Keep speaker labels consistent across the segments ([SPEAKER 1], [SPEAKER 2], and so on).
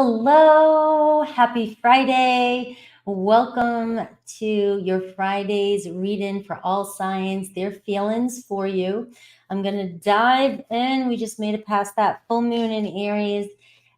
[SPEAKER 1] Hello, happy Friday. Welcome to your Friday's read-in for all signs, their feelings for you. I'm going to dive in. We just made it past that full moon in Aries,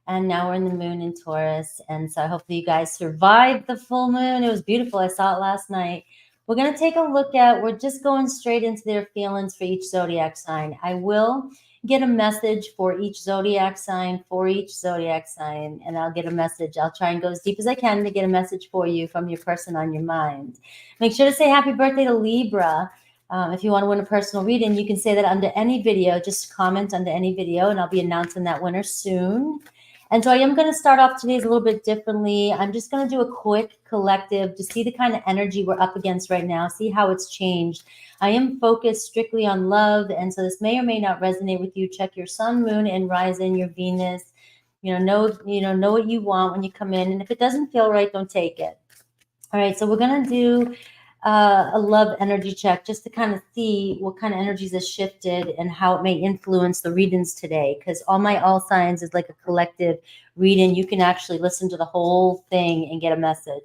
[SPEAKER 1] and now we're in the moon in Taurus. And so hopefully you guys survived the full moon. It was beautiful. I saw it last night. We're going to take a look at, we're just going straight into their feelings for each zodiac sign. I will get a message for each zodiac sign, and I'll get a message. I'll try and go as deep as I can to get a message for you from your person on your mind. Make sure to say happy birthday to Libra. If you want to win a personal reading, you can say that under any video. Just comment under any video, and I'll be announcing that winner soon. And so I am going to start off today's a little bit differently. I'm just going to do a quick collective to see the kind of energy we're up against right now, see how it's changed. I am focused strictly on love, and so this may or may not resonate with you. Check your sun, moon, and rising, your Venus. Know what you want when you come in, and if it doesn't feel right, don't take it. All right, so we're going to do a love energy check just to kind of see what kind of energies have shifted and how it may influence the readings today, because all signs is like a collective reading. You can actually listen to the whole thing and get a message.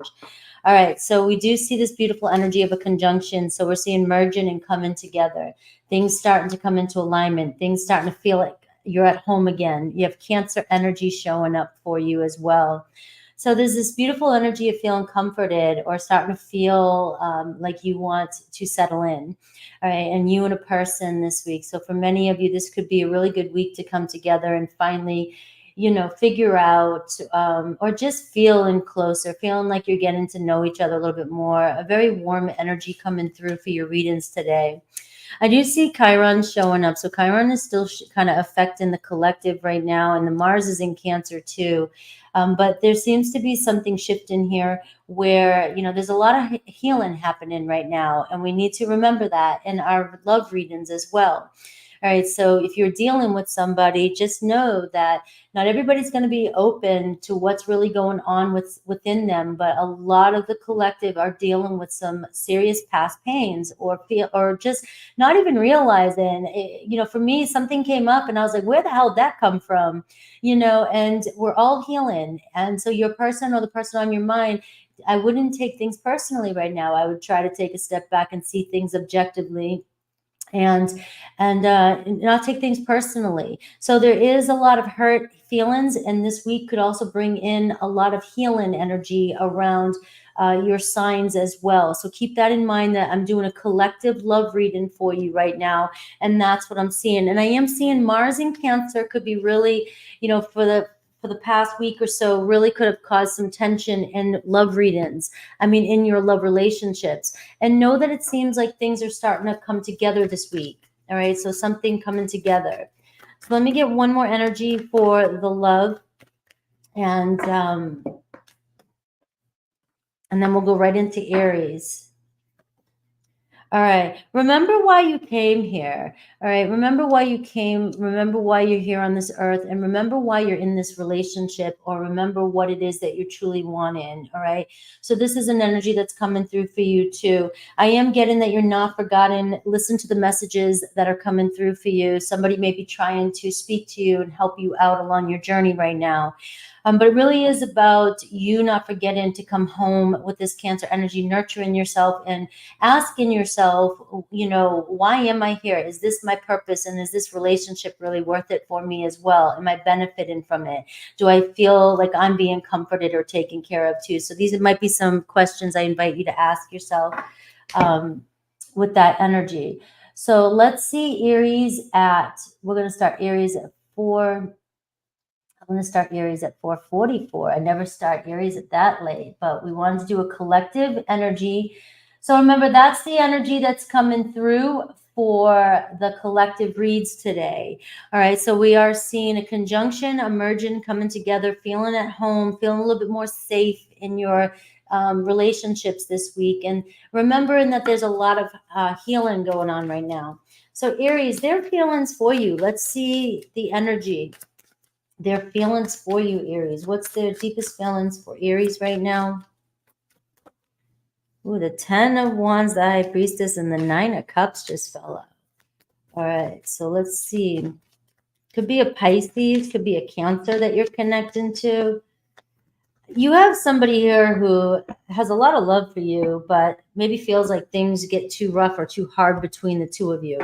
[SPEAKER 1] All right, so we do see this beautiful energy of a conjunction. So we're seeing merging and coming together, things starting to come into alignment, things starting to feel like you're at home again. You have Cancer energy showing up for you as well. So there's this beautiful energy of feeling comforted or starting to feel like you want to settle in, all right, and you and a person this week. So for many of you, this could be a really good week to come together and finally, figure out or just feeling closer, feeling like you're getting to know each other a little bit more. A very warm energy coming through for your readings today. I do see Chiron showing up. So Chiron is still kind of affecting the collective right now, and the Mars is in Cancer too. But there seems to be something shifting here where, there's a lot of healing happening right now, and we need to remember that in our love readings as well. All right, so if you're dealing with somebody, just know that not everybody's going to be open to what's really going on within them, but a lot of the collective are dealing with some serious past pains or just not even realizing. For me, something came up and I was like, where the hell did that come from? And we're all healing. And so your person or the person on your mind, I wouldn't take things personally right now. I would try to take a step back and see things objectively and not take things personally. So there is a lot of hurt feelings, and this week could also bring in a lot of healing energy around your signs as well. So keep that in mind, that I'm doing a collective love reading for you right now, and that's what I'm seeing. And I am seeing Mars in Cancer could be really, for the past week or so, really could have caused some tension in love readings. In your love relationships. And know that it seems like things are starting to come together this week. All right, so something coming together. So let me get one more energy for the love, and then we'll go right into Aries. All right. Remember why you came here. All right. Remember why you came. Remember why you're here on this earth, and remember why you're in this relationship, or remember what it is that you truly want in. All right. So this is an energy that's coming through for you too. I am getting that you're not forgotten. Listen to the messages that are coming through for you. Somebody may be trying to speak to you and help you out along your journey right now. But it really is about you not forgetting to come home with this Cancer energy, nurturing yourself and asking yourself, why am I here? Is this my purpose? And is this relationship really worth it for me as well? Am I benefiting from it? Do I feel like I'm being comforted or taken care of too? So these might be some questions I invite you to ask yourself with that energy. So let's see Aries we're going to start Aries at 4. I'm going to start Aries at 4:44. I never start Aries at that late, but we wanted to do a collective energy. So remember, that's the energy that's coming through for the collective reads today. All right, so we are seeing a conjunction, a merging coming together, feeling at home, feeling a little bit more safe in your relationships this week, and remembering that there's a lot of healing going on right now. So Aries, their feelings for you. Let's see the energy. Their feelings for you, Aries. What's their deepest feelings for Aries right now? Ooh, the 10 of Wands, the High Priestess, and the 9 of Cups just fell out. All right, so let's see. Could be a Pisces, could be a Cancer that you're connecting to. you have somebody here who has a lot of love for you, but maybe feels like things get too rough or too hard between the two of you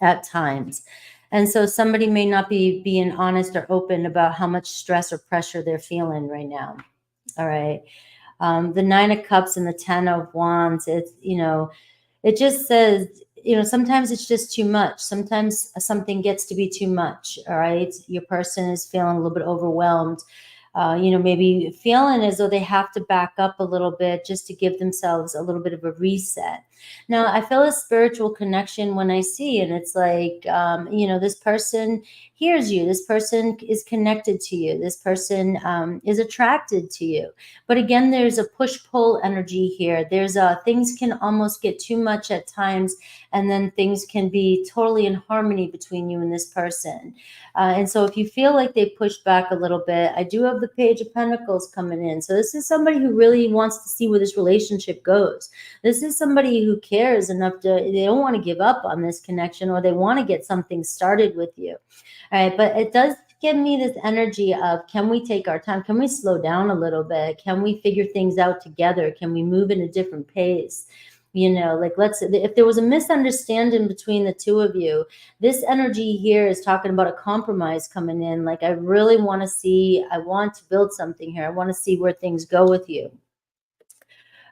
[SPEAKER 1] at times. And so somebody may not be being honest or open about how much stress or pressure they're feeling right now. All right. The Nine of Cups and the Ten of Wands, it's, it just says, sometimes it's just too much. Sometimes something gets to be too much. All right. Your person is feeling a little bit overwhelmed. Maybe feeling as though they have to back up a little bit just to give themselves a little bit of a reset. Now, I feel a spiritual connection when I see, and it's like, this person hears you. This person is connected to you. This person is attracted to you. But again, there's a push-pull energy here. There's things can almost get too much at times, and then things can be totally in harmony between you and this person. And so if you feel like they push back a little bit, I do have the Page of Pentacles coming in. So this is somebody who really wants to see where this relationship goes. This is somebody who cares enough they don't want to give up on this connection, or they want to get something started with you. All right. But it does give me this energy of, can we take our time? Can we slow down a little bit? Can we figure things out together? Can we move at a different pace? If there was a misunderstanding between the two of you, this energy here is talking about a compromise coming in. Like, I really want to build something here. I want to see where things go with you.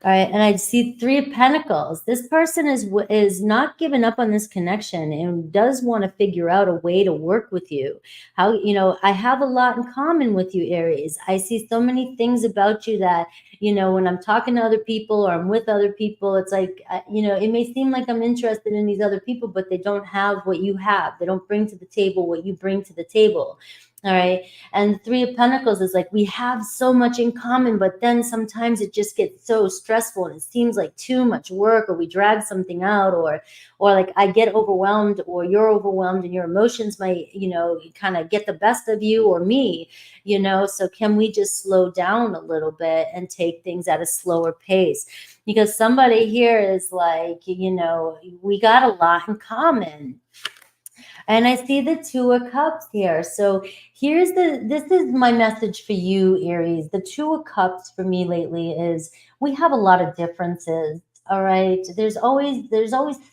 [SPEAKER 1] All right, and I see Three of Pentacles. This person is not giving up on this connection and does want to figure out a way to work with you. I have a lot in common with you, Aries. I see so many things about you that, when I'm talking to other people or I'm with other people, it's like, it may seem like I'm interested in these other people, but they don't have what you have. They don't bring to the table what you bring to the table. All right. And Three of Pentacles is like, we have so much in common, but then sometimes it just gets so stressful and it seems like too much work, or we drag something out, or like I get overwhelmed, or you're overwhelmed, and your emotions might, kind of get the best of you or me, so can we just slow down a little bit and take things at a slower pace? Because somebody here is like, we got a lot in common. And I see the Two of Cups here. So this is my message for you, Aries. The Two of Cups for me lately is, we have a lot of differences. All right. There's always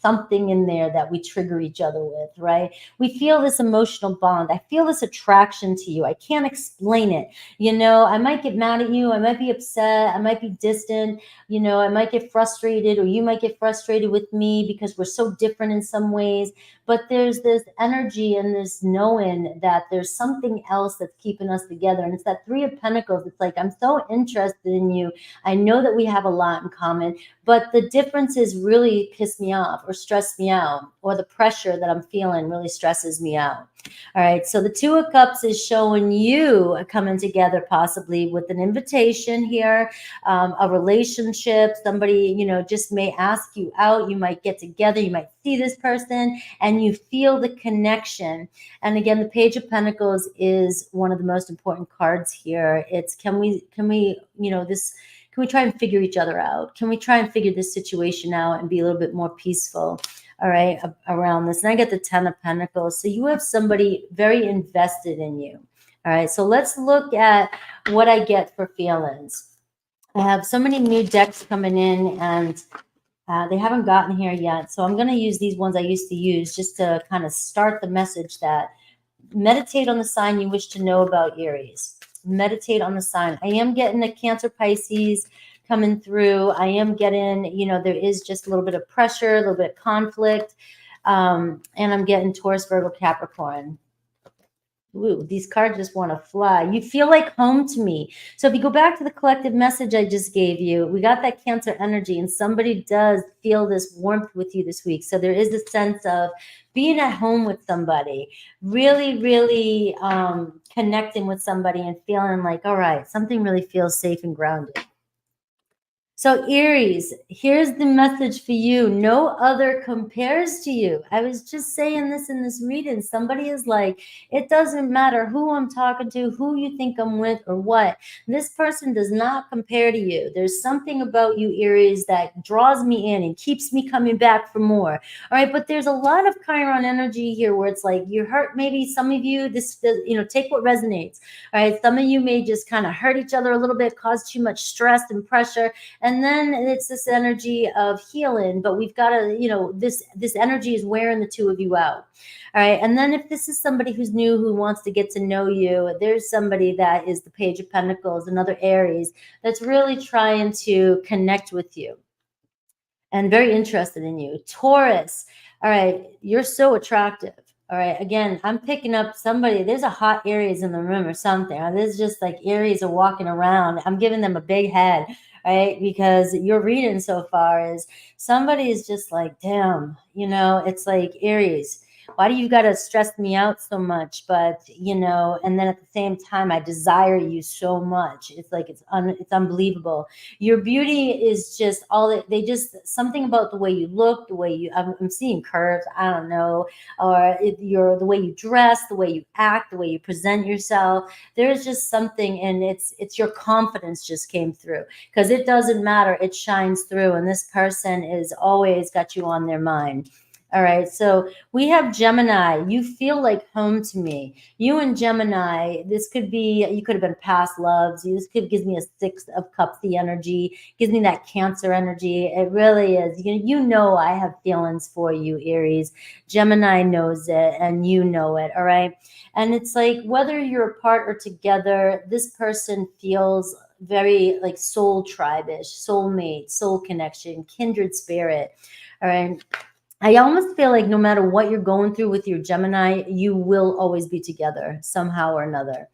[SPEAKER 1] something in there that we trigger each other with, right? We feel this emotional bond. I feel this attraction to you. I can't explain it. I might get mad at you. I might be upset. I might be distant. I might get frustrated, or you might get frustrated with me because we're so different in some ways. But there's this energy and this knowing that there's something else that's keeping us together. And it's that Three of Pentacles. It's like, I'm so interested in you. I know that we have a lot in common, but the differences really piss me off or stress me out, or the pressure that I'm feeling really stresses me out. All right. So the Two of Cups is showing you coming together, possibly with an invitation here, a relationship. Somebody, just may ask you out. You might get together. You might see this person and you feel the connection. And again, the Page of Pentacles is one of the most important cards here. It's, can we try and figure each other out? Can we try and figure this situation out and be a little bit more peaceful? All right, around this. And I get the Ten of Pentacles. So you have somebody very invested in you. All right, so let's look at what I get for feelings. I have so many new decks coming in, and they haven't gotten here yet. So I'm going to use these ones I used to use just to kind of start the message that meditate on the sign you wish to know about, Aries. Meditate on the sign. I am getting a Cancer, Pisces coming through. I am getting, there is just a little bit of pressure, a little bit of conflict. And I'm getting Taurus, Virgo, Capricorn. Ooh, these cards just want to fly. You feel like home to me. So if you go back to the collective message I just gave you, we got that Cancer energy, and somebody does feel this warmth with you this week. So there is a sense of being at home with somebody, really, really connecting with somebody and feeling like, all right, something really feels safe and grounded. So Aries, here's the message for you. No other compares to you. I was just saying this in this reading. Somebody is like, it doesn't matter who I'm talking to, who you think I'm with, or what. This person does not compare to you. There's something about you, Aries, that draws me in and keeps me coming back for more. All right, but there's a lot of Chiron energy here where it's like you're hurt. Maybe some of you, take what resonates. All right, some of you may just kind of hurt each other a little bit, cause too much stress and pressure. And then it's this energy of healing, but we've got to, this energy is wearing the two of you out. All right. And then if this is somebody who's new, who wants to get to know you, there's somebody that is the Page of Pentacles, another Aries, that's really trying to connect with you and very interested in you. Taurus. All right. You're so attractive. All right. Again, I'm picking up somebody. There's a hot Aries in the room or something. Or there's just like Aries are walking around. I'm giving them a big head, right? Because your reading so far is somebody is just like, damn, it's like Aries. Why do you got to stress me out so much? But, and then at the same time, I desire you so much. It's like, it's unbelievable. Your beauty is just something about the way you look, the way I'm seeing curves, I don't know, or the way you dress, the way you act, the way you present yourself. There's just something, and it's your confidence just came through, because it doesn't matter. It shines through, and this person is always got you on their mind. All right, so we have Gemini. You feel like home to me. You and Gemini, you could have been past loves. This gives me a Six of Cups, the energy, gives me that Cancer energy. It really is. I have feelings for you, Aries. Gemini knows it, and you know it, all right? And it's like, whether you're apart or together, this person feels very like soul tribe-ish, soulmate, soul connection, kindred spirit, all right? I almost feel like no matter what you're going through with your Gemini, you will always be together somehow or another.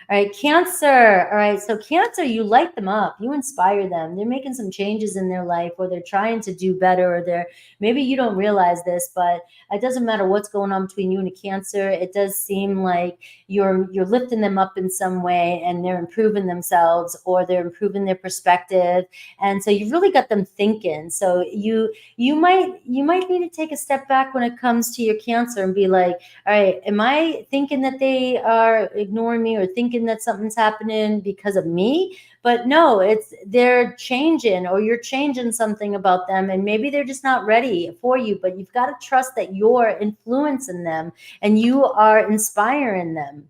[SPEAKER 1] All right, Cancer. All right, so Cancer, you light them up. You inspire them. They're making some changes in their life, or they're trying to do better, or maybe you don't realize this, but it doesn't matter what's going on between you and a Cancer. It does seem like you're lifting them up in some way, and they're improving themselves, or they're improving their perspective. And so you've really got them thinking. So you might need to take a step back when it comes to your Cancer and be like, all right, am I thinking that they are ignoring me, or thinking that something's happening because of me? But no, they're changing, or you're changing something about them, and maybe they're just not ready for you, but you've got to trust that you're influencing them and you are inspiring them.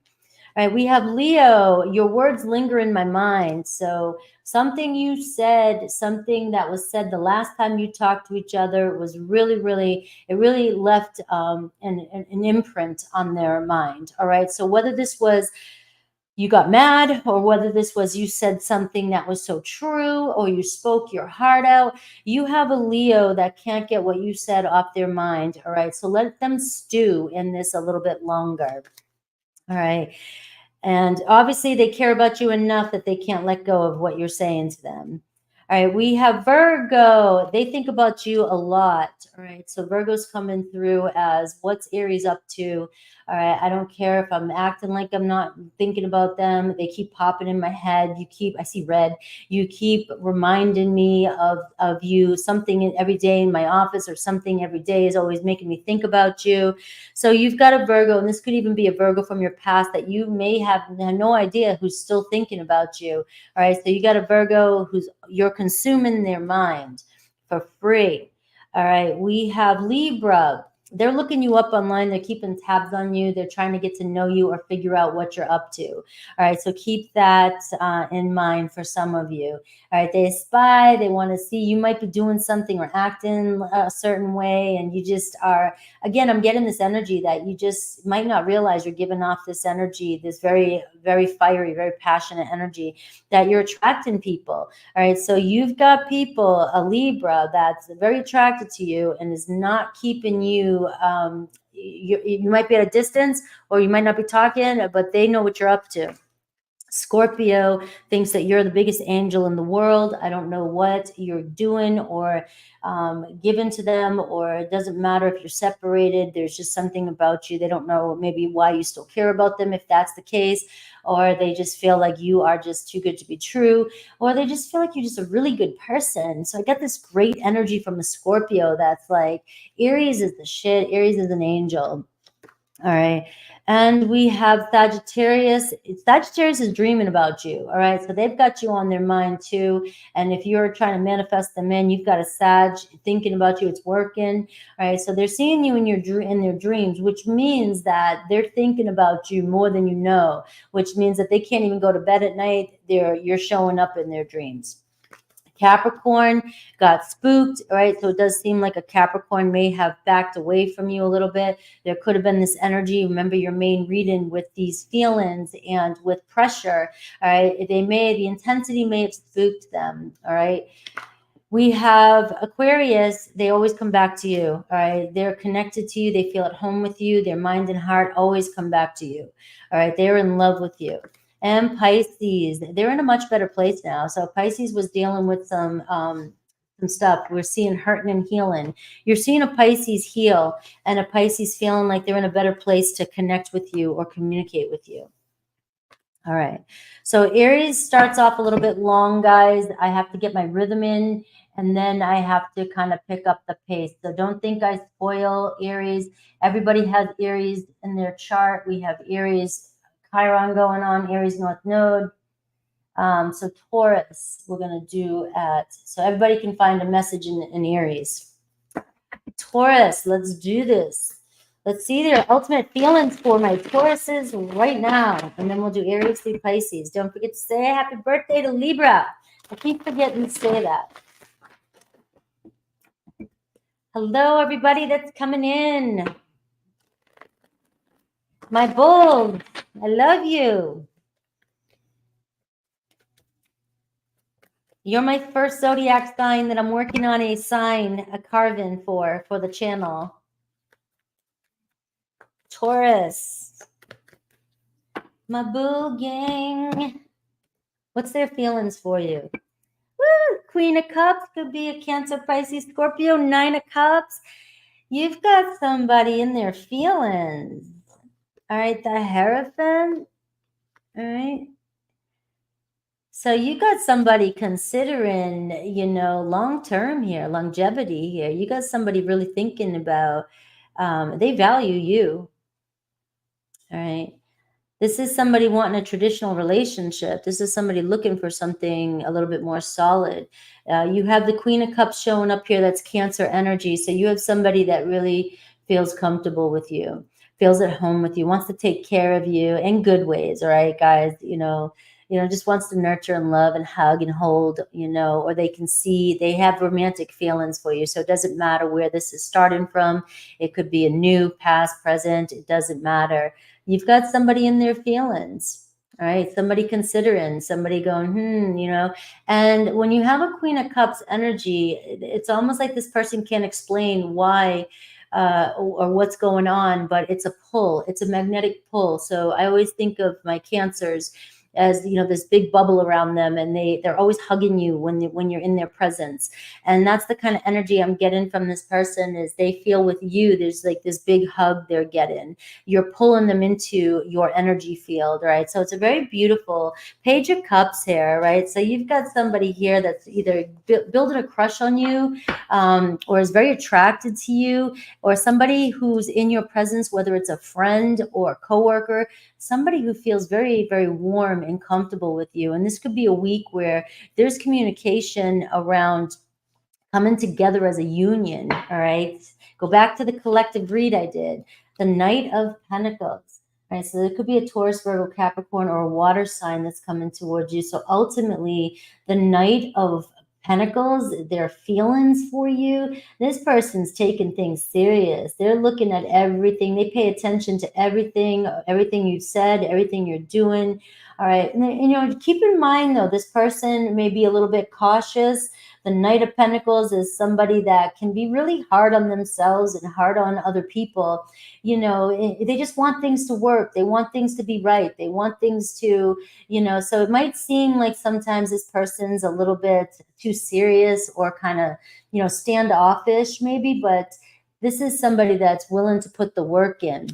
[SPEAKER 1] All right, we have Leo. Your words linger in my mind. So something you said, something that was said the last time you talked to each other was it really left an imprint on their mind. All right, so whether this was you got mad, or whether this was you said something that was so true, or you spoke your heart out, you have a Leo that can't get what you said off their mind. All right, so let them stew in this a little bit longer. All right. And obviously they care about you enough that they can't let go of what you're saying to them. All right, we have Virgo. They think about you a lot. All right, so Virgo's coming through as what's Aries up to. All right, I don't care if I'm acting like I'm not thinking about them. They keep popping in my head. I see red. You keep reminding me of you. Something every day in my office, or something every day is always making me think about you. So you've got a Virgo, and this could even be a Virgo from your past that you may have no idea who's still thinking about you. All right, so you got a Virgo you're consuming their mind for free. All right, we have Libra. They're looking you up online. They're keeping tabs on you. They're trying to get to know you or figure out what you're up to. All right, so keep that in mind for some of you. All right, they spy. They want to see you might be doing something or acting a certain way, and you just are, again, I'm getting this energy that you just might not realize you're giving off this energy, this very, very fiery, very passionate energy, that you're attracting people. All right, so you've got people, a Libra, that's very attracted to you and is not keeping you. You might be at a distance, or you might not be talking, but they know what you're up to. Scorpio thinks that you're the biggest angel in the world. I don't know what you're doing or given to them, or it doesn't matter if you're separated. There's just something about you. They don't know maybe why you still care about them, if that's the case. or they just feel like you are just too good to be true, or they just feel like you're just a really good person. So I get this great energy from a Scorpio that's like, Aries is the shit. Aries is an angel. All right. And we have Sagittarius. Sagittarius is dreaming about you. All right. So they've got you on their mind too. And if you're trying to manifest them in, you've got a Sag thinking about you. It's working. All right. So they're seeing you in their dreams, which means that they're thinking about you more than you know, which means that they can't even go to bed at night. You're showing up in their dreams. Capricorn got spooked, right? So it does seem like a Capricorn may have backed away from you a little bit. There could have been this energy. Remember your main reading with these feelings and with pressure, all right? The intensity may have spooked them, all right? We have Aquarius. They always come back to you, all right? They're connected to you. They feel at home with you. Their mind and heart always come back to you, all right? They're in love with you. And Pisces, they're in a much better place now. So Pisces was dealing with some stuff. We're seeing hurting and healing. You're seeing a Pisces heal and a Pisces feeling like they're in a better place to connect with you or communicate with you. All right. So Aries starts off a little bit long, guys. I have to get my rhythm in, and then I have to kind of pick up the pace. So don't think I spoil Aries. Everybody has Aries in their chart. We have Aries Chiron going on, Aries North Node. So Taurus, we're going to do so everybody can find a message in Aries. Taurus, let's do this. Let's see their ultimate feelings for my Tauruses right now. And then we'll do Aries through Pisces. Don't forget to say happy birthday to Libra. I keep forgetting to say that. Hello, everybody that's coming in. My bulls, I love you. You're my first zodiac sign that I'm working on a carving for the channel. Taurus. My bull gang. What's their feelings for you? Woo! Queen of Cups could be a Cancer, Pisces, Scorpio. 9 of Cups. You've got somebody in their feelings. All right, the Hierophant. All right. So you got somebody considering, long-term here, longevity here. You got somebody really thinking about, they value you. All right. This is somebody wanting a traditional relationship. This is somebody looking for something a little bit more solid. You have the Queen of Cups showing up here. That's Cancer energy. So you have somebody that really feels comfortable with you, feels at home with you, wants to take care of you in good ways. All right, guys, just wants to nurture and love and hug and hold, or they can see they have romantic feelings for you. So it doesn't matter where this is starting from. It could be a new, past, present. It doesn't matter. You've got somebody in their feelings, all right? Somebody considering, somebody going, And when you have a Queen of Cups energy, it's almost like this person can't explain why or what's going on, but it's a pull. It's a magnetic pull. So I always think of my Cancers as this big bubble around them, and they're always hugging you when you're in their presence. And that's the kind of energy I'm getting from this person, is they feel with you there's like this big hug they're getting. You're pulling them into your energy field, right? So it's a very beautiful Page of Cups here, right? So you've got somebody here that's either building a crush on you, or is very attracted to you, or somebody who's in your presence, whether it's a friend or a coworker, somebody who feels very, very warm and comfortable with you. And this could be a week where there's communication around coming together as a union, all right? Go back to the collective read I did, the Knight of Pentacles, right? So there could be a Taurus, Virgo, Capricorn, or a water sign that's coming towards you. So ultimately, the Knight of Pentacles, their feelings for you, this person's taking things serious. They're looking at everything. They pay attention to everything you've said, everything you're doing. All right. And, keep in mind, though, this person may be a little bit cautious. The Knight of Pentacles is somebody that can be really hard on themselves and hard on other people. They just want things to work. They want things to be right. They want things to, so it might seem like sometimes this person's a little bit too serious or kind of, standoffish maybe, but this is somebody that's willing to put the work in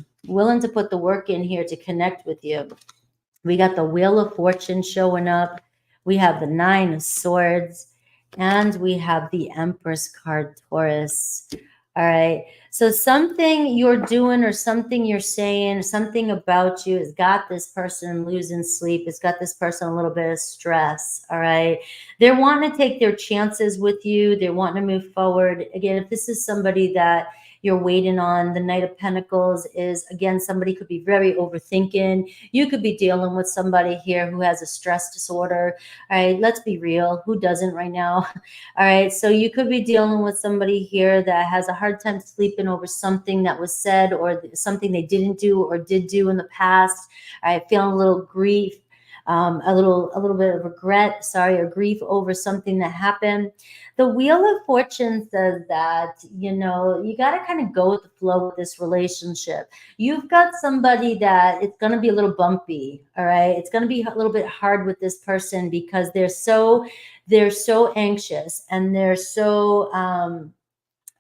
[SPEAKER 1] here to connect with you. We got the Wheel of Fortune showing up. We have the Nine of Swords. And we have the Empress card, Taurus. All right. So something you're doing or something you're saying, something about you has got this person losing sleep. It's got this person a little bit of stress. All right. They're wanting to take their chances with you. They're wanting to move forward. Again, if this is somebody that you're waiting on, the Knight of Pentacles is, again, somebody could be very overthinking. You could be dealing with somebody here who has a stress disorder. All right, let's be real. Who doesn't right now? All right, so you could be dealing with somebody here that has a hard time sleeping over something that was said or something they didn't do or did do in the past. All right, feeling a little grief, a little bit of regret, or grief over something that happened. The Wheel of Fortune says that, you know, you got to kind of go with the flow with this relationship. You've got somebody that it's going to be a little bumpy. All right. It's going to be a little bit hard with this person because they're so anxious and they're so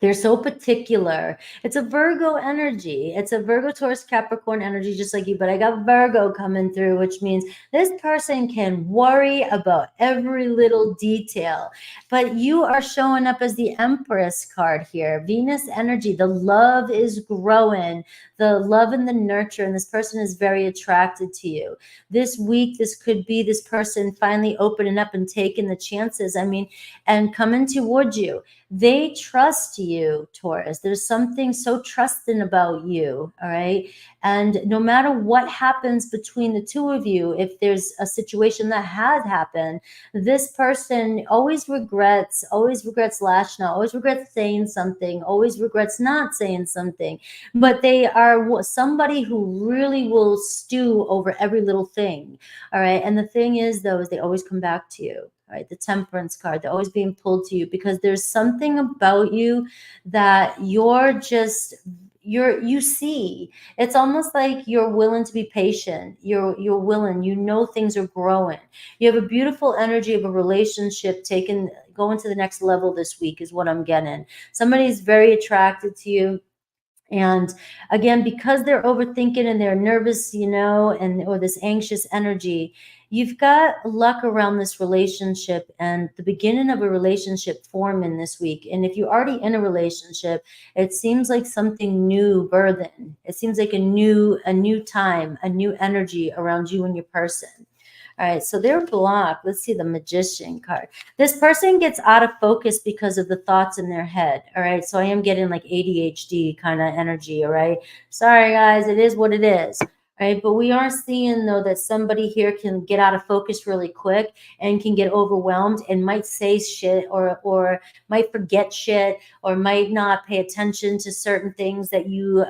[SPEAKER 1] particular. It's a Virgo energy. It's a Virgo, Taurus, Capricorn energy, just like you. But I got Virgo coming through, which means this person can worry about every little detail. But you are showing up as the Empress card here. Venus energy. The love is growing. The love and the nurture. And this person is very attracted to you. This week, this could be this person finally opening up and taking the chances. I mean, and coming towards you. They trust you, Taurus. There's something so trusting about you, all right? And no matter what happens between the two of you, if there's a situation that has happened, this person always regrets lashing out, always regrets saying something, always regrets not saying something. But they are somebody who really will stew over every little thing, all right? And the thing is, though, is they always come back to you. Right, the Temperance card, they're always being pulled to you because there's something about you that you see. It's almost like you're willing to be patient. You're willing, you know, things are growing. You have a beautiful energy of a relationship going to the next level this week is what I'm getting. Somebody's very attracted to you. And again, because they're overthinking and they're nervous, you know, or this anxious energy, you've got luck around this relationship and the beginning of a relationship forming this week. And if you're already in a relationship, it seems like something new birthing. It seems like a new time, a new energy around you and your person. All right, so they're blocked. Let's see the Magician card. This person gets out of focus because of the thoughts in their head. All right, so I am getting like ADHD kind of energy. All right, sorry guys, it is what it is. Right, but we are seeing though that somebody here can get out of focus really quick and can get overwhelmed and might say shit or might forget shit or might not pay attention to certain things that you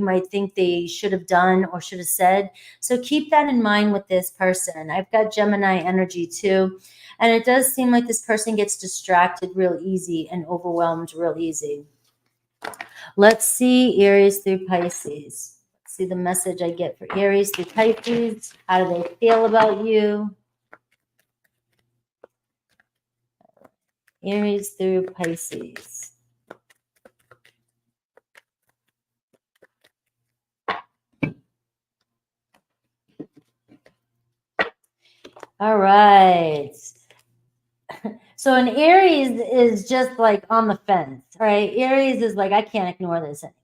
[SPEAKER 1] might think they should have done or should have said. So keep that in mind with this person. I've got Gemini energy too, and it does seem like this person gets distracted real easy and overwhelmed real easy. Let's see Aries through Pisces. See the message I get for Aries through Pisces. How do they feel about you? Aries through Pisces. All right. So an Aries is just like on the fence, right? Aries is like, I can't ignore this anymore.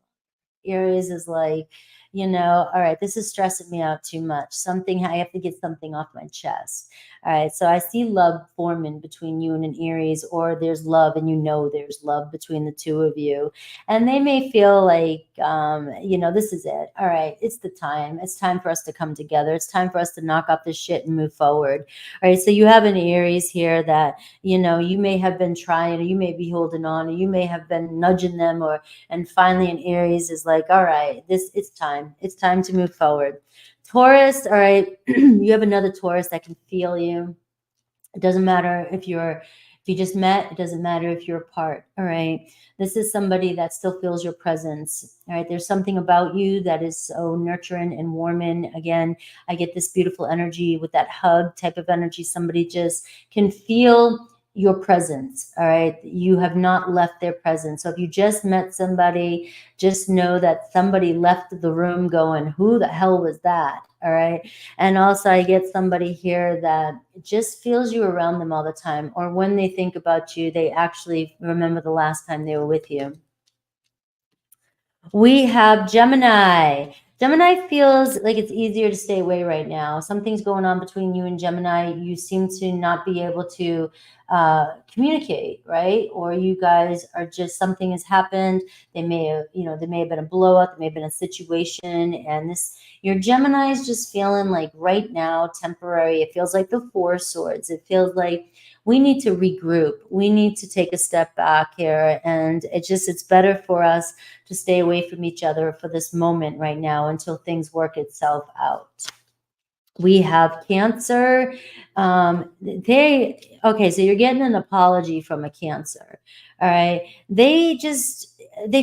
[SPEAKER 1] Aries is like, you know, all right, this is stressing me out too much. I have to get something off my chest. All right, so I see love forming between you and an Aries, or there's love and you know there's love between the two of you. And they may feel like, you know, this is it. All right, it's the time. It's time for us to come together. It's time for us to knock off this shit and move forward. All right, so you have an Aries here that, you know, you may have been trying, or you may be holding on, or you may have been nudging them, and finally an Aries is like, all right, it's time. It's time to move forward. Taurus, all right, you have another Taurus that can feel you. It doesn't matter if you just met. It doesn't matter if you're apart. All right. This is somebody that still feels your presence. All right. There's something about you that is so nurturing and warming. Again, I get this beautiful energy with that hug type of energy. Somebody just can feel your presence. All right. You have not left their presence. So if you just met somebody, just know that somebody left the room going, who the hell was that? All right. And also I get somebody here that just feels you around them all the time, or when they think about you, they actually remember the last time they were with you. We have Gemini. Gemini feels like it's easier to stay away right now. Something's going on between you and Gemini. You seem to not be able to communicate, right? Or you guys are just, something has happened. They may have, there may have been a blow up, there may have been a situation, and your Gemini is just feeling like right now, temporary. It feels like the Four of Swords. It feels like we need to regroup. We need to take a step back here, and it's better for us to stay away from each other for this moment right now until things work itself out. We have Cancer. Okay, so you're getting an apology from a Cancer. All right. They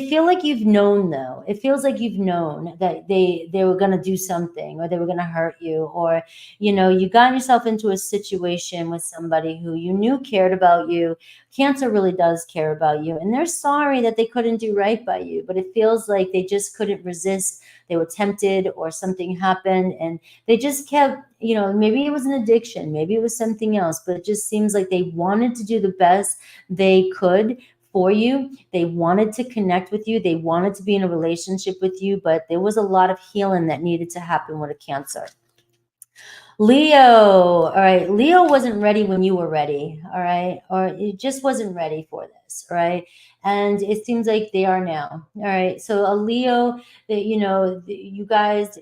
[SPEAKER 1] feel like you've known, though. It feels like you've known that they were going to do something, or they were going to hurt you, or, you got yourself into a situation with somebody who you knew cared about you. Cancer really does care about you, and they're sorry that they couldn't do right by you, but it feels like they just couldn't resist. They were tempted, or something happened, and they just kept, maybe it was an addiction, maybe it was something else, but it just seems like they wanted to do the best they could for you. They wanted to connect with you. They wanted to be in a relationship with you, but there was a lot of healing that needed to happen with a Cancer. Leo, all right. Leo wasn't ready when you were ready, all right? Or it just wasn't ready for this, all right? And it seems like they are now, all right? So a Leo, you guys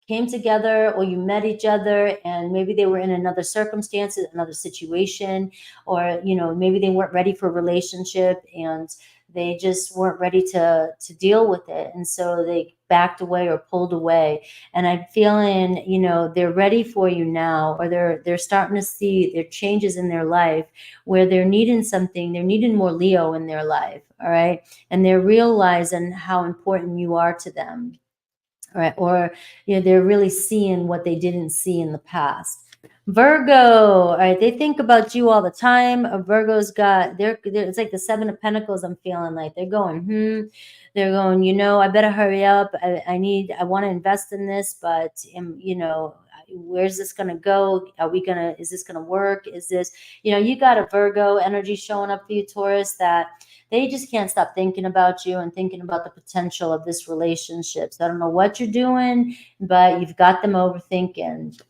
[SPEAKER 1] came together, or you met each other, and maybe they were in another circumstance, another situation, or maybe they weren't ready for a relationship, and they just weren't ready to deal with it, and so they backed away or pulled away. And I'm feeling, they're ready for you now, or they're starting to see their changes in their life, where they're needing something. They're needing more Leo in their life, all right? And they're realizing how important you are to them. All right. Or, they're really seeing what they didn't see in the past. Virgo, all right, they think about you all the time. Virgo's got, it's like the Seven of Pentacles. I'm feeling like they're going, they're going, I better hurry up. I want to invest in this, but, where's this going to go? Is this going to work? Is this, you got a Virgo energy showing up for you, Taurus, that they just can't stop thinking about you and thinking about the potential of this relationship. So I don't know what you're doing, but you've got them overthinking.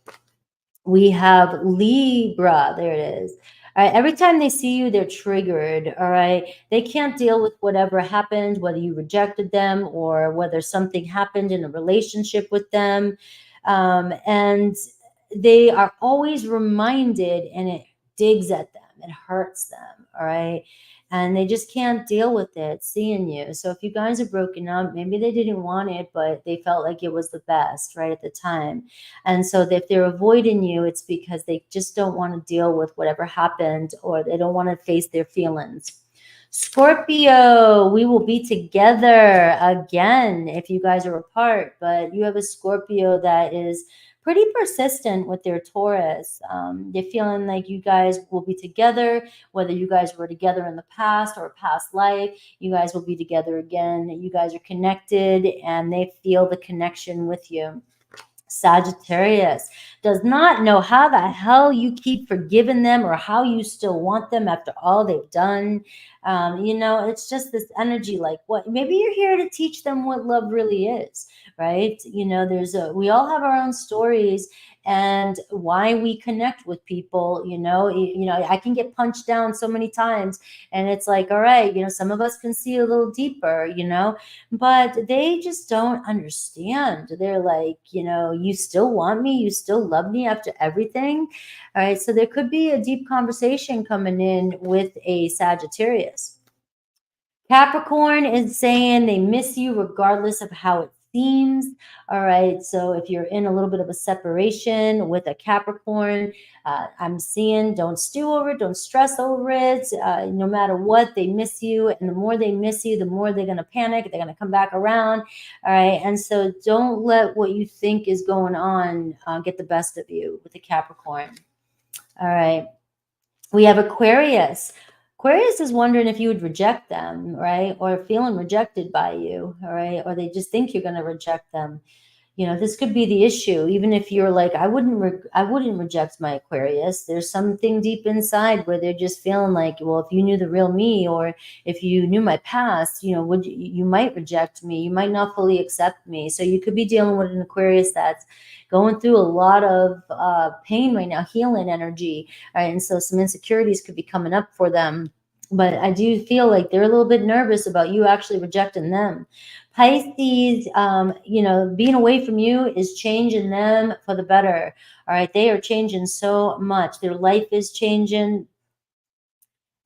[SPEAKER 1] We have Libra. There it is. All right. Every time they see you, they're triggered. All right. They can't deal with whatever happened, whether you rejected them or whether something happened in a relationship with them. And they are always reminded, and it digs at them. It hurts them. All right. And they just can't deal with it seeing you. So if you guys are broken up, maybe they didn't want it, but they felt like it was the best right at the time. And so if they're avoiding you, it's because they just don't want to deal with whatever happened, or they don't want to face their feelings. Scorpio, we will be together again if you guys are apart, but you have a Scorpio that is pretty persistent with their Taurus. They're feeling like you guys will be together, whether you guys were together in the past or a past life, you guys will be together again. You guys are connected, and they feel the connection with you. Sagittarius does not know how the hell you keep forgiving them, or how you still want them after all they've done. It's just this energy like, what? Maybe you're here to teach them what love really is, right? We all have our own stories and why we connect with people. I can get punched down so many times, and it's like, all right, some of us can see a little deeper, but they just don't understand. They're like, you still want me, you still love me after everything. All right, so there could be a deep conversation coming in with a Sagittarius. Capricorn is saying they miss you regardless of how it seems. All right, so if you're in a little bit of a separation with a Capricorn, I'm seeing, don't stew over it, don't stress over it. No matter what, they miss you, and the more they miss you, the more they're going to panic. They're going to come back around. All right, and so don't let what you think is going on get the best of you with the Capricorn. All right. We have Aquarius. Aquarius is wondering if you would reject them, right? Or feeling rejected by you, all right? Or they just think you're going to reject them. You know, this could be the issue. Even if you're like, I wouldn't reject my Aquarius. There's something deep inside where they're just feeling like, well, if you knew the real me, or if you knew my past, you know, you might reject me. You might not fully accept me. So you could be dealing with an Aquarius that's going through a lot of pain right now, healing energy, right? And so some insecurities could be coming up for them. But I do feel like they're a little bit nervous about you actually rejecting them. Pisces, you know, being away from you is changing them for the better. All right. They are changing so much. Their life is changing.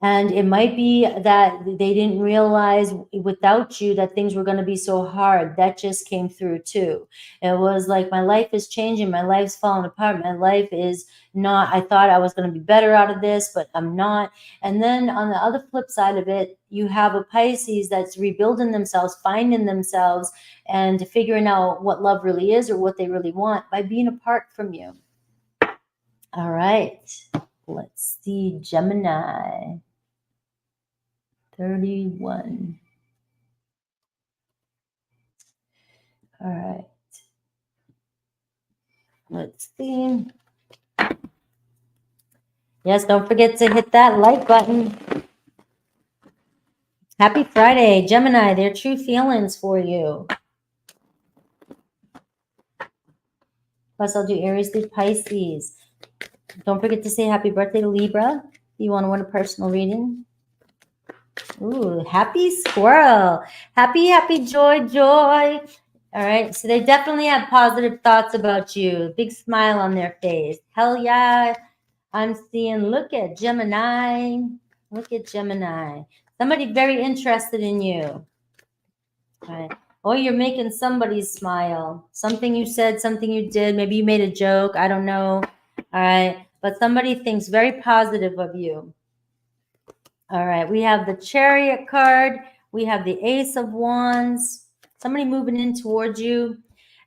[SPEAKER 1] And it might be that they didn't realize without you that things were going to be so hard. That just came through too. It was like, my life is changing. My life's falling apart. My life is not, I thought I was going to be better out of this, but I'm not. And then on the other flip side of it, you have a Pisces that's rebuilding themselves, finding themselves, and figuring out what love really is or what they really want by being apart from you. All right. Let's see, Gemini. 31. All right. Let's see. Yes, don't forget to hit that like button. Happy Friday, Gemini. Their true feelings for you. Plus, I'll do Aries through Pisces. Don't forget to say happy birthday to Libra if you want to win a personal reading. Ooh, happy squirrel. Happy, happy, joy, joy. All right. So they definitely have positive thoughts about you. Big smile on their face. Hell yeah. I'm seeing, look at Gemini. Look at Gemini. Somebody very interested in you. All right. Or you're making somebody smile. Something you said, something you did. Maybe you made a joke. I don't know. All right. But somebody thinks very positive of you. All right. We have the Chariot card. We have the Ace of Wands. Somebody moving in towards you.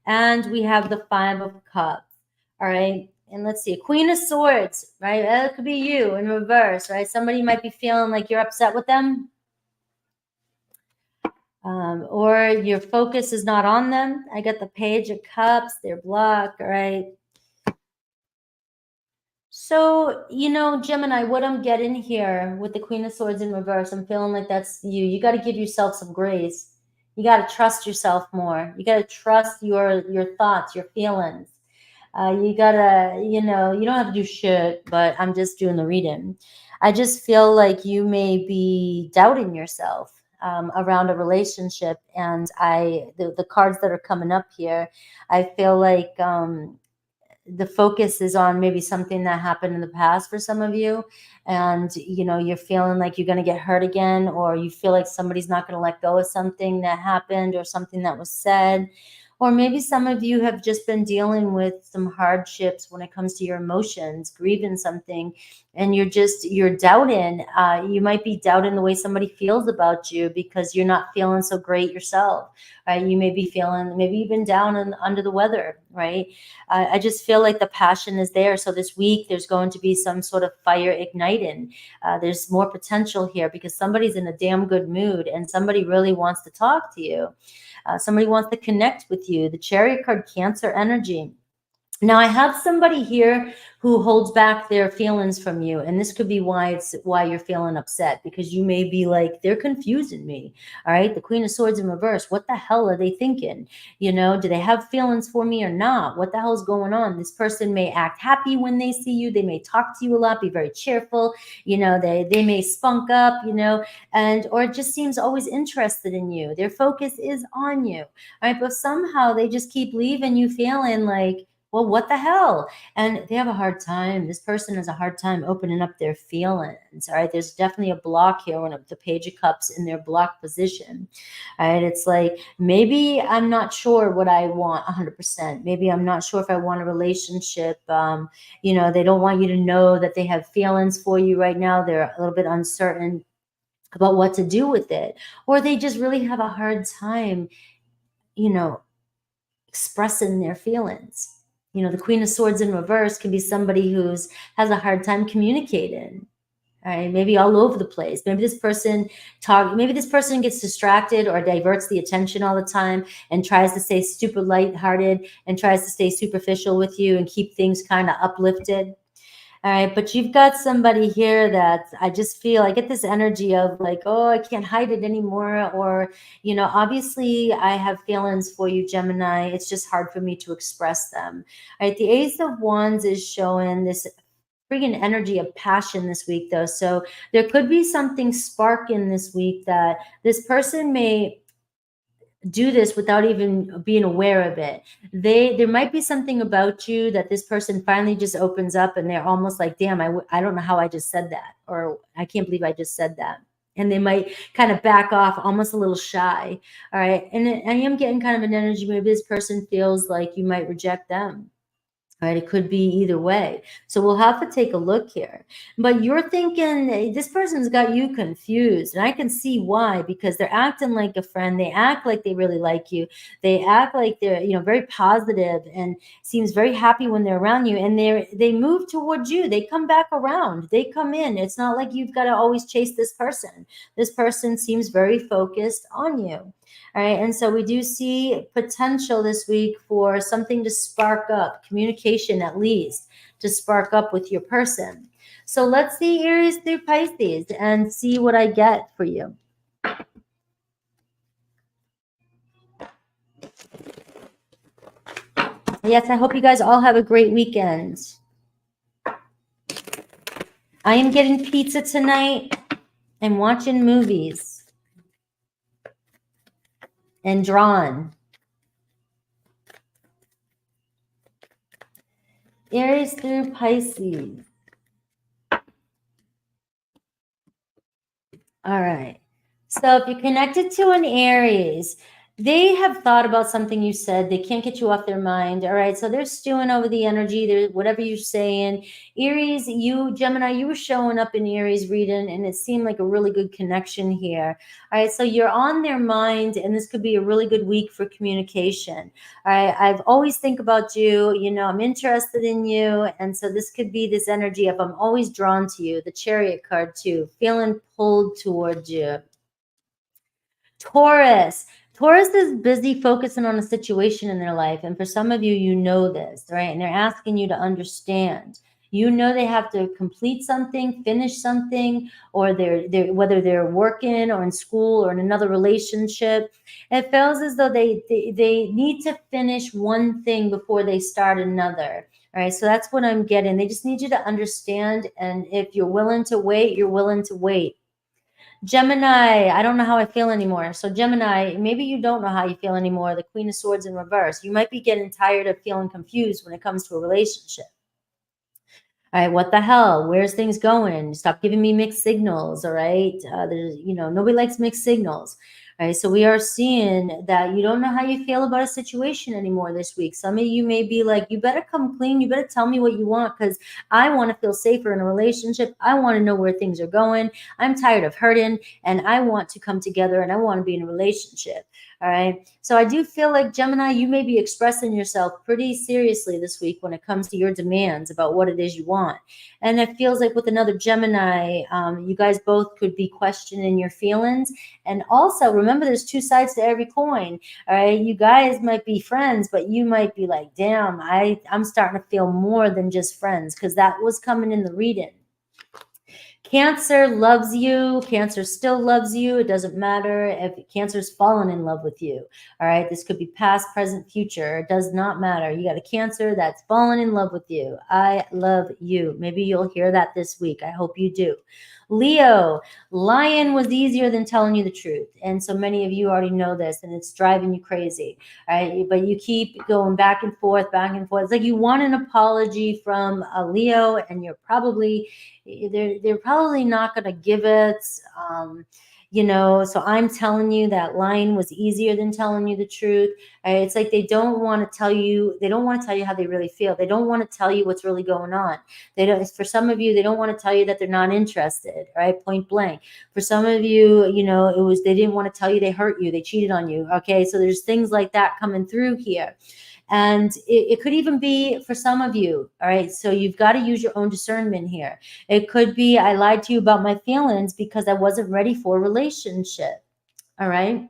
[SPEAKER 1] And we have the Five of Cups. All right. And let's see, Queen of Swords, right? That could be you in reverse, right? Somebody might be feeling like you're upset with them. Or your focus is not on them. I got the Page of Cups. They're blocked, all right? So, you know, Gemini, what I'm getting here with the Queen of Swords in reverse, I'm feeling like that's you. You got to give yourself some grace. You got to trust yourself more. You got to trust your thoughts, your feelings. You gotta, you know, you don't have to do shit, but I'm just doing the reading. I just feel like you may be doubting yourself around a relationship. And the cards that are coming up here, I feel like the focus is on maybe something that happened in the past for some of you. And, you know, you're feeling like you're going to get hurt again, or you feel like somebody's not going to let go of something that happened or something that was said. Or maybe some of you have just been dealing with some hardships when it comes to your emotions, grieving something, and you're doubting. You might be doubting the way somebody feels about you because you're not feeling so great yourself, right? You may be feeling, maybe you've been down and under the weather, right? I just feel like the passion is there. So this week there's going to be some sort of fire igniting. There's more potential here because somebody's in a damn good mood and somebody really wants to talk to you. Somebody wants to connect with you. The Chariot card, Cancer energy. Now I have somebody here who holds back their feelings from you, and this could be why you're feeling upset, because you may be like, they're confusing me. All right, the Queen of Swords in reverse. What the hell are they thinking? You know, do they have feelings for me or not? What the hell is going on? This person may act happy when they see you. They may talk to you a lot, be very cheerful. You know, they may spunk up. You know, or it just seems always interested in you. Their focus is on you. All right, but somehow they just keep leaving you feeling like, well, what the hell? And they have a hard time. This person has a hard time opening up their feelings. All right. There's definitely a block here when the Page of Cups in their block position. All right. It's like, maybe I'm not sure what I want 100%. Maybe I'm not sure if I want a relationship. You know, they don't want you to know that they have feelings for you right now. They're a little bit uncertain about what to do with it. Or they just really have a hard time, you know, expressing their feelings. You know, the Queen of Swords in reverse can be somebody has a hard time communicating. All right, maybe all over the place. Maybe this person gets distracted or diverts the attention all the time and tries to stay super lighthearted and tries to stay superficial with you and keep things kind of uplifted. All right, but you've got somebody here that I just feel, I get this energy of like, oh, I can't hide it anymore. Or, obviously I have feelings for you, Gemini. It's just hard for me to express them. All right, the Ace of Wands is showing this friggin' energy of passion this week, though. So there could be something sparking this week that this person may do this without even being aware of it. There might be something about you that this person finally just opens up and they're almost like, damn, I don't know how I just said that, or I can't believe I just said that. And they might kind of back off, almost a little shy. All right. And I am getting kind of an energy. Maybe this person feels like you might reject them. Right, it could be either way. So we'll have to take a look here. But you're thinking this person's got you confused. And I can see why, because they're acting like a friend. They act like they really like you. They act like they're, very positive and seems very happy when they're around you. And they move towards you. They come back around. They come in. It's not like you've got to always chase this person. This person seems very focused on you. All right, and so we do see potential this week for something to spark up, communication at least, to spark up with your person. So let's see Aries through Pisces and see what I get for you. Yes, I hope you guys all have a great weekend. I am getting pizza tonight and watching movies. And drawn. Aries through Pisces. All right. So if you're connected to an Aries, they have thought about something you said. They can't get you off their mind. All right. So they're stewing over the energy. They're whatever you're saying. Aries, Gemini, you were showing up in Aries reading, and it seemed like a really good connection here. All right. So you're on their mind, and this could be a really good week for communication. All right. I've always think about you. I'm interested in you. And so this could be this energy of I'm always drawn to you. The Chariot card too, feeling pulled towards you. Taurus is busy focusing on a situation in their life. And for some of you, you know this, right? And they're asking you to understand. They have to complete something, finish something, or whether they're working or in school or in another relationship. It feels as though they need to finish one thing before they start another. All right, so that's what I'm getting. They just need you to understand. And if you're willing to wait, you're willing to wait. Gemini, I don't know how I feel anymore. So Gemini, maybe you don't know how you feel anymore. The Queen of Swords in reverse. You might be getting tired of feeling confused when it comes to a relationship. All right, what the hell? Where's things going? Stop giving me mixed signals. All right, there's nobody likes mixed signals. All right, so we are seeing that you don't know how you feel about a situation anymore this week. Some of you may be like, you better come clean. You better tell me what you want, because I want to feel safer in a relationship. I want to know where things are going. I'm tired of hurting, and I want to come together, and I want to be in a relationship. All right. So I do feel like, Gemini, you may be expressing yourself pretty seriously this week when it comes to your demands about what it is you want. And it feels like with another Gemini, you guys both could be questioning your feelings. And also remember, there's two sides to every coin. All right. You guys might be friends, but you might be like, damn, I'm starting to feel more than just friends, because that was coming in the reading. Cancer loves you. Cancer still loves you. It doesn't matter if Cancer's fallen in love with you. All right. This could be past, present, future. It does not matter. You got a Cancer that's fallen in love with you. I love you. Maybe you'll hear that this week. I hope you do. Leo, lying was easier than telling you the truth. And so many of you already know this, and it's driving you crazy. All right. But you keep going back and forth, back and forth. It's like you want an apology from a Leo, and they're probably not going to give it. So I'm telling you that lying was easier than telling you the truth. Right? It's like they don't want to tell you how they really feel. They don't want to tell you what's really going on. For some of you, they don't want to tell you that they're not interested, right? Point blank. For some of you, they didn't want to tell you they hurt you, they cheated on you. Okay. So there's things like that coming through here. And it could even be for some of you. All right. So you've got to use your own discernment here. It could be, I lied to you about my feelings because I wasn't ready for a relationship. All right.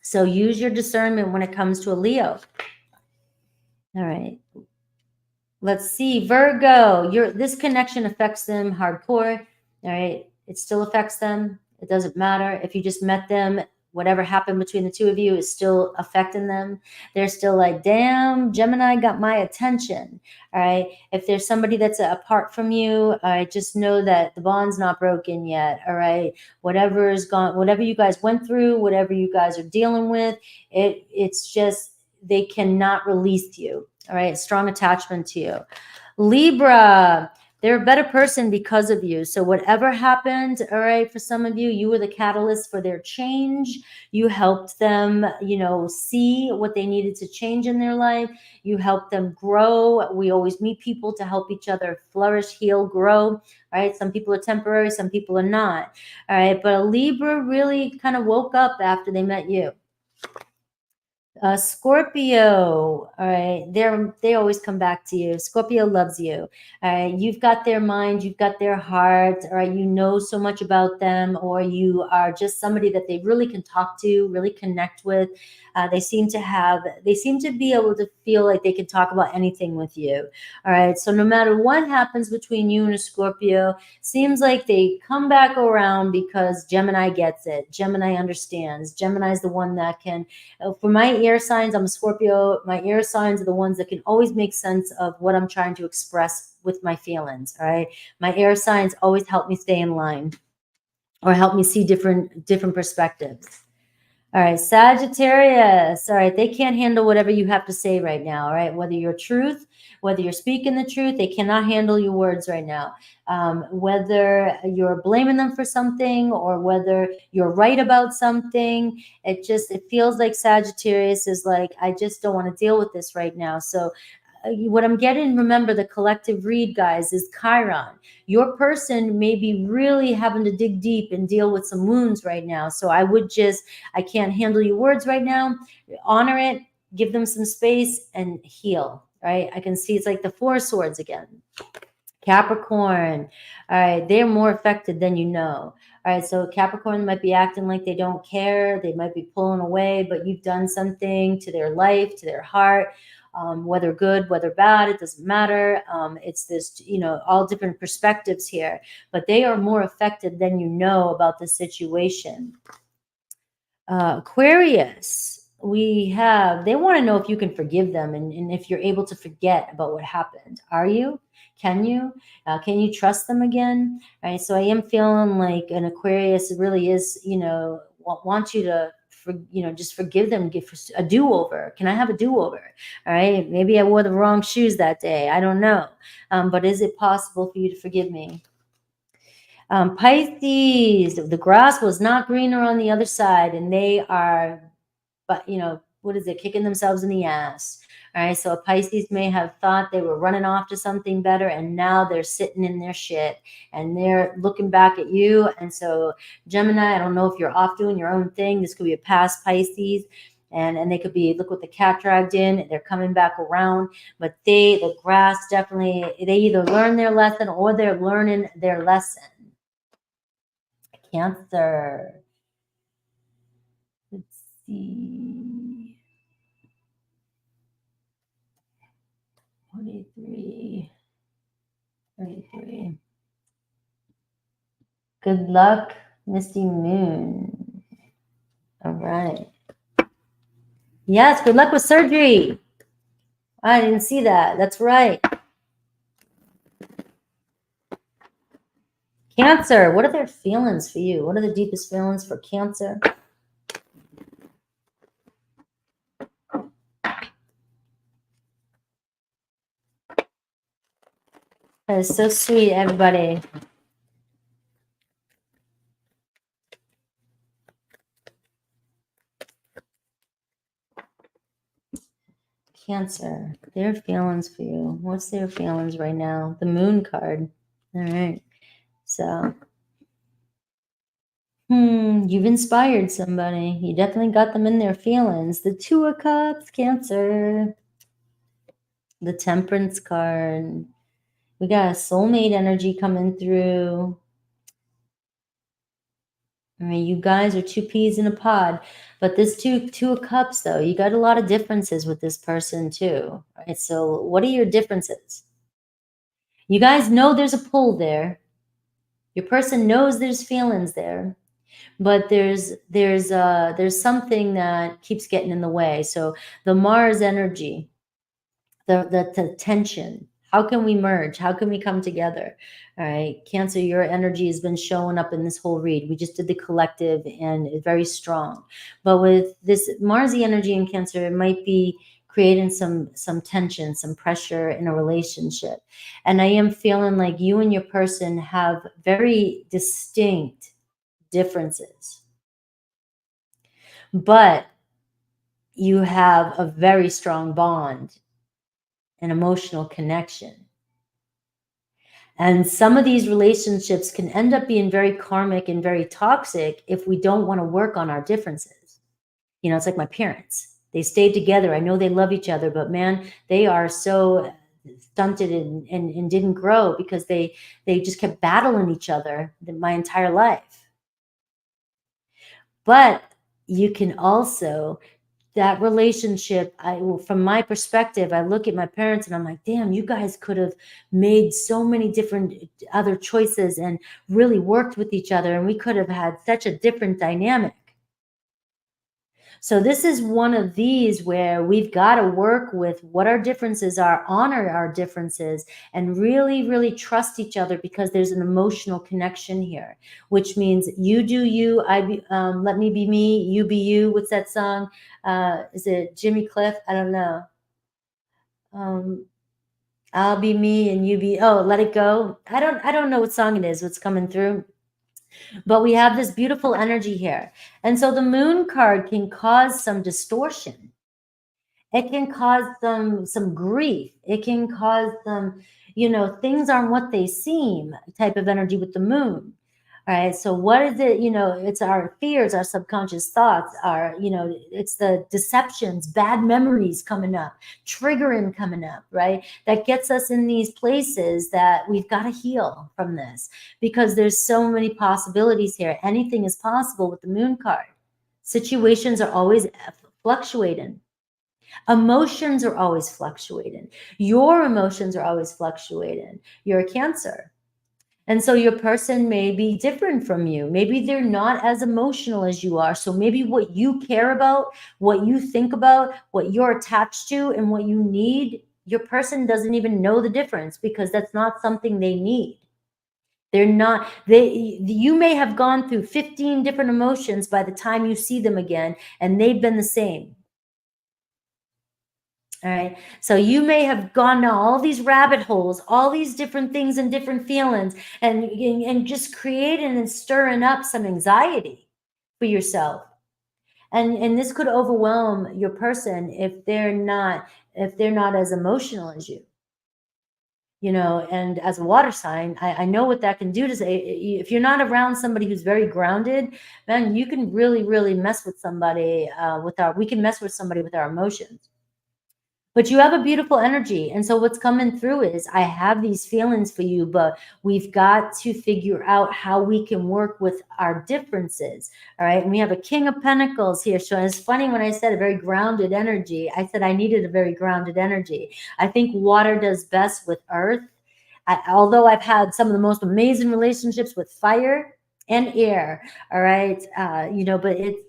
[SPEAKER 1] So use your discernment when it comes to a Leo. All right. Let's see. Virgo, this connection affects them hardcore. All right. It still affects them. It doesn't matter if you just met them. Whatever happened between the two of you is still affecting them. They're still like, damn, Gemini got my attention. All right. If there's somebody that's apart from you, just know that the bond's not broken yet. All right. Whatever's gone, whatever you guys went through, whatever you guys are dealing with, it's just, they cannot release you. All right. Strong attachment to you. Libra, they're a better person because of you. So whatever happened, all right, for some of you, you were the catalyst for their change. You helped them, see what they needed to change in their life. You helped them grow. We always meet people to help each other flourish, heal, grow. All right. Some people are temporary, some people are not. All right. But a Libra really kind of woke up after they met you. Scorpio, all right, they always come back to you. Scorpio loves you. All right, you've got their mind, you've got their heart. All right, you know so much about them, or you are just somebody that they really can talk to, really connect with. They seem to be able to feel like they can talk about anything with you. All right, so no matter what happens between you and a Scorpio, seems like they come back around because Gemini gets it. Gemini understands. Gemini is the one that can. For my air signs, I'm a Scorpio. My air signs are the ones that can always make sense of what I'm trying to express with my feelings. All right. My air signs always help me stay in line or help me see different perspectives. All right. Sagittarius. All right. They can't handle whatever you have to say right now. All right. Whether you're truth, whether you're speaking the truth, they cannot handle your words right now. Whether you're blaming them for something or whether you're right about something, it feels like Sagittarius is like, I just don't want to deal with this right now. So what I'm getting, remember the collective read, guys, is Chiron. Your person may be really having to dig deep and deal with some wounds right now. So I can't handle your words right now. Honor it, give them some space and heal, right? I can see it's like the Four Swords again. Capricorn, all right, they're more affected than you know. All right, so Capricorn might be acting like they don't care. They might be pulling away, but you've done something to their life, to their heart. Whether good, whether bad, it doesn't matter. It's this, all different perspectives here, but they are more affected than you know about the situation. Aquarius, they want to know if you can forgive them and if you're able to forget about what happened. Are you? Can you trust them again? All right. So I am feeling like an Aquarius really is, want you to, just forgive them, give a do-over. Can I have a do-over? All right. Maybe I wore the wrong shoes that day. I don't know. But is it possible for you to forgive me? Pisces, the grass was not greener on the other side, and they are, what is it, kicking themselves in the ass. All right, so a Pisces may have thought they were running off to something better, and now they're sitting in their shit, and they're looking back at you. And so Gemini, I don't know if you're off doing your own thing. This could be a past Pisces, and they could be, look what the cat dragged in. They're coming back around, but the grass definitely, they either learn their lesson or they're learning their lesson. Cancer. Let's see. 23. 33. Good luck, Misty Moon. All right. Yes, good luck with surgery. I didn't see that. That's right. Cancer, what are their feelings for you? What are the deepest feelings for Cancer? That is so sweet, everybody. Cancer, their feelings for you. What's their feelings right now? The Moon card. All right. So, you've inspired somebody. You definitely got them in their feelings. The Two of Cups, Cancer. The Temperance card. We got a soulmate energy coming through. I mean, you guys are two peas in a pod, but this two of cups, though, you got a lot of differences with this person too, right? So what are your differences? You guys know there's a pull there. Your person knows there's feelings there, but there's something that keeps getting in the way. So the Mars energy, the tension. How can we merge? How can we come together? All right, Cancer, your energy has been showing up in this whole read. We just did the collective and it's very strong. But with this Marsy energy in Cancer, it might be creating some tension, some pressure in a relationship. And I am feeling like you and your person have very distinct differences. But you have a very strong bond, an emotional connection. And some of these relationships can end up being very karmic and very toxic if we don't want to work on our differences. You know, it's like my parents. They stayed together. I know they love each other, but man, they are so stunted and didn't grow because they just kept battling each other my entire life. But you can also, that relationship, from my perspective, I look at my parents and I'm like, damn, you guys could have made so many different other choices and really worked with each other, and we could have had such a different dynamic. So this is one of these where we've got to work with what our differences are, honor our differences, and really, really trust each other, because there's an emotional connection here, which means you do you, let me be me, you be you. What's that song? Is it Jimmy Cliff? I don't know. I'll be me and you be, oh, let it go. I don't know what song it is, what's coming through. But we have this beautiful energy here. And so the moon card can cause some distortion. It can cause some grief. It can cause some, things aren't what they seem type of energy with the moon. All right. So what is it? It's our fears, our subconscious thoughts, it's the deceptions, bad memories coming up, triggering coming up, right? That gets us in these places that we've got to heal from this, because there's so many possibilities here. Anything is possible with the moon card. Situations are always fluctuating. Emotions are always fluctuating. Your emotions are always fluctuating. You're a Cancer. And so your person may be different from you. Maybe they're not as emotional as you are. So maybe what you care about, what you think about, what you're attached to, and what you need, your person doesn't even know the difference, because that's not something they need. You may have gone through 15 different emotions by the time you see them again, and they've been the same. All right. So you may have gone down all these rabbit holes, all these different things and different feelings, and just creating and stirring up some anxiety for yourself. And this could overwhelm your person if they're not as emotional as you. And as a water sign, I know what that can do to say. If you're not around somebody who's very grounded, man, you can really, really mess with somebody we can mess with somebody with our emotions. But you have a beautiful energy. And so what's coming through is, I have these feelings for you, but we've got to figure out how we can work with our differences. All right. And we have a King of Pentacles here. So it's funny, when I said a very grounded energy, I said I needed a very grounded energy. I think water does best with earth. Although I've had some of the most amazing relationships with fire and air. All right. But it's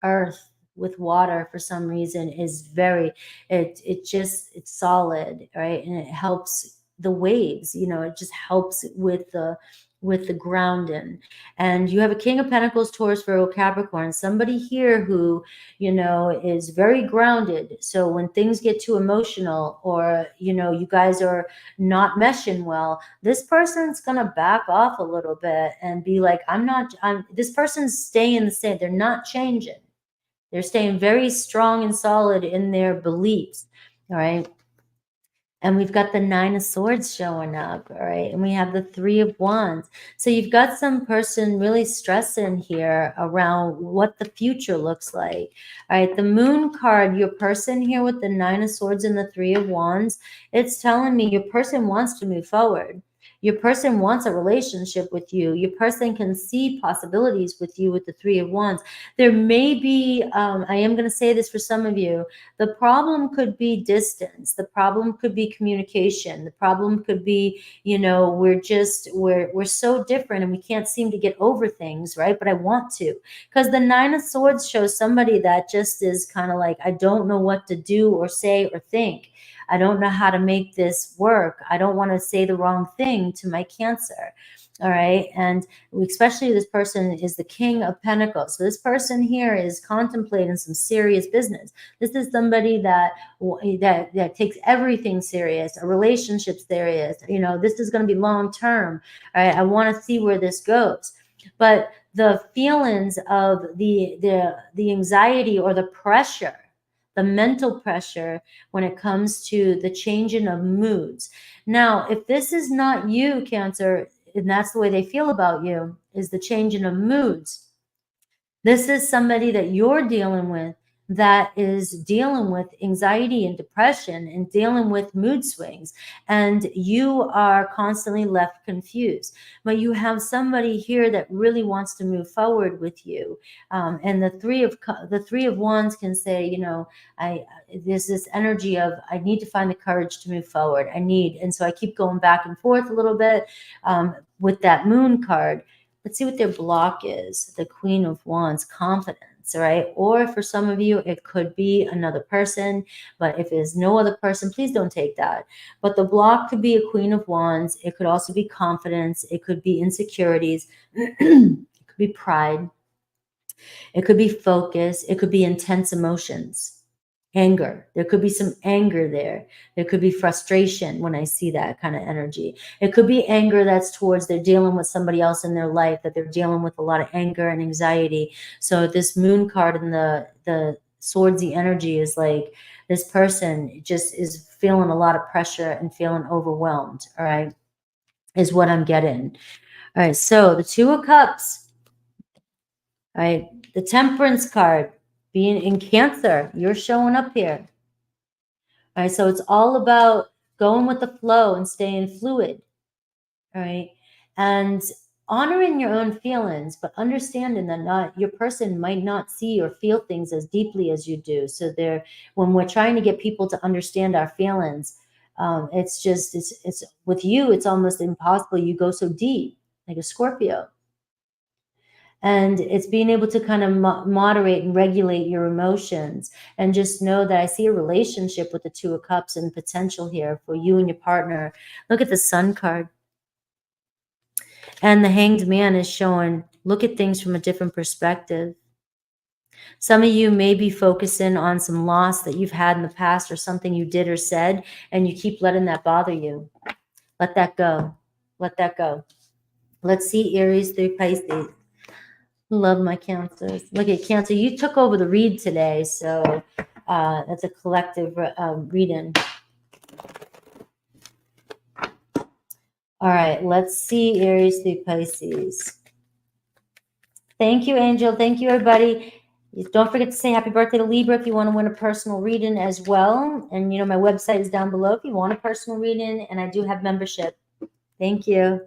[SPEAKER 1] earth with water for some reason is very, it's solid, right? And it helps the waves, it just helps with the grounding. And you have a King of Pentacles, Taurus, Virgo, Capricorn, somebody here who, is very grounded. So when things get too emotional, or, you guys are not meshing well, this person's going to back off a little bit and be like, this person's staying the same. They're not changing. They're staying very strong and solid in their beliefs. All right. And we've got the 9 of Swords showing up, all right? And we have the 3 of Wands. So you've got some person really stressing here around what the future looks like, all right? The Moon card, your person here with the 9 of Swords and the 3 of Wands, it's telling me your person wants to move forward. Your person wants a relationship with you. Your person can see possibilities with you with the 3 of Wands. There may be, I am going to say this for some of you, the problem could be distance. The problem could be communication. The problem could be, you know, we're so different and we can't seem to get over things, right? But I want to, because the 9 of Swords shows somebody that just is kind of like, I don't know what to do or say or think. I don't know how to make this work. I don't want to say the wrong thing to my Cancer. All right. And especially this person is the King of Pentacles. So this person here is contemplating some serious business. This is somebody that takes everything serious, a relationship serious. You know, this is going to be long term. All right. I want to see where this goes. But the feelings of the anxiety or the pressure, the mental pressure when it comes to the changing of moods. Now, if this is not you, Cancer, and that's the way they feel about you, is the changing of moods. This is somebody that you're dealing with that is dealing with anxiety and depression and dealing with mood swings, and you are constantly left confused. But you have somebody here that really wants to move forward with you, and the three of Wands can say, you know, there's this energy of I need to find the courage to move forward. And so I keep going back and forth a little bit with that Moon card. Let's see what their block is. The Queen of Wands, confidence, right? Or for some of you, it could be another person. But if there's no other person, please don't take that. But the block could be a Queen of Wands. It could also be confidence. It could be insecurities. It could be pride. It could be focus. It could be intense emotions. Anger. There could be some anger there. There could be frustration when I see that kind of energy. It could be anger that's towards they're dealing with somebody else in their life, that they're dealing with a lot of anger and anxiety. So this Moon card in the swordsy energy is like this person just is feeling a lot of pressure and feeling overwhelmed, all right, is what I'm getting. All right, so the 2 of Cups, all right, the Temperance card, being in Cancer, you're showing up here. All right, so it's all about going with the flow and staying fluid. All right, and honoring your own feelings, but understanding that not your person might not see or feel things as deeply as you do. So when we're trying to get people to understand our feelings, it's with you, it's almost impossible. You go so deep, like a Scorpio. And it's being able to kind of moderate and regulate your emotions, and just know that I see a relationship with the 2 of Cups and potential here for you and your partner. Look at the Sun card. And the Hanged Man is showing, look at things from a different perspective. Some of you may be focusing on some loss that you've had in the past or something you did or said, and you keep letting that bother you. Let that go. Let that go. Let's see Aries through Pisces. Love my Cancers. Look at Cancer. You took over the read today, so that's a collective reading. All right, let's see Aries through Pisces. Thank you, Angel. Thank you, everybody. Don't forget to say happy birthday to Libra if you want to win a personal reading as well. And, you know, my website is down below if you want a personal reading, and I do have membership. Thank you.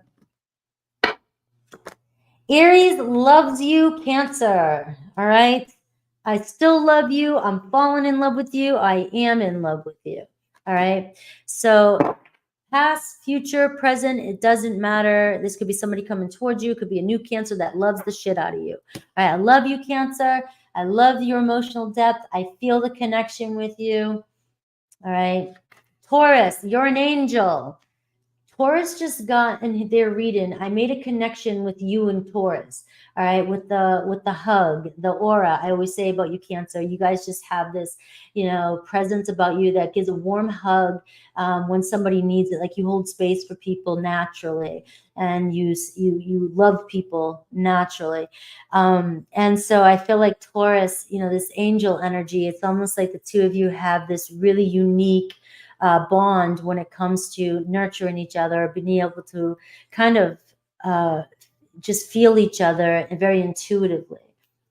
[SPEAKER 1] Aries loves you, Cancer. All right. I still love you. I'm falling in love with you. I am in love with you. All right. So past, future, present, it doesn't matter. This could be somebody coming towards you. It could be a new Cancer that loves the shit out of you. All right. I love you, Cancer. I love your emotional depth. I feel the connection with you. All right. Taurus, you're an angel. Taurus just got in their reading. I made a connection with you and Taurus. All right, with the hug, the aura. I always say about you, Cancer. You guys just have this, you know, presence about you that gives a warm hug when somebody needs it. Like you hold space for people naturally, and you love people naturally. And so I feel like Taurus, you know, this angel energy. It's almost like the two of you have this really unique bond when it comes to nurturing each other, being able to kind of just feel each other very intuitively.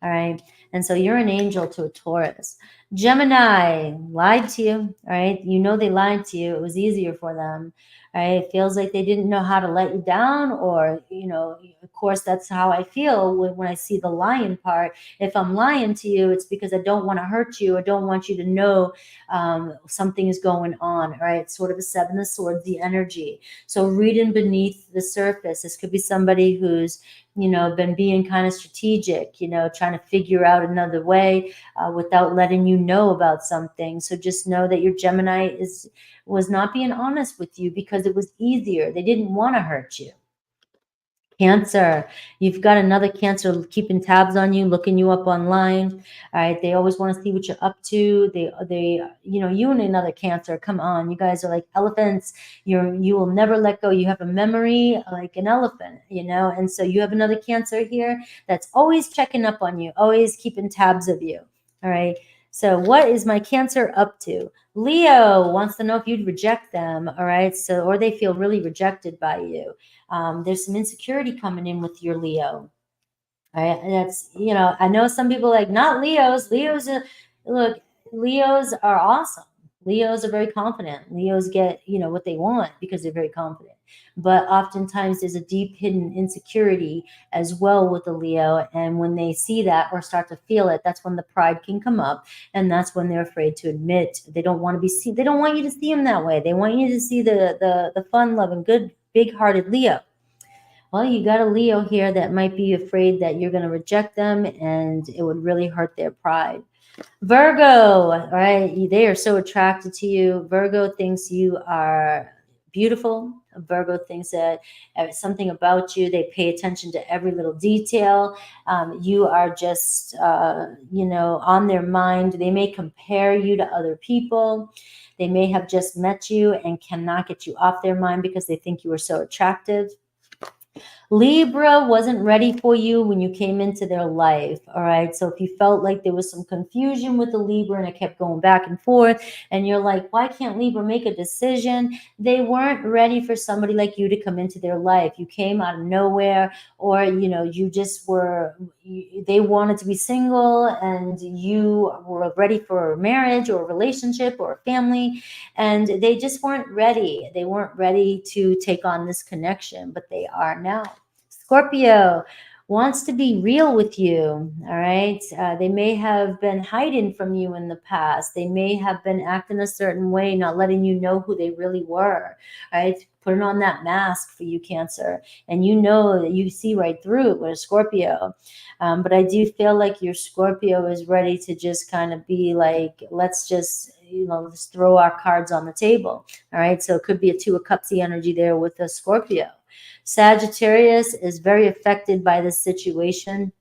[SPEAKER 1] All right. And so you're an angel to a Taurus. Gemini lied to you. All right. You know they lied to you. It was easier for them. Right? It feels like they didn't know how to let you down, or, of course, that's how I feel when I see the lying part. If I'm lying to you, it's because I don't want to hurt you. I don't want you to know something is going on, right? Sort of a Seven of Swords, the energy. So reading beneath the surface, this could be somebody who's, been being kind of strategic, trying to figure out another way without letting you know about something. So just know that your Gemini was not being honest with you because it was easier. They didn't want to hurt you. Cancer, you've got another Cancer keeping tabs on you, looking you up online. All right, they always want to see what you're up to. They, you and another Cancer, come on, you guys are like elephants. You will never let go. You have a memory like an elephant, and so you have another Cancer here that's always checking up on you, always keeping tabs of you. All right. So what is my Cancer up to? Leo wants to know if you'd reject them. All right. So, or they feel really rejected by you. There's some insecurity coming in with your Leo. All right. And that's, I know some people like, not Leos. Look, Leos are awesome. Leos are very confident. Leos get, what they want because they're very confident. But oftentimes there's a deep hidden insecurity as well with the Leo. And when they see that or start to feel it, that's when the pride can come up. And that's when they're afraid to admit. They don't want to be seen. They don't want you to see them that way. They want you to see the fun, loving, good, big-hearted Leo. Well, you got a Leo here that might be afraid that you're going to reject them and it would really hurt their pride. Virgo, right? They are so attracted to you. Virgo thinks you are beautiful. Virgo thinks that something about you, they pay attention to every little detail. You are just, on their mind. They may compare you to other people. They may have just met you and cannot get you off their mind because they think you are so attractive. Libra wasn't ready for you when you came into their life, all right? So if you felt like there was some confusion with the Libra and it kept going back and forth, and you're like, why can't Libra make a decision? They weren't ready for somebody like you to come into their life. You came out of nowhere, or, you just were, they wanted to be single and you were ready for a marriage or a relationship or a family, and they just weren't ready. They weren't ready to take on this connection, but they are now. Scorpio wants to be real with you, all right? They may have been hiding from you in the past. They may have been acting a certain way, not letting you know who they really were, right? Putting on that mask for you, Cancer. And you know that you see right through it with a Scorpio. But I do feel like your Scorpio is ready to just kind of be like, let's just, let's throw our cards on the table, all right? So it could be a Two of Cups energy there with a Scorpio. Sagittarius is very affected by this situation.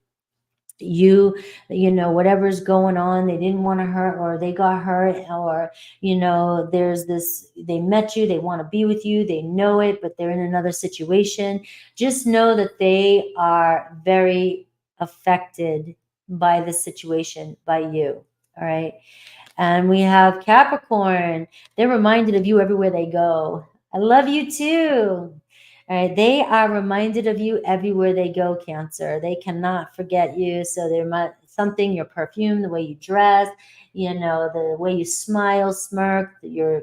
[SPEAKER 1] Whatever's going on, they didn't want to hurt, or they got hurt, or, there's this, they met you, they want to be with you, they know it, but they're in another situation. Just know that they are very affected by this situation, by you. All right. And we have Capricorn. They're reminded of you everywhere they go. I love you too. All right, they are reminded of you everywhere they go, Cancer. They cannot forget you. So there might something, your perfume, the way you dress, the way you smile, smirk, your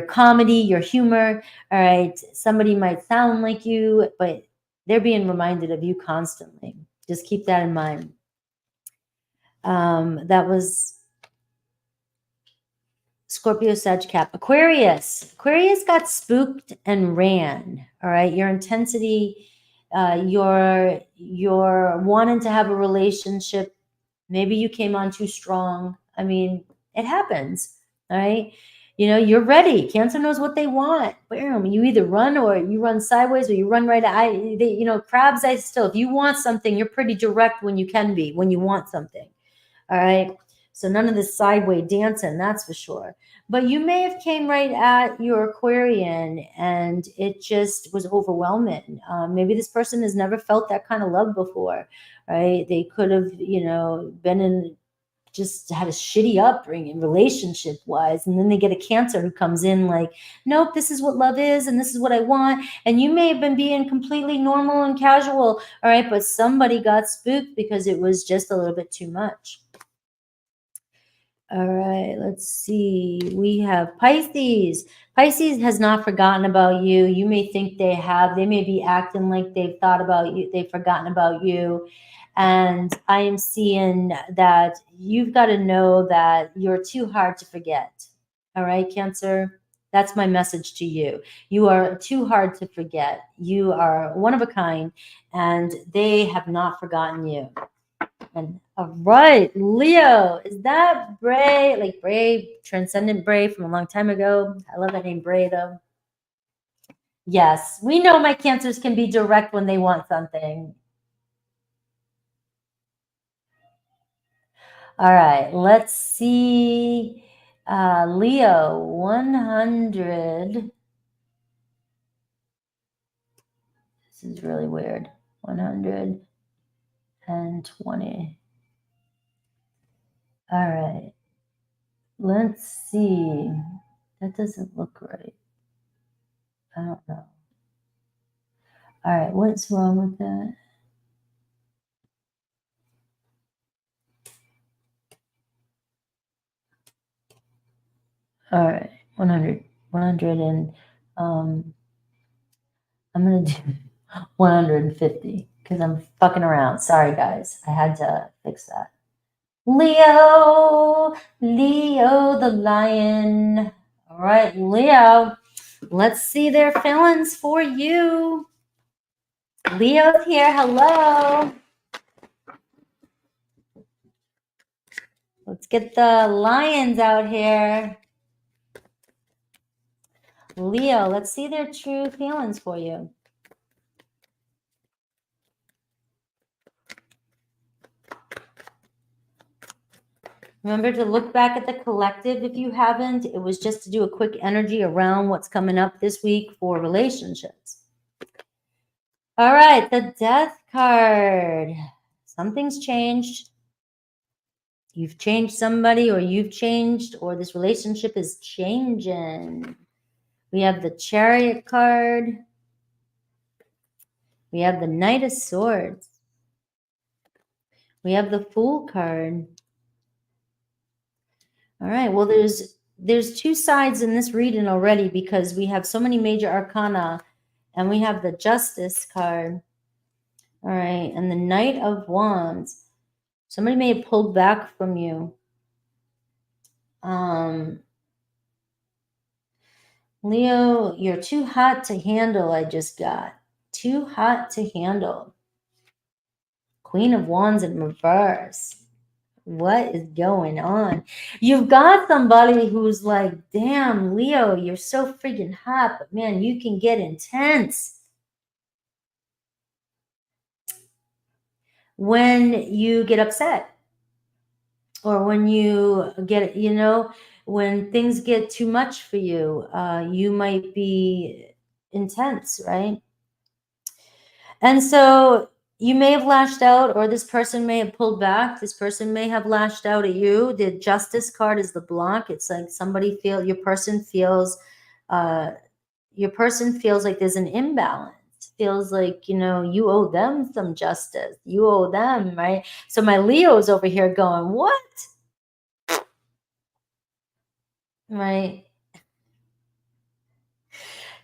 [SPEAKER 1] comedy, your humor. All right, somebody might sound like you, but they're being reminded of you constantly. Just keep that in mind. That was Scorpio, Sag, Cap. Aquarius got spooked and ran. All right. Your intensity, your wanting to have a relationship. Maybe you came on too strong. I mean, it happens. All right. You're ready. Cancer knows what they want. Boom. You either run or you run sideways or you run right. Crabs, if you want something, you're pretty direct when you want something. All right. So none of this sideways dancing, that's for sure. But you may have came right at your Aquarian and it just was overwhelming. Maybe this person has never felt that kind of love before, right? They could have, been in just had a shitty upbringing relationship wise, and then they get a Cancer who comes in like, nope, this is what love is and this is what I want. And you may have been being completely normal and casual, all right, but somebody got spooked because it was just a little bit too much. All right, let's see. We have Pisces. Pisces has not forgotten about you. You may think they have. They may be acting like they've thought about you. They've forgotten about you. And I am seeing that you've got to know that you're too hard to forget. All right, Cancer? That's my message to you. You are too hard to forget. You are one of a kind, and they have not forgotten you. And all right, Leo, is that Bray, like Bray, Transcendent Bray from a long time ago? I love that name, Bray, though. Yes, we know my Cancers can be direct when they want something. All right, let's see. Leo, 100. This is really weird. 120. All right. Let's see. That doesn't look right. I don't know. All right, what's wrong with that? All right, 100, and I'm going to do 150 because I'm fucking around. Sorry, guys. I had to fix that. Leo the lion. All right, Leo, let's see their feelings for you. Leo's here. Hello. Let's get the lions out here. Leo, let's see their true feelings for you. Remember to look back at the collective if you haven't. It was just to do a quick energy around what's coming up this week for relationships. All right, the Death card. Something's changed. You've changed somebody, or you've changed, or this relationship is changing. We have the Chariot card. We have the Knight of Swords. We have the Fool card. All right, well, there's two sides in this reading already because we have so many major arcana, and we have the Justice card. All right, and the Knight of Wands. Somebody may have pulled back from you. Leo, you're too hot to handle, I just got. Too hot to handle. Queen of Wands in reverse. What is going on? You've got somebody who's like, damn, Leo, you're so freaking hot, but man, you can get intense. When you get upset, or when you get, when things get too much for you, you might be intense, right? And so you may have lashed out, or this person may have pulled back. This person may have lashed out at you. The Justice card is the block. It's like your person feels like there's an imbalance. Feels like, you owe them some justice. You owe them, right? So my Leo's over here going, what? Right?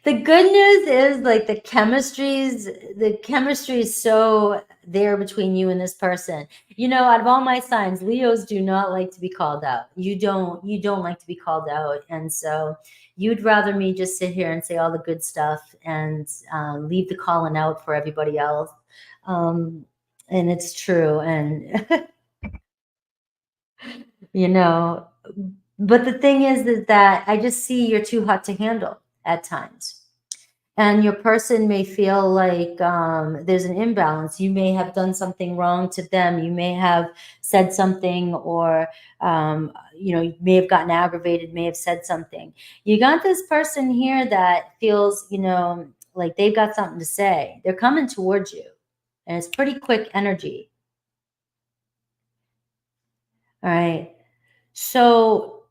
[SPEAKER 1] The good news is, like, the chemistry is so there between you and this person. Out of all my signs, Leos do not like to be called out. You don't like to be called out. And so you'd rather me just sit here and say all the good stuff and leave the calling out for everybody else. And it's true. And, but the thing is that I just see you're too hot to handle at times. And your person may feel like there's an imbalance. You may have done something wrong to them. You may have said something, or, you may have gotten aggravated, may have said something. You got this person here that feels, like they've got something to say. They're coming towards you, and it's pretty quick energy. All right. So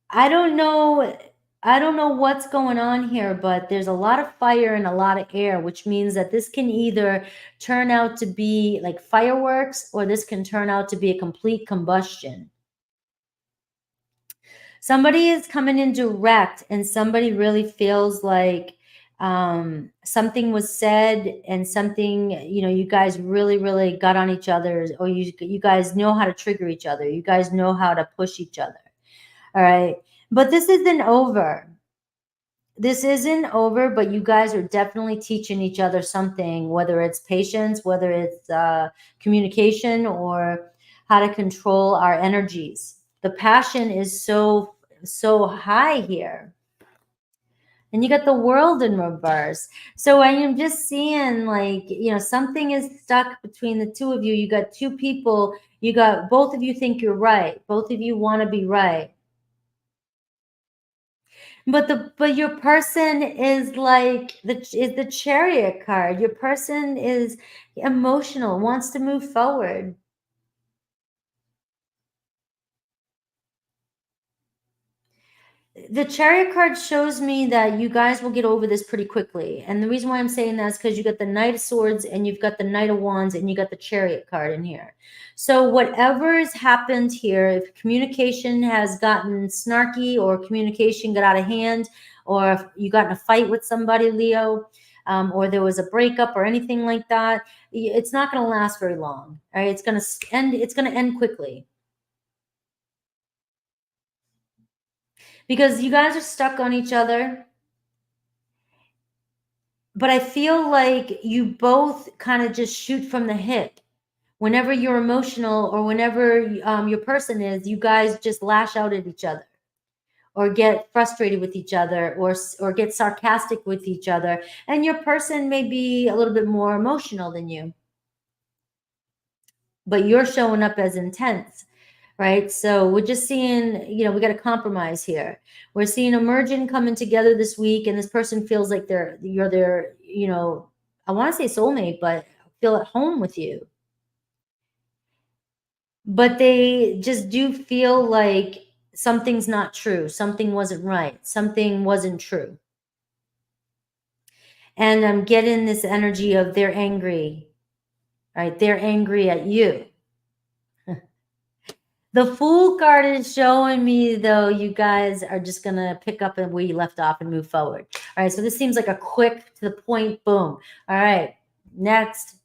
[SPEAKER 1] I don't know what's going on here, but there's a lot of fire and a lot of air, which means that this can either turn out to be like fireworks, or this can turn out to be a complete combustion. Somebody is coming in direct, and somebody really feels like something was said, and something, you guys really got on each other, or you guys know how to trigger each other. You guys know how to push each other. All right. But this isn't over. This isn't over, but you guys are definitely teaching each other something, whether it's patience, whether it's communication, or how to control our energies. The passion is so high here. And you got the world in reverse. So I am just seeing, like, something is stuck between the two of you. You got two people. You got both of you think you're right. Both of you want to be right. But your person is like the Chariot card. Your person is emotional, wants to move forward. The Chariot card shows me that you guys will get over this pretty quickly. And the reason why I'm saying that is because you got the Knight of Swords, and you've got the Knight of Wands, and you got the Chariot card in here. So whatever has happened here, if communication has gotten snarky, or communication got out of hand, or if you got in a fight with somebody, Leo, or there was a breakup or anything like that, it's not going to last very long. All right, it's going to end quickly. Because you guys are stuck on each other. But I feel like you both kind of just shoot from the hip. Whenever you're emotional, or whenever your person is, you guys just lash out at each other, or get frustrated with each other, or get sarcastic with each other. And your person may be a little bit more emotional than you, but you're showing up as intense. Right. So we're just seeing, we got a compromise here. We're seeing a merging coming together this week, and this person feels like you're their, I want to say soulmate, but feel at home with you. But they just do feel like something's not true. Something wasn't right. Something wasn't true. And I'm getting this energy of they're angry, right? They're angry at you. The Fool card is showing me, though, you guys are just going to pick up where you left off and move forward. All right, so this seems like a quick, to the point, boom. All right, next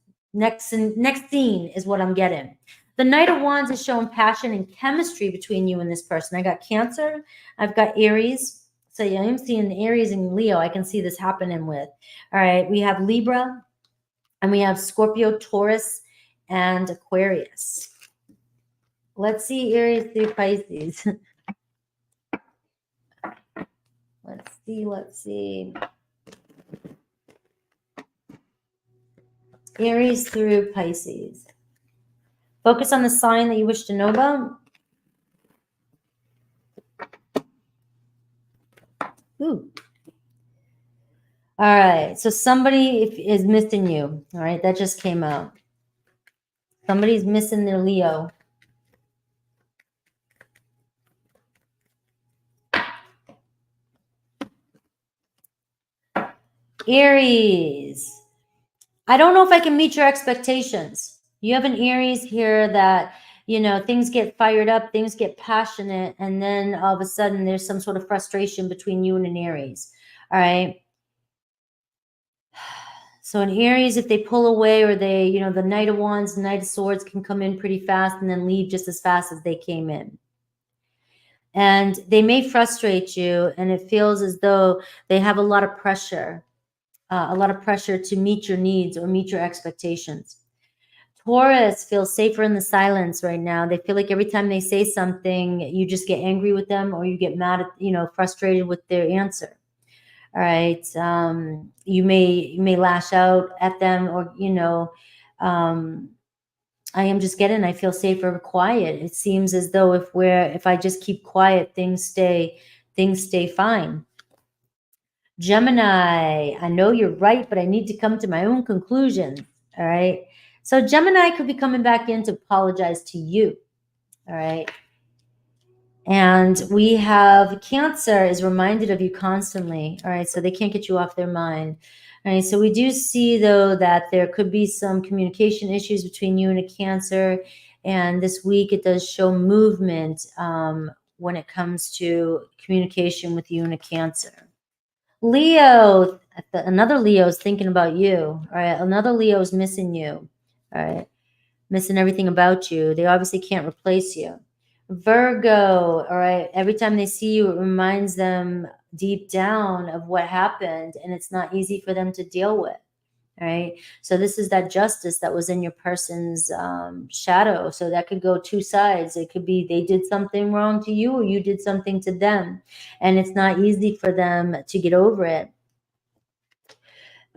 [SPEAKER 1] scene is what I'm getting. The Knight of Wands is showing passion and chemistry between you and this person. I got Cancer. I've got Aries. So yeah, I'm seeing Aries and Leo. I can see this happening with. All right, we have Libra, and we have Scorpio, Taurus, and Aquarius. Let's see Aries through Pisces. Let's see. Aries through Pisces. Focus on the sign that you wish to know about. Ooh. All right. So somebody is missing you. All right. That just came out. Somebody's missing their Leo. Aries. I don't know if I can meet your expectations. You have an Aries here that, things get fired up, things get passionate, and then all of a sudden there's some sort of frustration between you and an Aries. All right. So in Aries, if they pull away, or they, the Knight of Wands, Knight of Swords can come in pretty fast and then leave just as fast as they came in. And they may frustrate you, and it feels as though they have a lot of pressure to meet your needs or meet your expectations. Taurus feels safer in the silence right now. They feel like every time they say something, you just get angry with them, or you get mad at, frustrated with their answer. All right. You may lash out at them, or, I am just getting, I feel safer, quiet. It seems as though if I just keep quiet, things stay fine. Gemini, I know you're right, but I need to come to my own conclusions. All right. So Gemini could be coming back in to apologize to you. All right. And we have Cancer is reminded of you constantly. All right. So they can't get you off their mind. All right. So we do see, though, that there could be some communication issues between you and a Cancer. And this week it does show movement when it comes to communication with you and a Cancer. Leo, another Leo is thinking about you. All right. Another Leo is missing you. All right. Missing everything about you. They obviously can't replace you. Virgo, all right. Every time they see you, it reminds them deep down of what happened, and it's not easy for them to deal with. All right. So this is that justice that was in your person's shadow. So that could go two sides. It could be they did something wrong to you, or you did something to them, and it's not easy for them to get over it.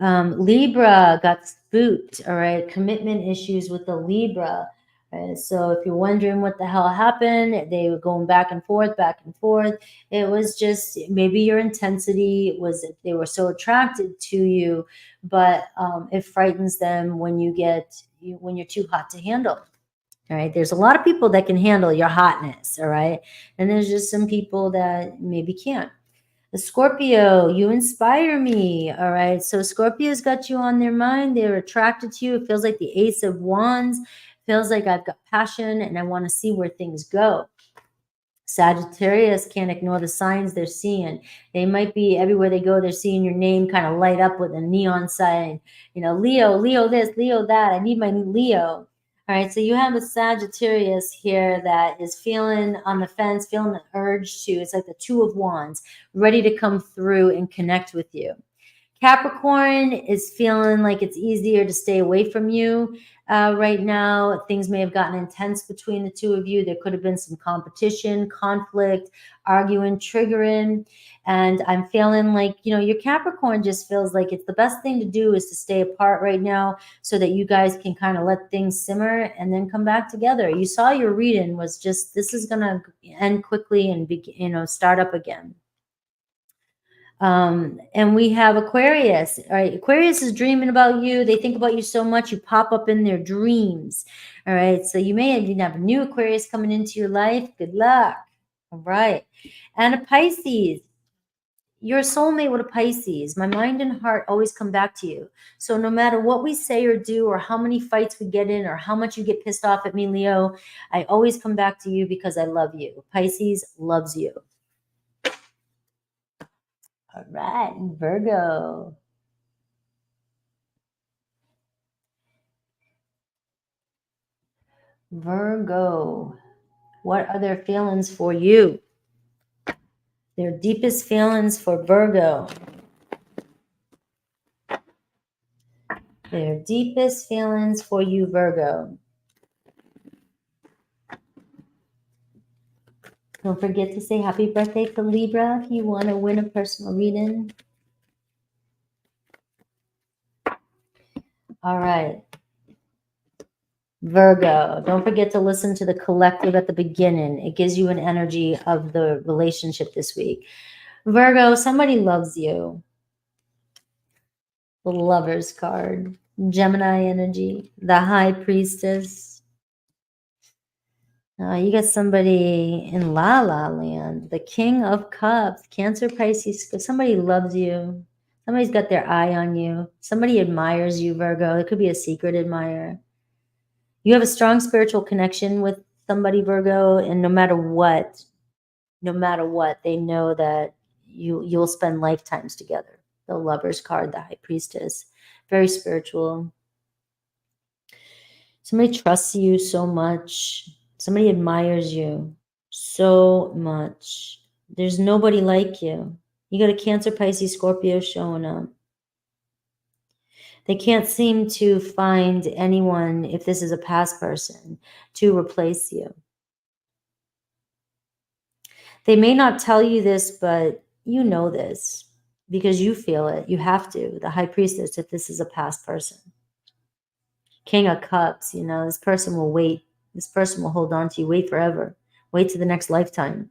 [SPEAKER 1] Libra got spooked, all right? Commitment issues with the Libra. So if you're wondering what the hell happened, they were going back and forth, back and forth. It was just maybe your intensity was they were so attracted to you, but it frightens them when when you're too hot to handle. All right. There's a lot of people that can handle your hotness. All right. And there's just some people that maybe can't. The Scorpio, you inspire me. All right. So Scorpio's got you on their mind. They're attracted to you. It feels like the Ace of Wands. Feels like I've got passion and I want to see where things go. Sagittarius can't ignore the signs they're seeing. They might be everywhere they go. They're seeing your name kind of light up with a neon sign. You know, Leo, Leo this, Leo that. I need my new Leo. All right, so you have a Sagittarius here that is feeling on the fence, feeling the urge to. It's like the Two of Wands, ready to come through and connect with you. Capricorn is feeling like it's easier to stay away from you right now. Things may have gotten intense between the two of you. There could have been some competition, conflict, arguing, triggering. And I'm feeling like, you know, your Capricorn just feels like it's the best thing to do is to stay apart right now so that you guys can kind of let things simmer and then come back together. You saw your reading was just, this is going to end quickly and start up again. And we have Aquarius. All right. Aquarius is dreaming about you. They think about you so much, you pop up in their dreams. All right. So you may even have a new Aquarius coming into your life. Good luck. All right. And a Pisces. You're a soulmate with a Pisces. My mind and heart always come back to you. So no matter what we say or do, or how many fights we get in, or how much you get pissed off at me, Leo, I always come back to you because I love you. Pisces loves you. All right, Virgo. Virgo, what are their feelings for you? Their deepest feelings for Virgo. Their deepest feelings for you, Virgo. Don't forget to say happy birthday to Libra if you want to win a personal reading. All right. Virgo, don't forget to listen to the collective at the beginning. It gives you an energy of the relationship this week. Virgo, somebody loves you. The Lover's card. Gemini energy. The High Priestess. You got somebody in La La Land. The King of Cups. Cancer, Pisces. Somebody loves you. Somebody's got their eye on you. Somebody admires you, Virgo. It could be a secret admirer. You have a strong spiritual connection with somebody, Virgo, and no matter what, they know that you'll spend lifetimes together. The Lover's card, the High Priestess, very spiritual. Somebody trusts you so much. Somebody admires you so much. There's nobody like you. You got a Cancer, Pisces, Scorpio showing up. They can't seem to find anyone, if this is a past person, to replace you. They may not tell you this, but you know this because you feel it. You have to. The High Priestess, if this is a past person. King of Cups, this person will wait. This person will hold on to you. Wait forever. Wait to the next lifetime.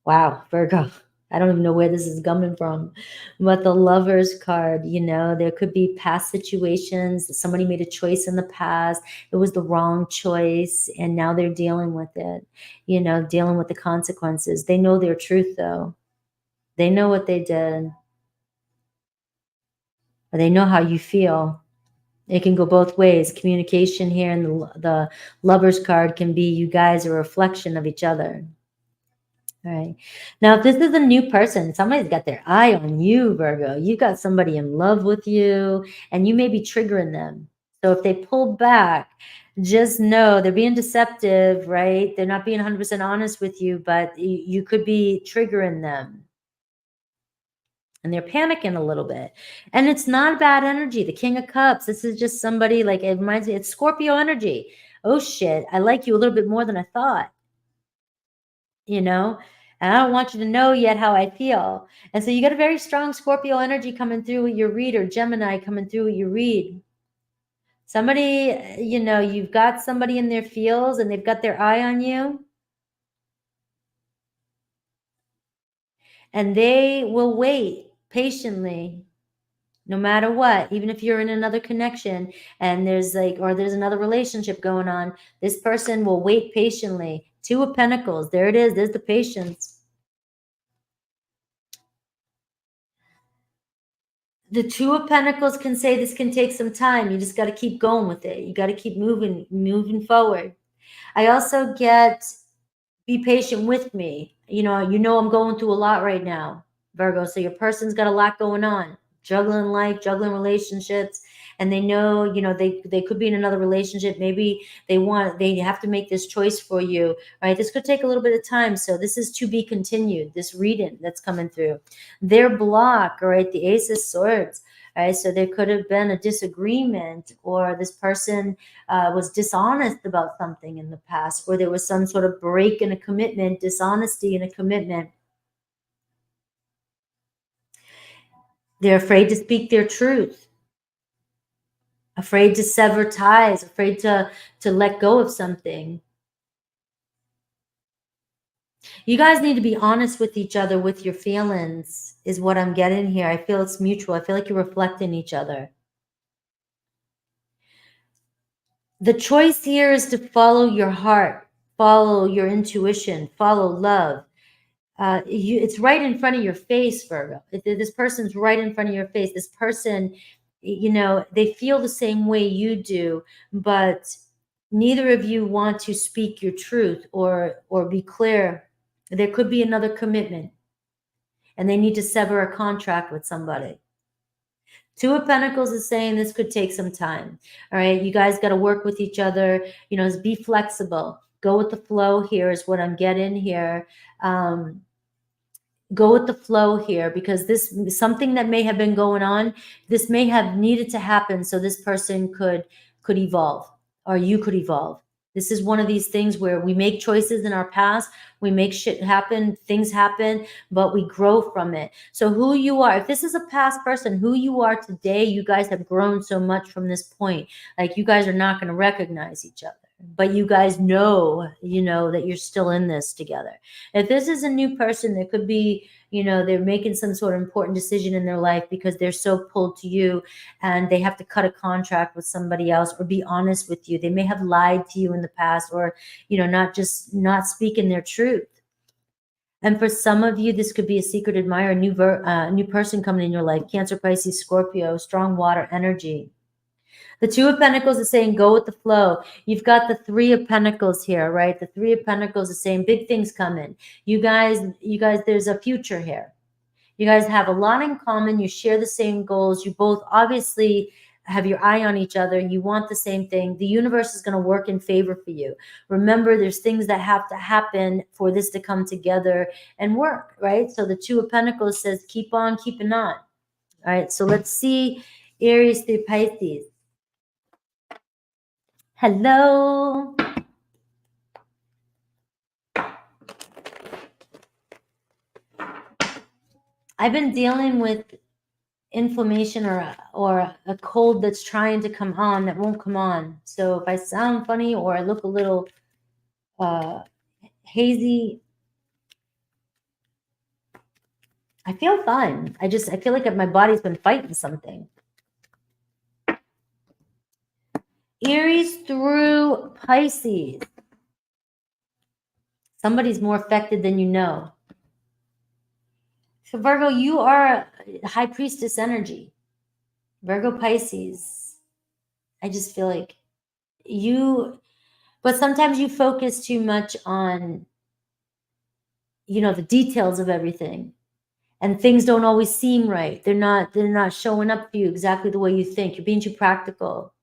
[SPEAKER 1] Wow, Virgo. I don't even know where this is coming from. But the Lovers card, you know, there could be past situations. Somebody made a choice in the past. It was the wrong choice. And now they're dealing with it, you know, dealing with the consequences. They know their truth, though. They know what they did. Or they know how you feel. It can go both ways. Communication here and the Lovers card can be you guys are a reflection of each other. All right. Now, if this is a new person, somebody's got their eye on you, Virgo. You got somebody in love with you, and you may be triggering them. So if they pull back, just know they're being deceptive, right? They're not being 100% honest with you, but you could be triggering them. And they're panicking a little bit. And it's not bad energy. The King of Cups, this is just somebody, like, it reminds me, it's Scorpio energy. Oh, shit, I like you a little bit more than I thought. You know, and I don't want you to know yet how I feel. And so you got a very strong Scorpio energy coming through with your read, or Gemini coming through with your read. Somebody, you know, you've got somebody in their feels and they've got their eye on you. And they will wait patiently no matter what, even if you're in another connection and there's like, or there's another relationship going on, this person will wait patiently. Two of Pentacles, there it is. There's the patience. The Two of Pentacles can say this can take some time. You just got to keep going with it. You got to keep moving forward. I also get, be patient with me. You know I'm going through a lot right now, Virgo. So your person's got a lot going on, juggling life, juggling relationships, and they know, they could be in another relationship. Maybe they have to make this choice for you, right? This could take a little bit of time. So this is to be continued, this reading that's coming through. Their block, right? The Ace of Swords. Right, so there could have been a disagreement, or this person was dishonest about something in the past, or there was some sort of break in a commitment, dishonesty in a commitment. They're afraid to speak their truth, afraid to sever ties, afraid to let go of something. You guys need to be honest with each other with your feelings, is what I'm getting here. I feel it's mutual. I feel like you're reflecting each other. The choice here is to follow your heart, follow your intuition, follow love. It's right in front of your face, Virgo. This person's right in front of your face. This person, they feel the same way you do, but neither of you want to speak your truth or be clear. There could be another commitment, and they need to sever a contract with somebody. Two of Pentacles is saying this could take some time. All right. You guys got to work with each other. Be flexible. Go with the flow here is what I'm getting here. Go with the flow here, because this something that may have been going on, this may have needed to happen so this person could evolve, or you could evolve. This is one of these things where we make choices in our past, we make shit happen, things happen, but we grow from it. So who you are, if this is a past person, who you are today, you guys have grown so much from this point. Like, you guys are not going to recognize each other, but you guys know, that you're still in this together. If this is a new person, there could be, they're making some sort of important decision in their life because they're so pulled to you, and they have to cut a contract with somebody else or be honest with you. They may have lied to you in the past, or, not speaking their truth. And for some of you, this could be a secret admirer, a new person coming in your life. Cancer, Pisces, Scorpio, strong water energy. The Two of Pentacles is saying go with the flow. You've got the Three of Pentacles here, right? The Three of Pentacles is saying big things coming. You guys, there's a future here. You guys have a lot in common. You share the same goals. You both obviously have your eye on each other. You want the same thing. The universe is going to work in favor for you. Remember, there's things that have to happen for this to come together and work, right? So the Two of Pentacles says keep on keeping on. All right, so let's see Aries through Pisces. Hello. I've been dealing with inflammation or a cold that's trying to come on that won't come on. So if I sound funny or I look a little hazy, I feel fine. I feel like my body's been fighting something. Aries through Pisces. Somebody's more affected than you know. So Virgo, you are high priestess energy. Virgo Pisces. I just feel like you, but sometimes you focus too much on, you know, the details of everything, and things don't always seem right. They're not showing up for you exactly the way you think. You're being too practical.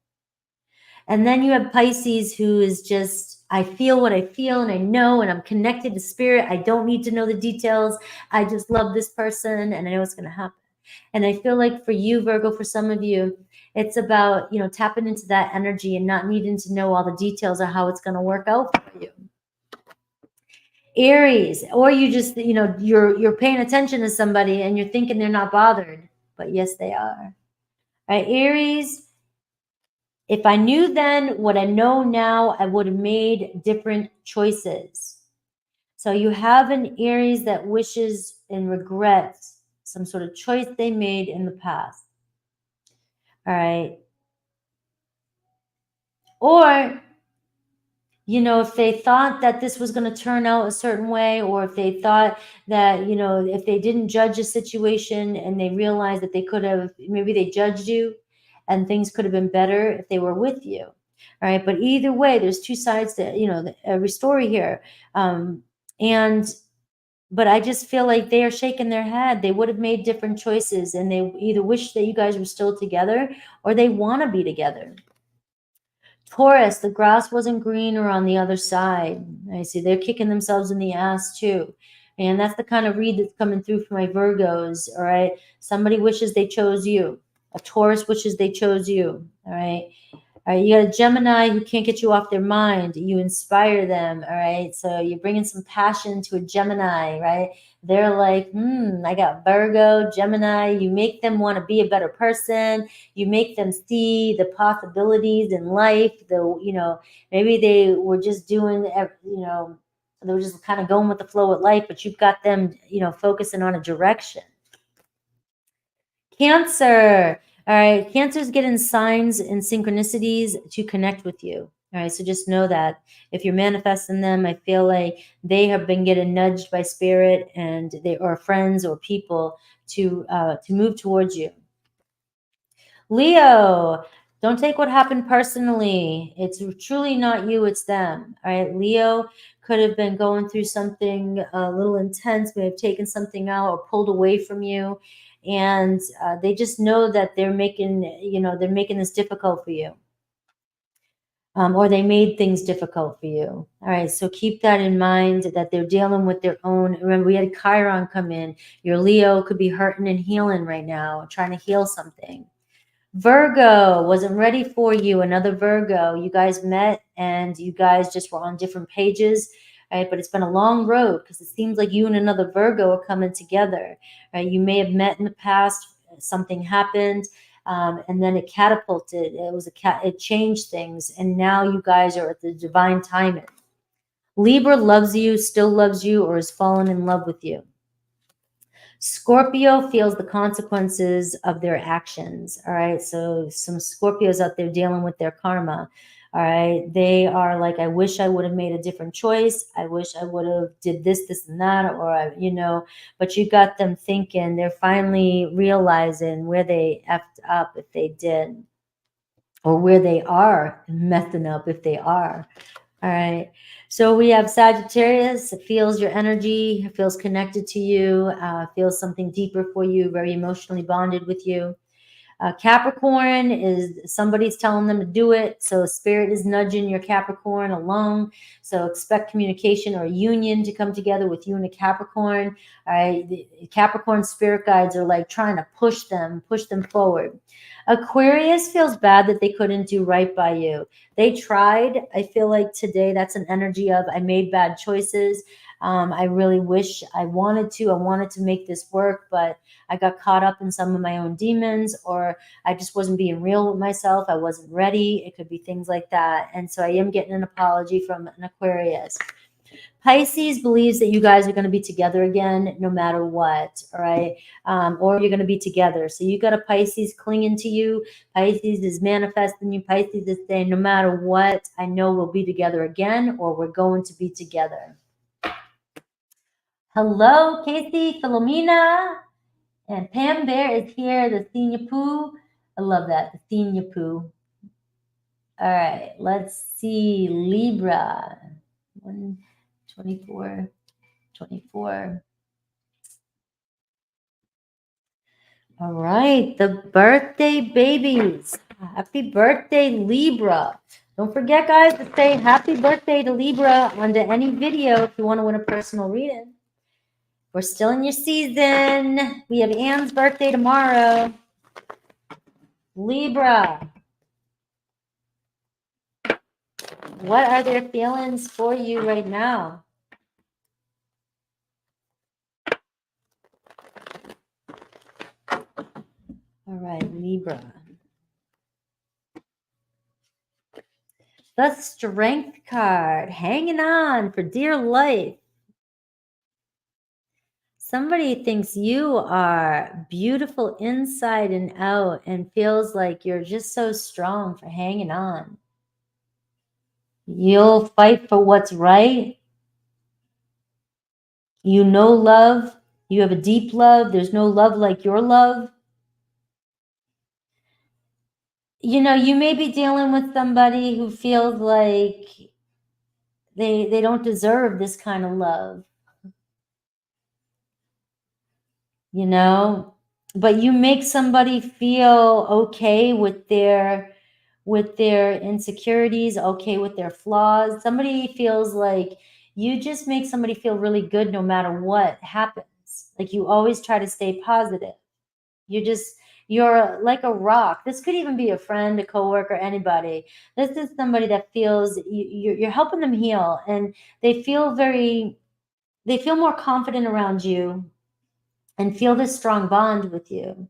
[SPEAKER 1] And then you have Pisces, who is just, I feel what I feel and I know, and I'm connected to spirit. I don't need to know the details. I just love this person and I know it's going to happen. And I feel like for you, Virgo, for some of you, it's about, you know, tapping into that energy and not needing to know all the details of how it's going to work out for you. Aries, or you just, you know, you're paying attention to somebody and you're thinking they're not bothered, but yes, they are. All right, Aries, if I knew then what I know now, I would have made different choices. So you have an Aries that wishes and regrets some sort of choice they made in the past. All right. Or, you know, if they thought that this was going to turn out a certain way, or if they thought that, you know, if they didn't judge a situation and they realized that they could have, maybe they judged you and things could have been better if they were with you. All right. But either way, there's two sides to, you know, every story here. But I just feel like they are shaking their head. They would have made different choices, and they either wish that you guys were still together or they want to be together. Taurus, the grass wasn't greener on the other side. I see they're kicking themselves in the ass too. And that's the kind of read that's coming through for my Virgos, all right? Somebody wishes they chose you. A Taurus wishes they chose you, all right? All right, you got a Gemini who can't get you off their mind. You inspire them, all right? So you're bringing some passion to a Gemini, right? They're like, I got Virgo, Gemini. You make them want to be a better person. You make them see the possibilities in life. You know, maybe they were just doing, you know, they were just kind of going with the flow with life, but you've got them, you know, focusing on a direction. Cancer. All right. Cancer's getting signs and synchronicities to connect with you. All right. So just know that if you're manifesting them, I feel like they have been getting nudged by spirit, and they are friends or people to move towards you. Leo, don't take what happened personally. It's truly not you, it's them. All right. Leo could have been going through something a little intense, may have taken something out or pulled away from you. And they just know that they're making, you know, they're making this difficult for you. Or they made things difficult for you. All right. So keep that in mind, that they're dealing with their own. Remember, we had Chiron come in. Your Leo could be hurting and healing right now, trying to heal something. Virgo, wasn't ready for you. Another Virgo. You guys met and you guys just were on different pages, right? But it's been a long road, because it seems like you and another Virgo are coming together, right? You may have met in the past, something happened, and then it catapulted. It changed things, and now you guys are at the divine timing. Libra loves you, still loves you, or has fallen in love with you. Scorpio feels the consequences of their actions. All right. So some Scorpios out there dealing with their karma. All right. They are like, I wish I would have made a different choice. I wish I would have did this, this, and that, or, you know, but you got them thinking. They're finally realizing where they effed up if they did, or where they are messing up if they are. All right. So we have Sagittarius. It feels your energy, feels connected to you, feels something deeper for you, very emotionally bonded with you. Capricorn is somebody's telling them to do it. So spirit is nudging your Capricorn along. So expect communication or union to come together with you and a Capricorn. All right. The Capricorn spirit guides are like trying to push them forward. Aquarius feels bad that they couldn't do right by you. They tried. I feel like today that's an energy of, I made bad choices. I really wish I wanted to make this work, but I got caught up in some of my own demons, or I just wasn't being real with myself. I wasn't ready. It could be things like that. And so I am getting an apology from an Aquarius. Pisces believes that you guys are going to be together again no matter what, all right? Or you're going to be together. So you got a Pisces clinging to you. Pisces is manifesting you. Pisces is saying, no matter what, I know we'll be together again, or we're going to be together. Hello, Casey, Philomena, and Pam Bear is here, the senior poo. I love that, the senior poo. All right, let's see, Libra, 124, 24. All right, the birthday babies. Happy birthday, Libra. Don't forget, guys, to say happy birthday to Libra under any video if you want to win a personal reading. We're still in your season. We have Anne's birthday tomorrow. Libra. What are their feelings for you right now? All right, Libra. The Strength card, hanging on for dear life. Somebody thinks you are beautiful inside and out and feels like you're just so strong for hanging on. You'll fight for what's right. You know love. You have a deep love. There's no love like your love. You know, you may be dealing with somebody who feels like they don't deserve this kind of love. You know, but you make somebody feel okay with their insecurities, okay with their flaws. Somebody feels like you just make somebody feel really good no matter what happens. Like you always try to stay positive. You're like a rock. This could even be a friend, a coworker, anybody. This is somebody that feels you're helping them heal, and they feel more confident around you and feel this strong bond with you.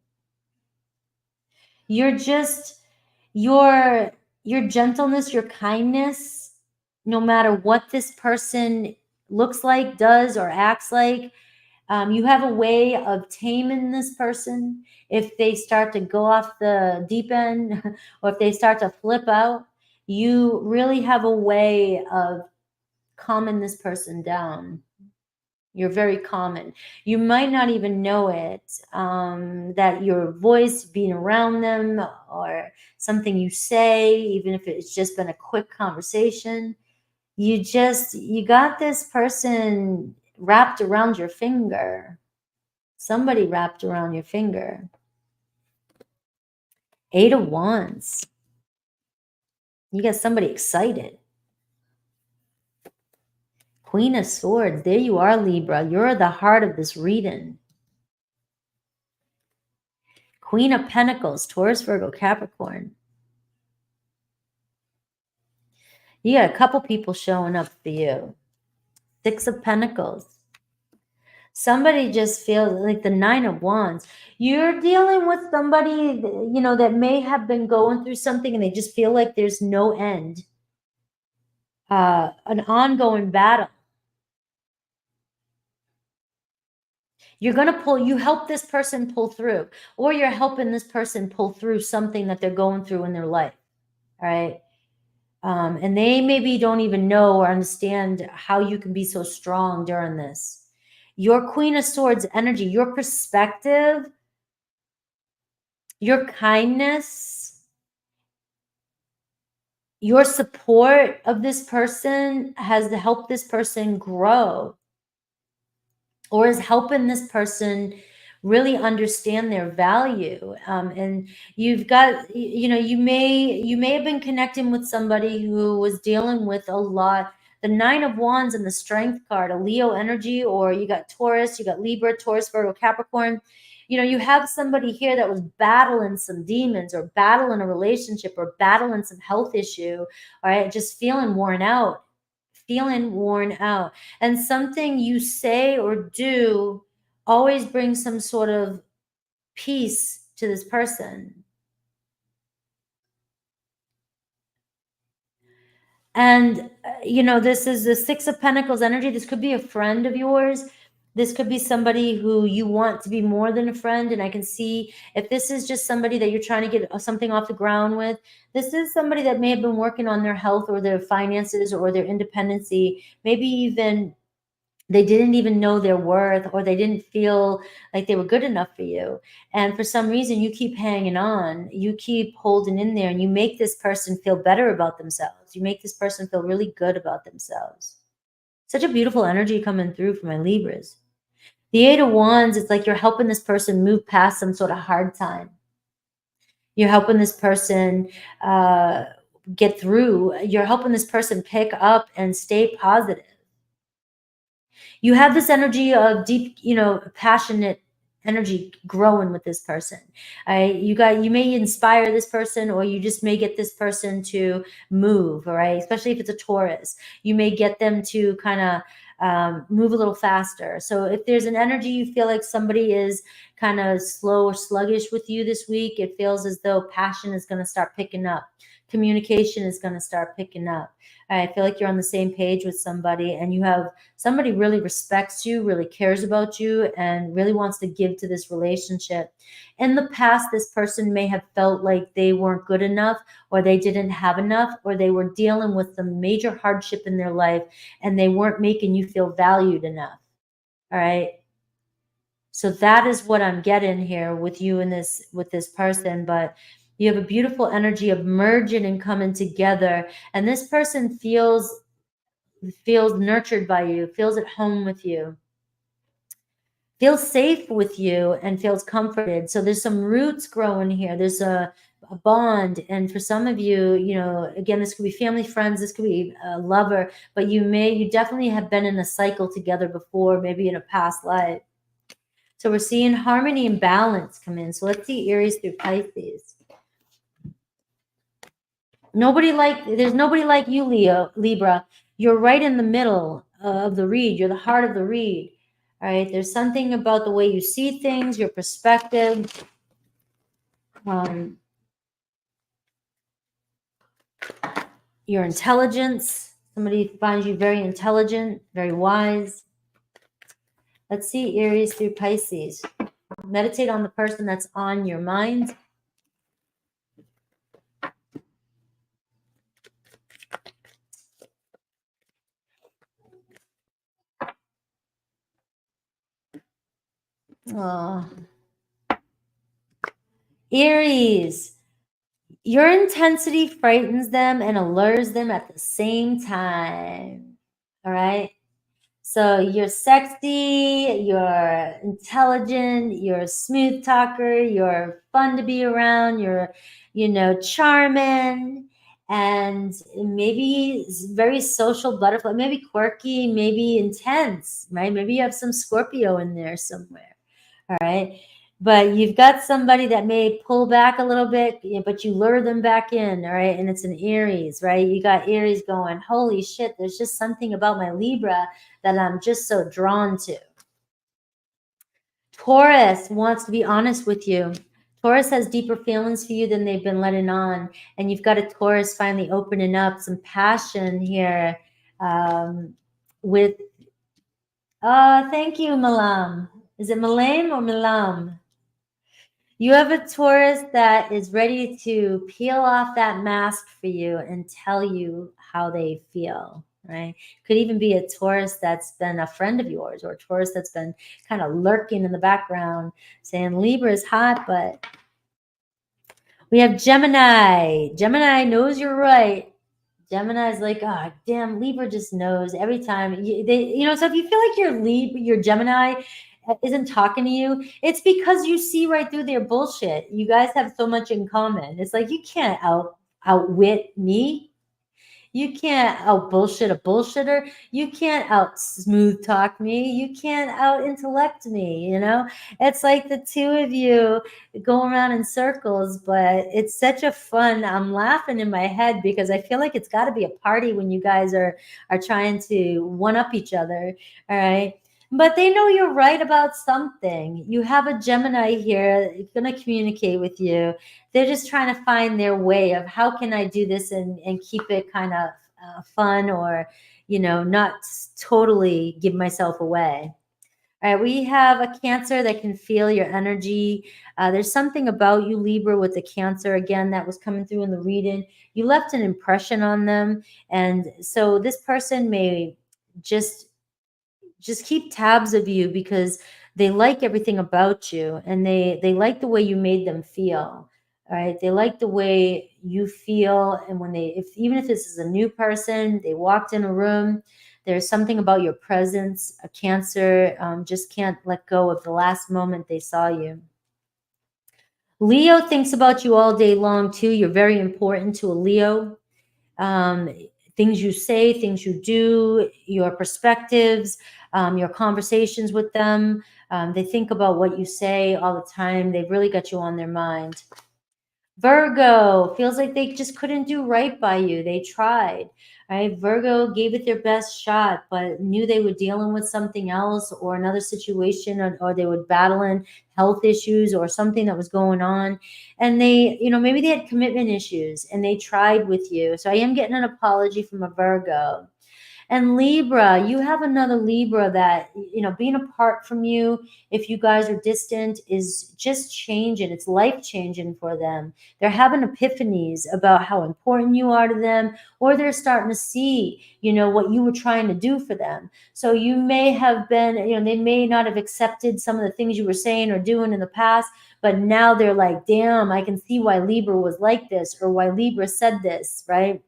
[SPEAKER 1] You're just your gentleness, your kindness, no matter what this person looks like, does, or acts like, you have a way of taming this person if they start to go off the deep end or if they start to flip out. You really have a way of calming this person down. You're very common. You might not even know it, that your voice being around them or something you say, even if it's just been a quick conversation, you got this person wrapped around your finger. Somebody wrapped around your finger. 8 of Wands. You got somebody excited. Queen of Swords. There you are, Libra. You're the heart of this reading. Queen of Pentacles, Taurus, Virgo, Capricorn. You got a couple people showing up for you. 6 of Pentacles. Somebody just feels like the 9 of Wands. You're dealing with somebody, you know, that may have been going through something and they just feel like there's no end. An ongoing battle. You're going to you help this person pull through, or you're helping this person pull through something that they're going through in their life. All right. And they maybe don't even know or understand how you can be so strong during this. Your Queen of Swords energy, your perspective, your kindness, your support of this person has helped this person grow, or is helping this person really understand their value. And you've got, you know, you may have been connecting with somebody who was dealing with a lot. The 9 of Wands and the Strength card, a Leo energy, or you got Taurus, you got Libra, Taurus, Virgo, Capricorn. You know, you have somebody here that was battling some demons, or battling a relationship, or battling some health issue, all right, just feeling worn out. And something you say or do always brings some sort of peace to this person. And, this is the Six of Pentacles energy. This could be a friend of yours. This could be somebody who you want to be more than a friend. And I can see if this is just somebody that you're trying to get something off the ground with, this is somebody that may have been working on their health or their finances or their independency. Maybe even they didn't even know their worth, or they didn't feel like they were good enough for you. And for some reason, you keep hanging on, you keep holding in there, and you make this person feel better about themselves. You make this person feel really good about themselves. Such a beautiful energy coming through for my Libras. The Eight of Wands, it's like you're helping this person move past some sort of hard time. You're helping this person get through. You're helping this person pick up and stay positive. You have this energy of deep, passionate energy growing with this person. You may inspire this person, or you just may get this person to move. All right, especially if it's a Taurus, you may get them to kind of move a little faster. So if there's an energy you feel like somebody is kind of slow or sluggish with you this week, it feels as though passion is going to start picking up. Communication is going to start picking up. I feel like you're on the same page with somebody, and you have somebody really respects you, really cares about you, and really wants to give to this relationship. In the past, this person may have felt like they weren't good enough, or they didn't have enough, or they were dealing with some major hardship in their life, and they weren't making you feel valued enough. All right. So that is what I'm getting here with you in this, with this person. But you have a beautiful energy of merging and coming together. And this person feels nurtured by you, feels at home with you, feels safe with you, and feels comforted. So there's some roots growing here. There's a bond. And for some of you, again, this could be family, friends, this could be a lover, but you definitely have been in a cycle together before, maybe in a past life. So we're seeing harmony and balance come in. So let's see Aries through Pisces. There's nobody like you, Libra. You're right in the middle of the read. You're the heart of the read. All right. There's something about the way you see things, your perspective. Your intelligence. Somebody finds you very intelligent, very wise. Let's see Aries through Pisces. Meditate on the person that's on your mind. Oh. Aries, your intensity frightens them and allures them at the same time. All right. So you're sexy, you're intelligent, you're a smooth talker, you're fun to be around, you're, charming, and maybe very social butterfly, maybe quirky, maybe intense, right? Maybe you have some Scorpio in there somewhere. All right. But you've got somebody that may pull back a little bit, but you lure them back in. All right. And it's an Aries, right? You got Aries going, holy shit, there's just something about my Libra that I'm just so drawn to. Taurus wants to be honest with you. Taurus has deeper feelings for you than they've been letting on. And you've got a Taurus finally opening up some passion here with, thank you, Malam. Is it Malam or Milam? You have a Taurus that is ready to peel off that mask for you and tell you how they feel, right? Could even be a Taurus that's been a friend of yours, or a Taurus that's been kind of lurking in the background saying Libra is hot, but we have Gemini. Gemini knows you're right. Gemini's like, oh, damn, Libra just knows every time. So if you feel like your Gemini isn't talking to you, it's because you see right through their bullshit. You guys have so much in common. It's like, you can't outwit me. You can't out bullshit a bullshitter. You can't out smooth talk me. You can't out intellect me. It's like the two of you go around in circles, but it's such a fun. I'm laughing in my head because I feel like it's got to be a party when you guys are trying to one up each other. All right. But they know you're right about something. You have a Gemini here going to communicate with you. They're just trying to find their way of how can I do this and keep it kind of fun or, not totally give myself away. All right, we have a Cancer that can feel your energy. There's something about you, Libra, with the Cancer, again, that was coming through in the reading. You left an impression on them. And so this person may just keep tabs of you because they like everything about you, and they like the way you made them feel. All right, they like the way you feel, and when even if this is a new person, they walked in a room, there's something about your presence. A Cancer just can't let go of the last moment they saw you. Leo thinks about you all day long too. You're very important to a Leo. Things you say, things you do, your perspectives, your conversations with them. They think about what you say all the time. They've really got you on their mind. Virgo feels like they just couldn't do right by you. They tried, right? Virgo gave it their best shot, but knew they were dealing with something else or another situation, or they were battling health issues or something that was going on. And they, maybe they had commitment issues and they tried with you. So I am getting an apology from a Virgo. And Libra, you have another Libra that, being apart from you, if you guys are distant, is just changing. It's life changing for them. They're having epiphanies about how important you are to them, or they're starting to see, what you were trying to do for them. So you may have been, they may not have accepted some of the things you were saying or doing in the past, but now they're like, damn, I can see why Libra was like this, or why Libra said this, right?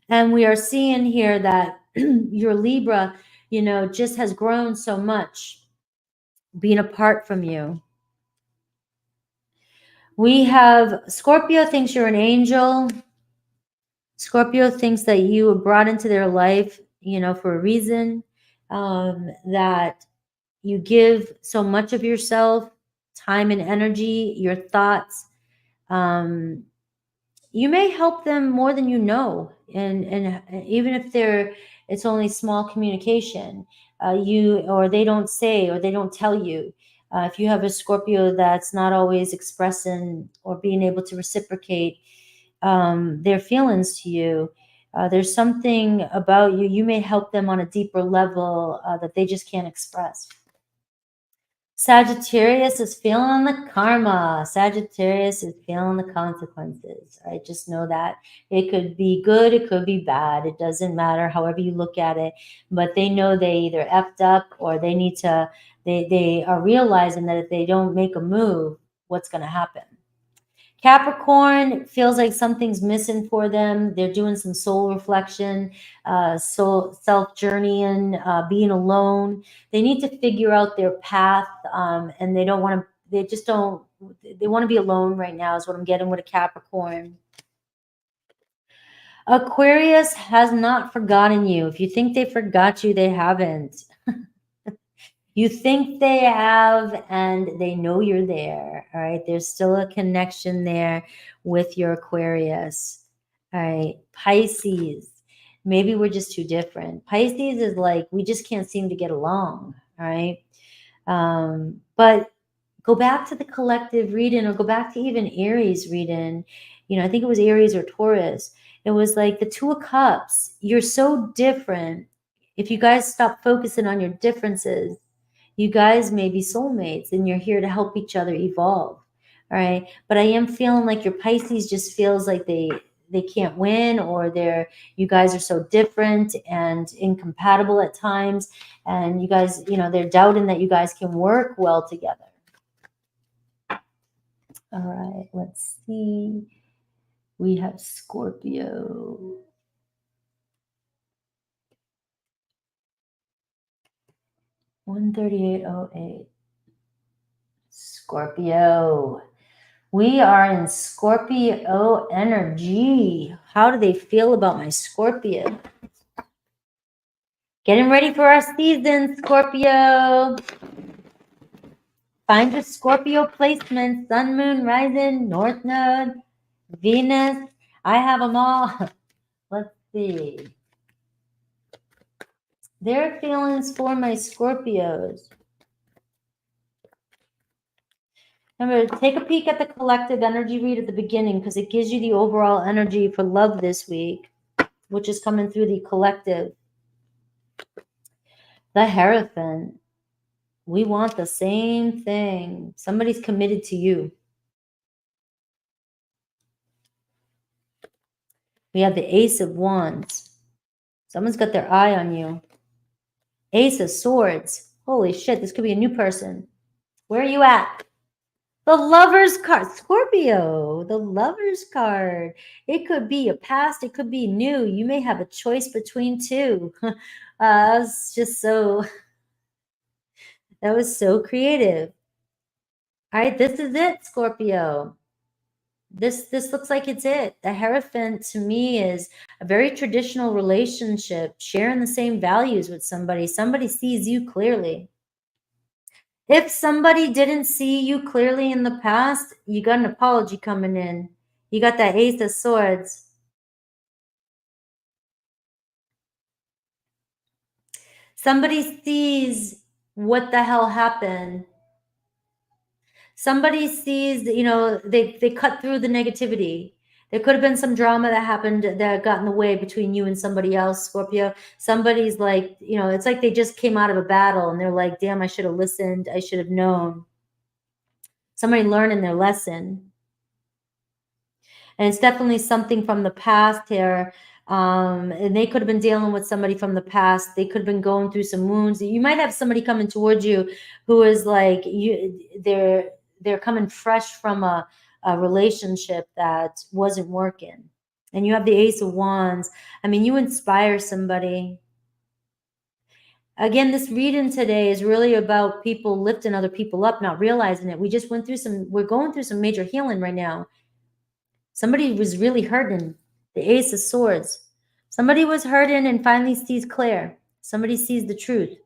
[SPEAKER 1] And we are seeing here that your Libra, just has grown so much being apart from you. We have Scorpio thinks you're an angel. Scorpio thinks that you were brought into their life, for a reason, that you give so much of yourself, time and energy, your thoughts. You may help them more than you know, and even if it's only small communication, or they don't say, or they don't tell you. If you have a Scorpio that's not always expressing or being able to reciprocate their feelings to you, there's something about you. You may help them on a deeper level that they just can't express. Sagittarius is feeling the karma. Sagittarius is feeling the consequences. I just know that it could be good, it could be bad. It doesn't matter, however you look at it. But they know they either effed up, or they need to. They are realizing that if they don't make a move, what's going to happen? Capricorn feels like something's missing for them. They're doing some soul reflection, soul self-journeying, being alone. They need to figure out their path, and they don't want to. They just don't. They want to be alone right now. Is what I'm getting with a Capricorn. Aquarius has not forgotten you. If you think they forgot you, they haven't. You think they have, and they know you're there. All right. There's still a connection there with your Aquarius. All right. Pisces. Maybe we're just too different. Pisces is like, we just can't seem to get along. All right. But go back to the collective reading, or go back to even Aries reading. I think it was Aries or Taurus. It was like the Two of Cups. You're so different. If you guys stop focusing on your differences, you guys may be soulmates, and you're here to help each other evolve. All right. But I am feeling like your Pisces just feels like they can't win, or you guys are so different and incompatible at times. And you guys, they're doubting that you guys can work well together. All right. Let's see. We have Scorpio. $138.08. Scorpio. We are in Scorpio energy. How do they feel about my Scorpio? Getting ready for our season, Scorpio. Find your Scorpio placements: Sun, Moon, Rising, North Node, Venus. I have them all. Let's see. Their feelings for my Scorpios. Remember, take a peek at the collective energy read at the beginning, because it gives you the overall energy for love this week. which is coming through the collective. The Hierophant. We want the same thing. Somebody's committed to you. We have the Ace of Wands. Someone's got their eye on you. Ace of Swords. Holy shit, this could be a new person. Where are you at? The Lover's card. Scorpio, the Lover's card. It could be a past. It could be new. You may have a choice between two. That was just so... That was so creative. All right, this is it, Scorpio. This looks like it's it. The Hierophant to me is a very traditional relationship, sharing the same values with somebody. Somebody sees you clearly. If somebody didn't see you clearly in the past, you got an apology coming in. You got that Ace of Swords. Somebody sees what the hell happened. Somebody sees that, you know, they cut through the negativity. There could have been some drama that happened that got in the way between you and somebody else, Scorpio. Somebody's like, you know, it's like they just came out of a battle and they're like, damn, I should have listened. I should have known. Somebody learning their lesson. And it's definitely something from the past here. And they could have been dealing with somebody from the past. They could have been going through some wounds. You might have somebody coming towards you who is like, they're coming fresh from a relationship that wasn't working. And you have the Ace of Wands. I mean, you inspire somebody. Again, this reading today is really about people lifting other people up, not realizing it. We just went through we're going through some major healing right now. Somebody was really hurting. The Ace of Swords. Somebody was hurting and finally sees clear. Somebody sees the truth.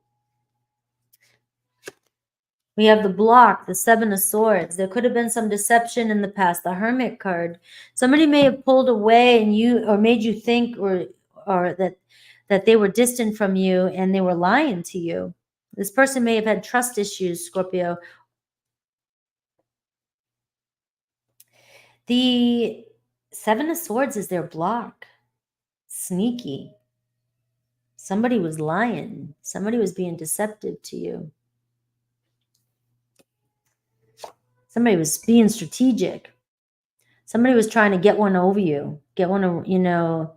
[SPEAKER 1] We have the Block, the Seven of Swords. There could have been some deception in the past. The Hermit card. Somebody may have pulled away and or made you think or that they were distant from you and they were lying to you. This person may have had trust issues, Scorpio. The Seven of Swords is their block. Sneaky. Somebody was lying. Somebody was being deceptive to you. Somebody was being strategic. Somebody was trying to get one over you. Get one, you know.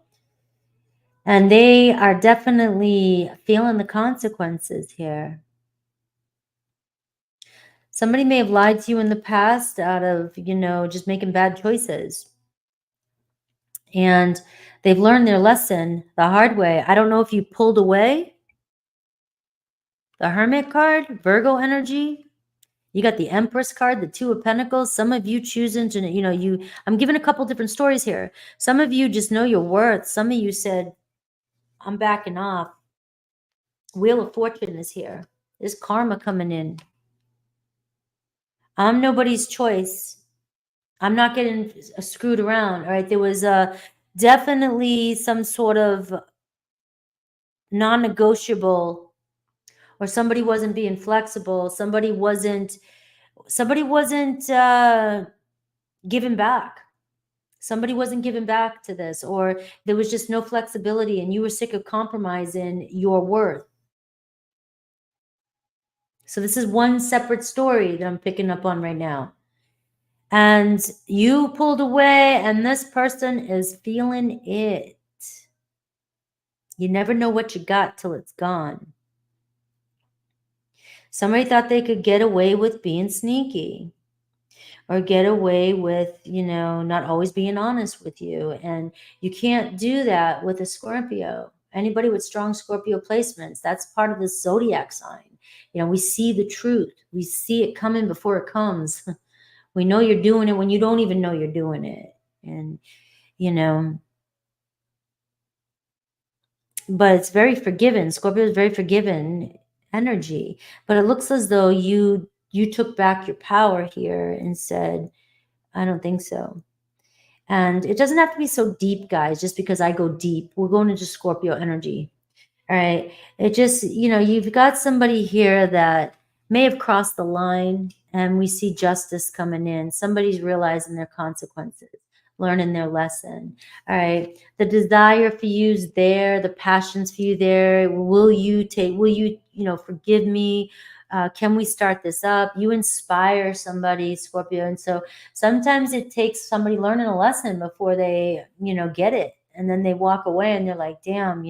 [SPEAKER 1] And they are definitely feeling the consequences here. Somebody may have lied to you in the past out of, you know, just making bad choices. And they've learned their lesson the hard way. I don't know if you pulled away. The Hermit card, Virgo energy. You got the Empress card, the Two of Pentacles. Some of you choosing to, you know, I'm giving a couple different stories here. Some of you just know your worth. Some of you said, I'm backing off. Wheel of Fortune is here. There's karma coming in. I'm nobody's choice. I'm not getting screwed around. All right. There was definitely some sort of non-negotiable, or somebody wasn't being flexible. Somebody wasn't giving back. Somebody wasn't giving back to this, or there was just no flexibility and you were sick of compromising your worth. So this is one separate story that I'm picking up on right now. And you pulled away and this person is feeling it. You never know what you got till it's gone. Somebody thought they could get away with being sneaky or get away with, you know, not always being honest with you. And you can't do that with a Scorpio. Anybody with strong Scorpio placements, that's part of the zodiac sign. You know, we see the truth. We see it coming before it comes. We know you're doing it when you don't even know you're doing it. And, you know, but it's very forgiven. Scorpio is very forgiven energy. But it looks as though you took back your power here and said, I don't think so. And it doesn't have to be so deep, guys, just because I go deep. We're going into Scorpio energy. All right. It just, you know, you've got somebody here that may have crossed the line and we see justice coming in. Somebody's realizing their consequences. learning their lesson. All right. The desire for you is there. The passions for you there. Will you, forgive me? Can we start this up? You inspire somebody, Scorpio. And so sometimes it takes somebody learning a lesson before they, get it. And then they walk away and they're like, damn,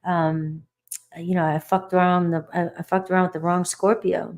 [SPEAKER 1] I fucked around I fucked around with the wrong Scorpio.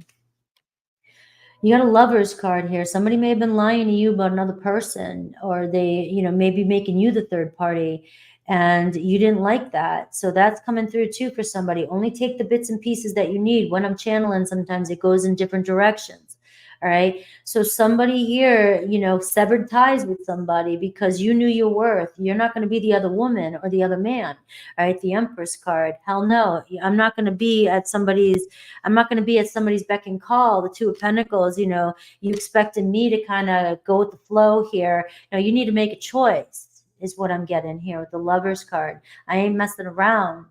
[SPEAKER 1] You got a Lover's card here. Somebody may have been lying to you about another person, or they, maybe making you the third party, and you didn't like that. So that's coming through too for somebody. Only take the bits and pieces that you need. When I'm channeling, sometimes it goes in different directions. All right. So somebody here, severed ties with somebody because you knew your worth. You're not going to be the other woman or the other man. All right. The Empress card. Hell no. I'm not going to be at somebody's beck and call. The Two of Pentacles, you expected me to kind of go with the flow here. No, you need to make a choice is what I'm getting here with the Lover's card. I ain't messing around.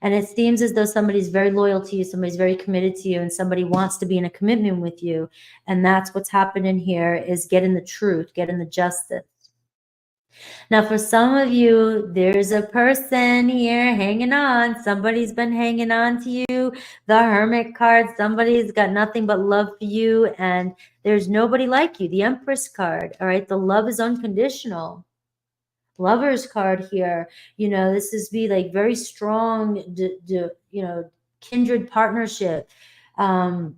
[SPEAKER 1] And it seems as though somebody's very loyal to you, somebody's very committed to you, and somebody wants to be in a commitment with you. And that's what's happening here, is getting the truth, getting the justice. Now, for some of you, there's a person here hanging on. Somebody's been hanging on to you. The Hermit card, somebody's got nothing but love for you, and there's nobody like you. The Empress card, all right? The love is unconditional. Lover's card here, this is be like very strong, kindred partnership, a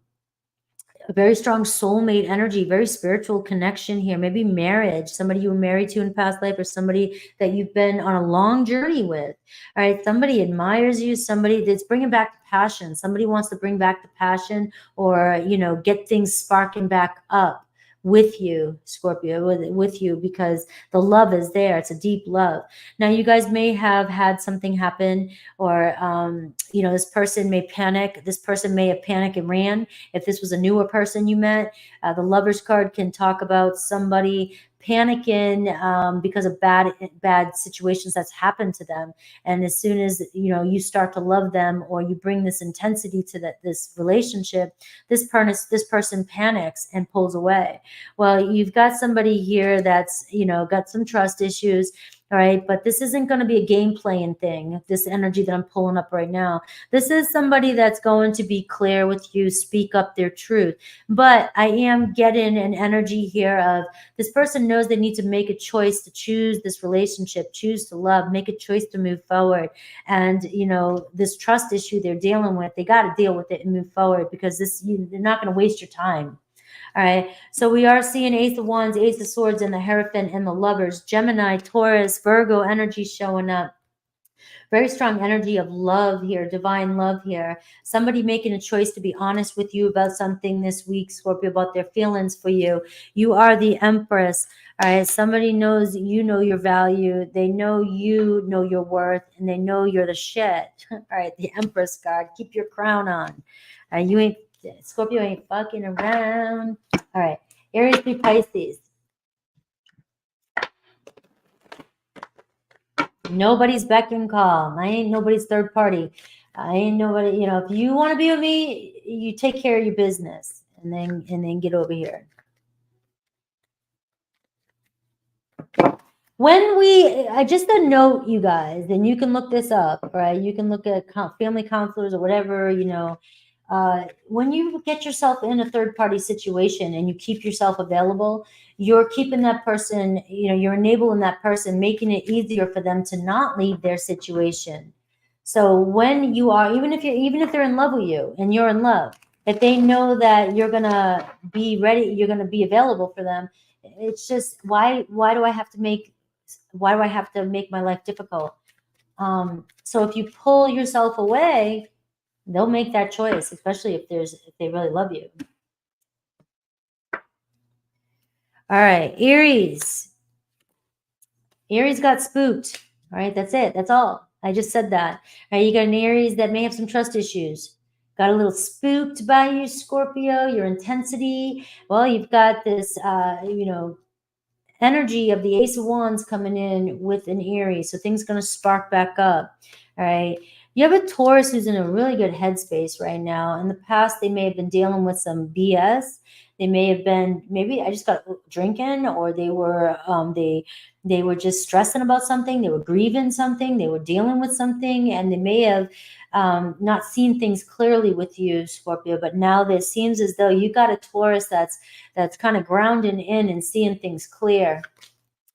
[SPEAKER 1] very strong soulmate energy, very spiritual connection here, maybe marriage, somebody you were married to in past life, or somebody that you've been on a long journey with. All right, somebody admires you, somebody that's bringing back the passion, somebody wants to bring back the passion, or get things sparking back up with you, Scorpio, with you, because the love is there. It's a deep love. Now, you guys may have had something happen, or this person may panic. This person may have panicked and ran. If this was a newer person you met, the Lover's card can talk about somebody panicking because of bad situations that's happened to them. And as soon as you start to love them, or you bring this intensity to this relationship, this person panics and pulls away. Well, you've got somebody here that's got some trust issues. All right. But this isn't going to be a game playing thing. This energy that I'm pulling up right now, this is somebody that's going to be clear with you, speak up their truth. But I am getting an energy here of this person knows they need to make a choice to choose this relationship, choose to love, make a choice to move forward. And, this trust issue they're dealing with, they got to deal with it and move forward, because they're not going to waste your time. All right, so we are seeing Ace of Wands, Ace of Swords, and the Hierophant, and the Lovers. Gemini, Taurus, Virgo energy showing up. Very strong energy of love here, divine love here. Somebody making a choice to be honest with you about something this week, Scorpio, about their feelings for you. You are the Empress. All right, somebody knows you know your value. They know you know your worth, and they know you're the shit. All right, the Empress card. Keep your crown on. Scorpio ain't fucking around. All right. Aries through Pisces. Nobody's beck and call. I ain't nobody's third party. I ain't nobody, if you want to be with me, you take care of your business and then get over here. Just a note, you guys, and you can look this up, right? You can look at family counselors or whatever, when you get yourself in a third-party situation and you keep yourself available, you're keeping that person, you're enabling that person, making it easier for them to not leave their situation. So when you are, even if they're in love with you and you're in love, if they know that you're gonna be ready, you're gonna be available for them, it's just why do I have to make my life difficult? So if you pull yourself away, they'll make that choice, especially if they really love you. All right, Aries. Aries got spooked. All right, that's it. That's all. I just said that. All right, you got an Aries that may have some trust issues. Got a little spooked by you, Scorpio, your intensity. Well, you've got this, energy of the Ace of Wands coming in with an Aries. So things going to spark back up. All right. You have a Taurus who's in a really good headspace right now. In the past, they may have been dealing with some BS. They may have been, maybe I just got drinking, or they were just stressing about something. They were grieving something. They were dealing with something, and they may have not seen things clearly with you, Scorpio. But now it seems as though you got a Taurus that's kind of grounding in and seeing things clear.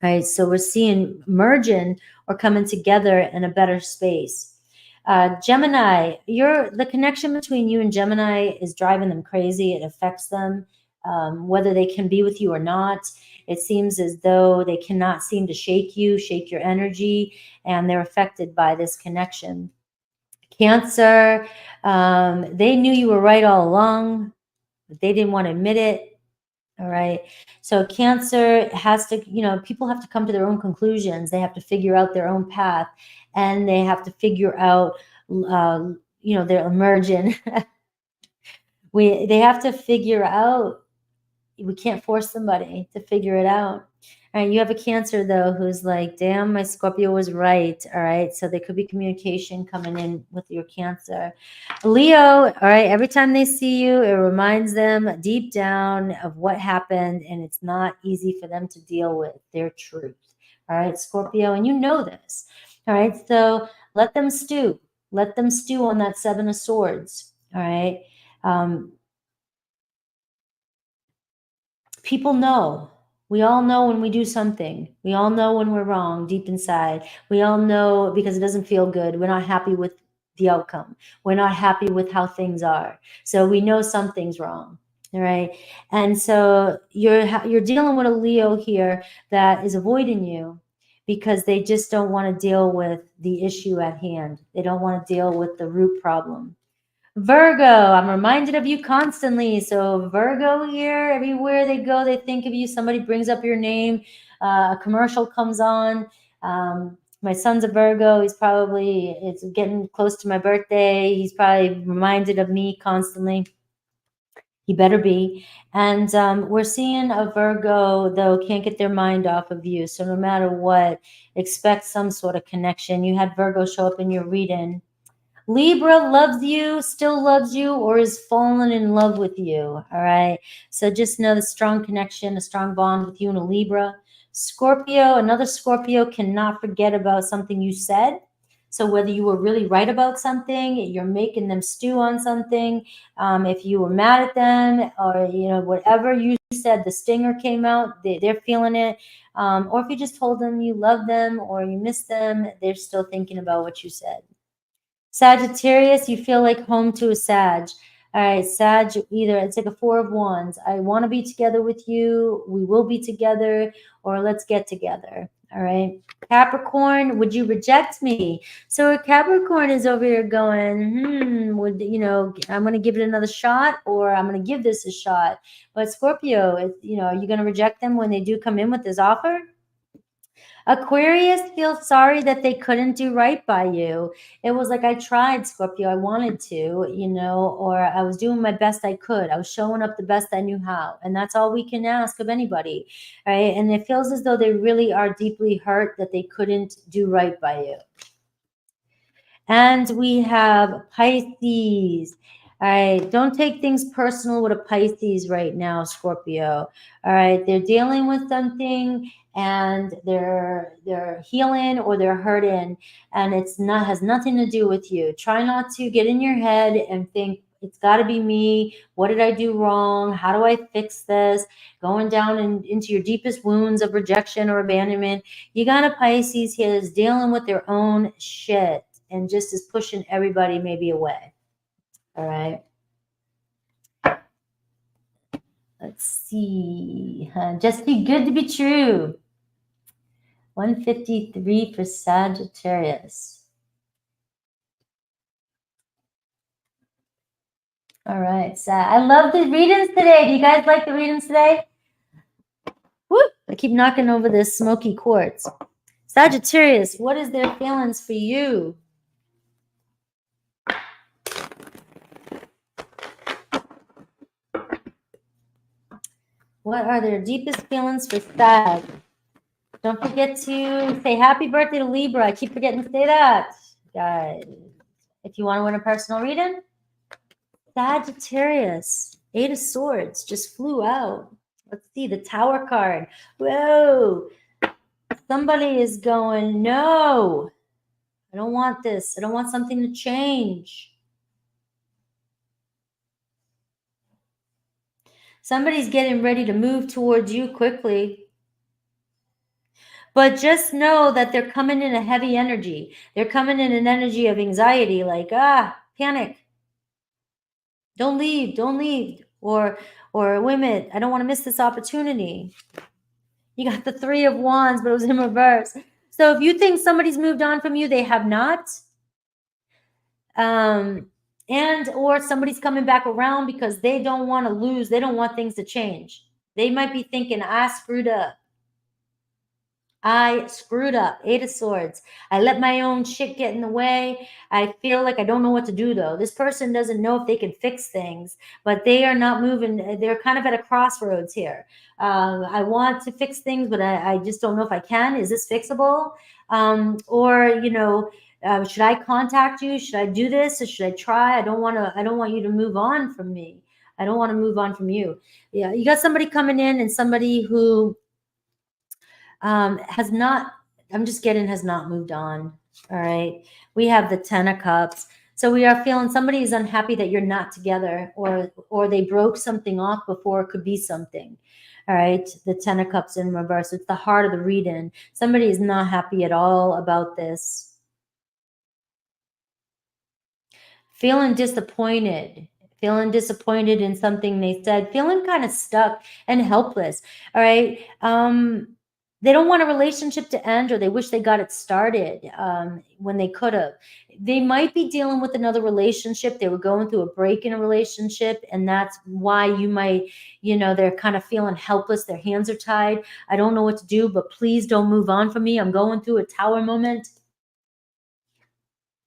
[SPEAKER 1] Right, so we're seeing merging or coming together in a better space. Gemini, the connection between you and Gemini is driving them crazy. It affects them, whether they can be with you or not. It seems as though they cannot seem to shake your energy, and they're affected by this connection. Cancer, they knew you were right all along, but they didn't want to admit it. All right. So Cancer has to, people have to come to their own conclusions. They have to figure out their own path, and they have to figure out, their emerging. They have to figure out, we can't force somebody to figure it out. All right, you have a Cancer, though, who's like, damn, my Scorpio was right. All right, so there could be communication coming in with your Cancer. Leo, all right, every time they see you, it reminds them deep down of what happened, and it's not easy for them to deal with their truth. All right, Scorpio, and you know this. All right, so let them stew. Let them stew on that Seven of Swords. All right. People know. We all know when we do something. We all know when we're wrong deep inside. We all know because it doesn't feel good. We're not happy with the outcome. We're not happy with how things are. So we know something's wrong. All right. And so you're dealing with a Leo here that is avoiding you because they just don't want to deal with the issue at hand. They don't want to deal with the root problem. Virgo, I'm reminded of you constantly. So Virgo here, everywhere they go, they think of you. Somebody brings up your name. A commercial comes on. My son's a Virgo. It's getting close to my birthday. He's probably reminded of me constantly. He better be. And we're seeing a Virgo, though, can't get their mind off of you. So no matter what, expect some sort of connection. You had Virgo show up in your reading. Libra loves you, still loves you, or is fallen in love with you. All right. So just know the strong connection, a strong bond with you and a Libra. Scorpio, another Scorpio cannot forget about something you said. So whether you were really right about something, you're making them stew on something. If you were mad at them, or whatever you said, the stinger came out, they're feeling it. Or if you just told them you love them or you miss them, they're still thinking about what you said. Sagittarius, you feel like home to a Sag. All right, Sag, either it's like a Four of Wands. I want to be together with you. We will be together, or let's get together. All right. Capricorn, would you reject me? So Capricorn is over here going, I'm going to give it another shot, or I'm going to give this a shot. But Scorpio, are you going to reject them when they do come in with this offer? Aquarius feels sorry that they couldn't do right by you. It was like, I tried, Scorpio. I wanted to, or I was doing my best I could. I was showing up the best I knew how. And that's all we can ask of anybody, right? And it feels as though they really are deeply hurt that they couldn't do right by you. And we have Pisces. All right, don't take things personal with a Pisces right now, Scorpio. All right, they're dealing with something and they're healing or they're hurting, and has nothing to do with you. Try not to get in your head and think it's got to be me. What did I do wrong? How do I fix this? Going down into your deepest wounds of rejection or abandonment. You got a Pisces here that's dealing with their own shit and just is pushing everybody maybe away. All right. Let's see. Just be good to be true. 153 for Sagittarius. All right. So I love the readings today. Do you guys like the readings today? Woo! I keep knocking over this smoky quartz. Sagittarius, what is their feelings for you? What are their deepest feelings for Sag? Don't forget to say happy birthday to Libra. I keep forgetting to say that, guys. If you want to win a personal reading, Sagittarius. Eight of Swords just flew out. Let's see the Tower card. Whoa. Somebody is going, no, I don't want this. I don't want something to change. Somebody's getting ready to move towards you quickly. But just know that they're coming in a heavy energy. They're coming in an energy of anxiety, like, panic. Don't leave, don't leave. Or wait a minute, I don't want to miss this opportunity. You got the Three of Wands, but it was in reverse. So if you think somebody's moved on from you, they have not. And or somebody's coming back around because they don't want to lose. They don't want things to change. They might be thinking, I screwed up. I screwed up. Eight of Swords. I let my own shit get in the way. I feel like I don't know what to do, though. This person doesn't know if they can fix things, but they are not moving. They're kind of at a crossroads here. I want to fix things, but I just don't know if I can. Is this fixable? Should I contact you? Should I do this? Or should I try? I don't want you to move on from me. I don't want to move on from you. Yeah, you got somebody coming in and somebody who has not moved on. All right. We have the Ten of Cups. So we are feeling somebody is unhappy that you're not together, or they broke something off before it could be something. All right. The Ten of Cups in reverse. It's the heart of the read-in. Somebody is not happy at all about this. Feeling disappointed in something they said, feeling kind of stuck and helpless. All right. They don't want a relationship to end, or they wish they got it started when they could have. They might be dealing with another relationship. They were going through a break in a relationship, and that's why you might, they're kind of feeling helpless. Their hands are tied. I don't know what to do, but please don't move on from me. I'm going through a Tower moment.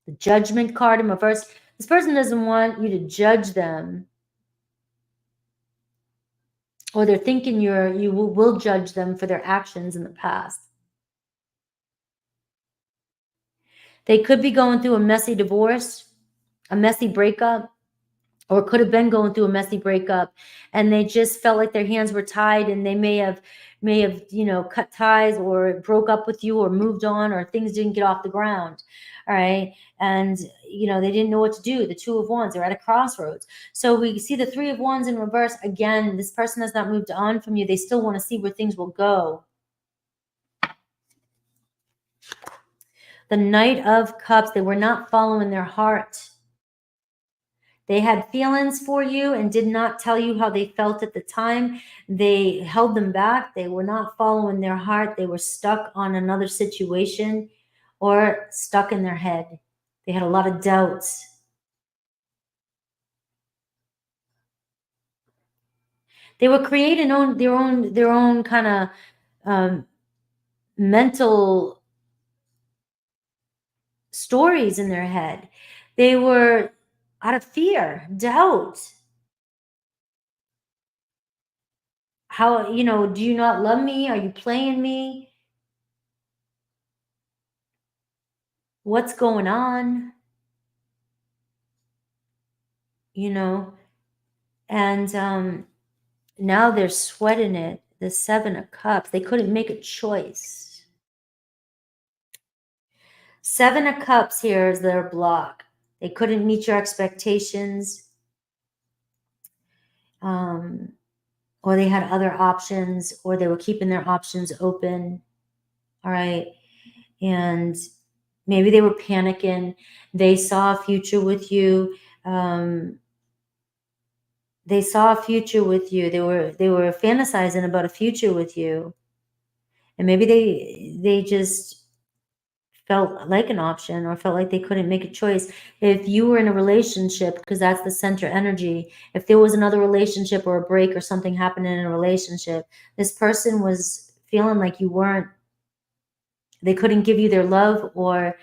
[SPEAKER 1] The Judgment card in reverse. This person doesn't want you to judge them, or they're thinking you will judge them for their actions in the past. They could be going through a messy divorce, a messy breakup, or could have been going through a messy breakup, and they just felt like their hands were tied, and they may have cut ties or broke up with you or moved on, or things didn't get off the ground. All right. And they didn't know what to do. The Two of Wands, they're at a crossroads. So we see the Three of Wands in reverse. Again, this person has not moved on from you. They still want to see where things will go. The Knight of Cups, they were not following their heart. They had feelings for you and did not tell you how they felt at the time. They held them back. They were not following their heart. They were stuck on another situation or stuck in their head. They had a lot of doubts. They were creating their own kind of mental stories in their head. They were out of fear, doubt. How, do you not love me? Are you playing me? What's going on? And now they're sweating it. The Seven of Cups. They couldn't make a choice. Seven of Cups here is their block. They couldn't meet your expectations. Or they had other options, or they were keeping their options open. All right. And maybe they were panicking. They saw a future with you. They saw a future with you. They were fantasizing about a future with you. And maybe they just felt like an option, or felt like they couldn't make a choice. If you were in a relationship, because that's the center energy, if there was another relationship or a break or something happening in a relationship, this person was feeling like they couldn't give you their love, or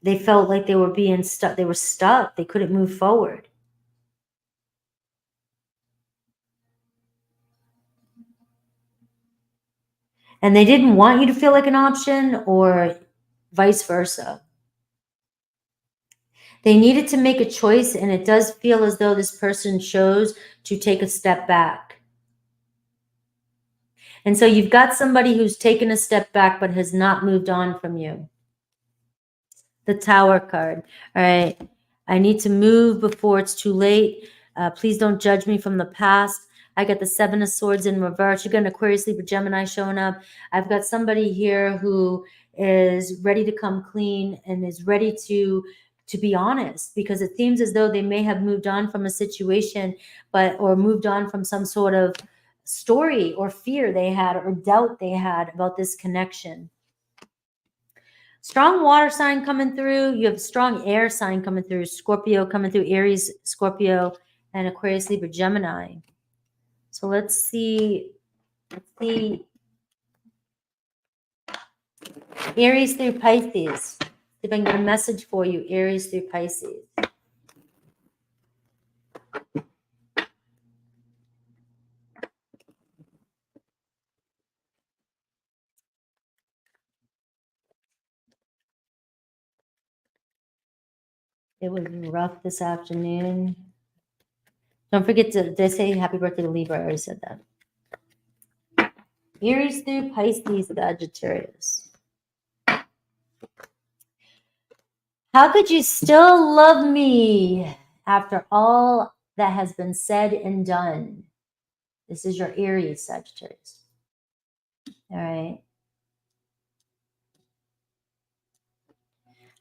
[SPEAKER 1] they felt like they were being stuck. They were stuck. They couldn't move forward. And they didn't want you to feel like an option, or vice versa. They needed to make a choice, and it does feel as though this person chose to take a step back. And so you've got somebody who's taken a step back but has not moved on from you. The Tower card. All right. I need to move before it's too late. Please don't judge me from the past. I got the Seven of Swords in reverse. You got an Aquarius, Libra, Gemini showing up. I've got somebody here who is ready to come clean and is ready to be honest, because it seems as though they may have moved on from a situation, or moved on from some sort of story or fear they had or doubt they had about this connection. Strong water sign coming through. You have strong air sign coming through. Scorpio coming through. Aries, Scorpio, and Aquarius, Libra, Gemini. So let's see. Aries through Pisces. See if I can get a message for you. Aries through Pisces. It was rough this afternoon. Don't forget to say happy birthday to Libra. I already said that. Aries through Pisces, Sagittarius. How could you still love me after all that has been said and done? This is your Aries, Sagittarius. All right.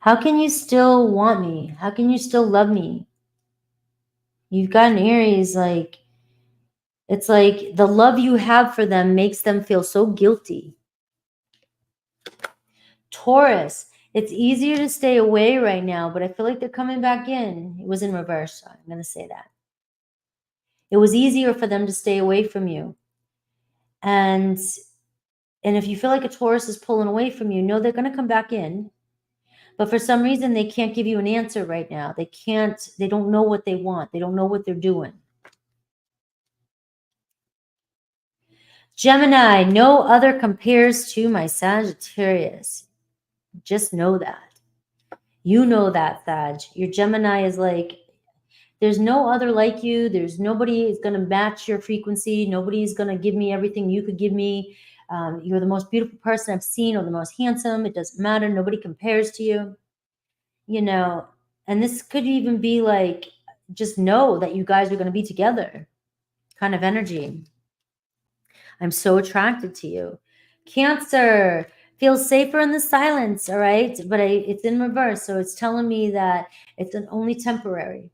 [SPEAKER 1] How can you still want me? How can you still love me? You've got an Aries, like, it's like the love you have for them makes them feel so guilty. Taurus, it's easier to stay away right now, but I feel like they're coming back in. It was in reverse, so I'm going to say that. It was easier for them to stay away from you. And if you feel like a Taurus is pulling away from you, know they're going to come back in. But for some reason, they can't give you an answer right now. They don't know what they want. They don't know what they're doing. Gemini, no other compares to my Sagittarius. Just know that. You know that, Sag. Your Gemini is like, there's no other like you. There's nobody is going to match your frequency. Nobody's going to give me everything you could give me. You're the most beautiful person I've seen, or the most handsome. It doesn't matter. Nobody compares to you. You know, and this could even be like, just know that you guys are going to be together kind of energy. I'm so attracted to you. Cancer, feels safer in the silence, all right? But it's in reverse, so it's telling me that it's only temporary.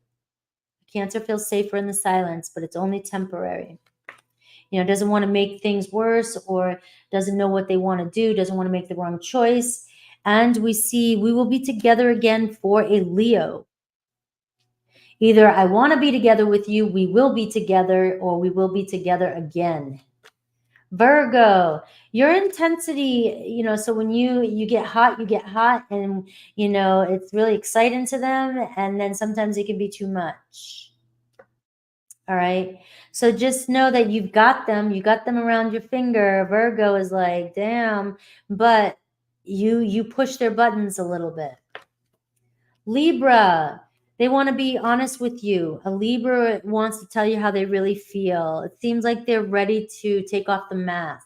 [SPEAKER 1] Cancer feels safer in the silence, but it's only temporary. You know, doesn't want to make things worse, or doesn't know what they want to do, doesn't want to make the wrong choice. And we see we will be together again for a Leo. Either I want to be together with you, we will be together, or we will be together again. Virgo, your intensity, you know, so when you get hot, and, you know, it's really exciting to them. And then sometimes it can be too much. All right. So just know that you've got them. You got them around your finger. Virgo is like, damn, but you push their buttons a little bit. Libra, they want to be honest with you. A Libra wants to tell you how they really feel. It seems like they're ready to take off the mask.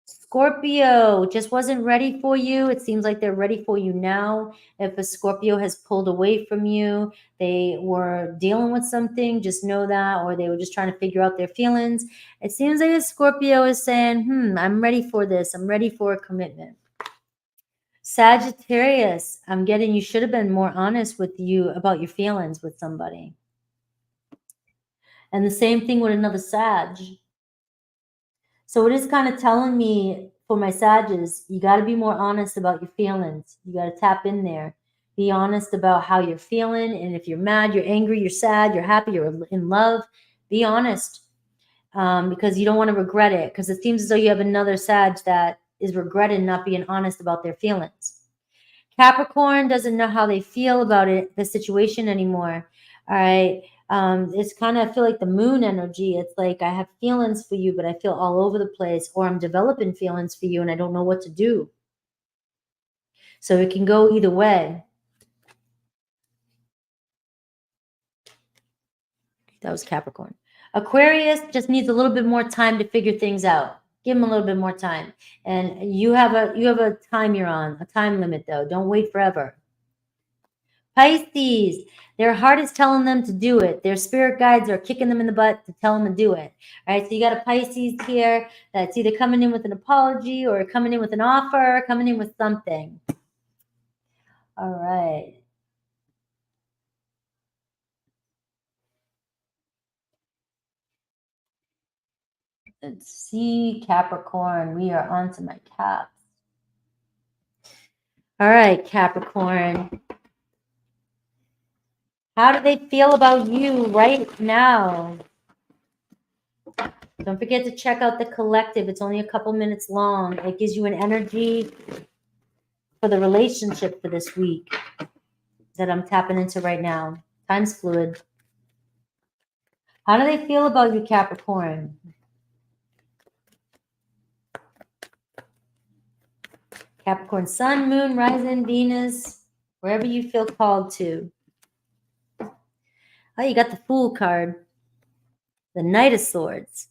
[SPEAKER 1] Scorpio just wasn't ready for you. It seems like they're ready for you now. If a Scorpio has pulled away from you, they were dealing with something, just know that, or they were just trying to figure out their feelings. It seems like a Scorpio is saying, I'm ready for this. I'm ready for a commitment. Sagittarius, I'm getting you should have been more honest with you about your feelings with somebody. And the same thing with another Sag. So it is kind of telling me for my Sages, you got to be more honest about your feelings. You got to tap in there. Be honest about how you're feeling. And if you're mad, you're angry, you're sad, you're happy, you're in love, be honest. Because you don't want to regret it. Because it seems as though you have another Sag that is regretting not being honest about their feelings. Capricorn doesn't know how they feel about the situation anymore. All right. It's kind of, I feel like the moon energy. It's like I have feelings for you, but I feel all over the place, or I'm developing feelings for you and I don't know what to do. So it can go either way. That was Capricorn. Aquarius just needs a little bit more time to figure things out. Give them a little bit more time. And you have a time you're on, a time limit though. Don't wait forever. Pisces, their heart is telling them to do it. Their spirit guides are kicking them in the butt to tell them to do it. All right, so you got a Pisces here that's either coming in with an apology or coming in with an offer, coming in with something. All right. Let's see, Capricorn. We are on to my caps. All right, Capricorn. How do they feel about you right now? Don't forget to check out the collective. It's only a couple minutes long. It gives you an energy for the relationship for this week that I'm tapping into right now. Time's fluid. How do they feel about you, Capricorn? Capricorn, Sun, Moon, Rising, Venus, wherever you feel called to. Oh, you got the Fool card. The Knight of Swords.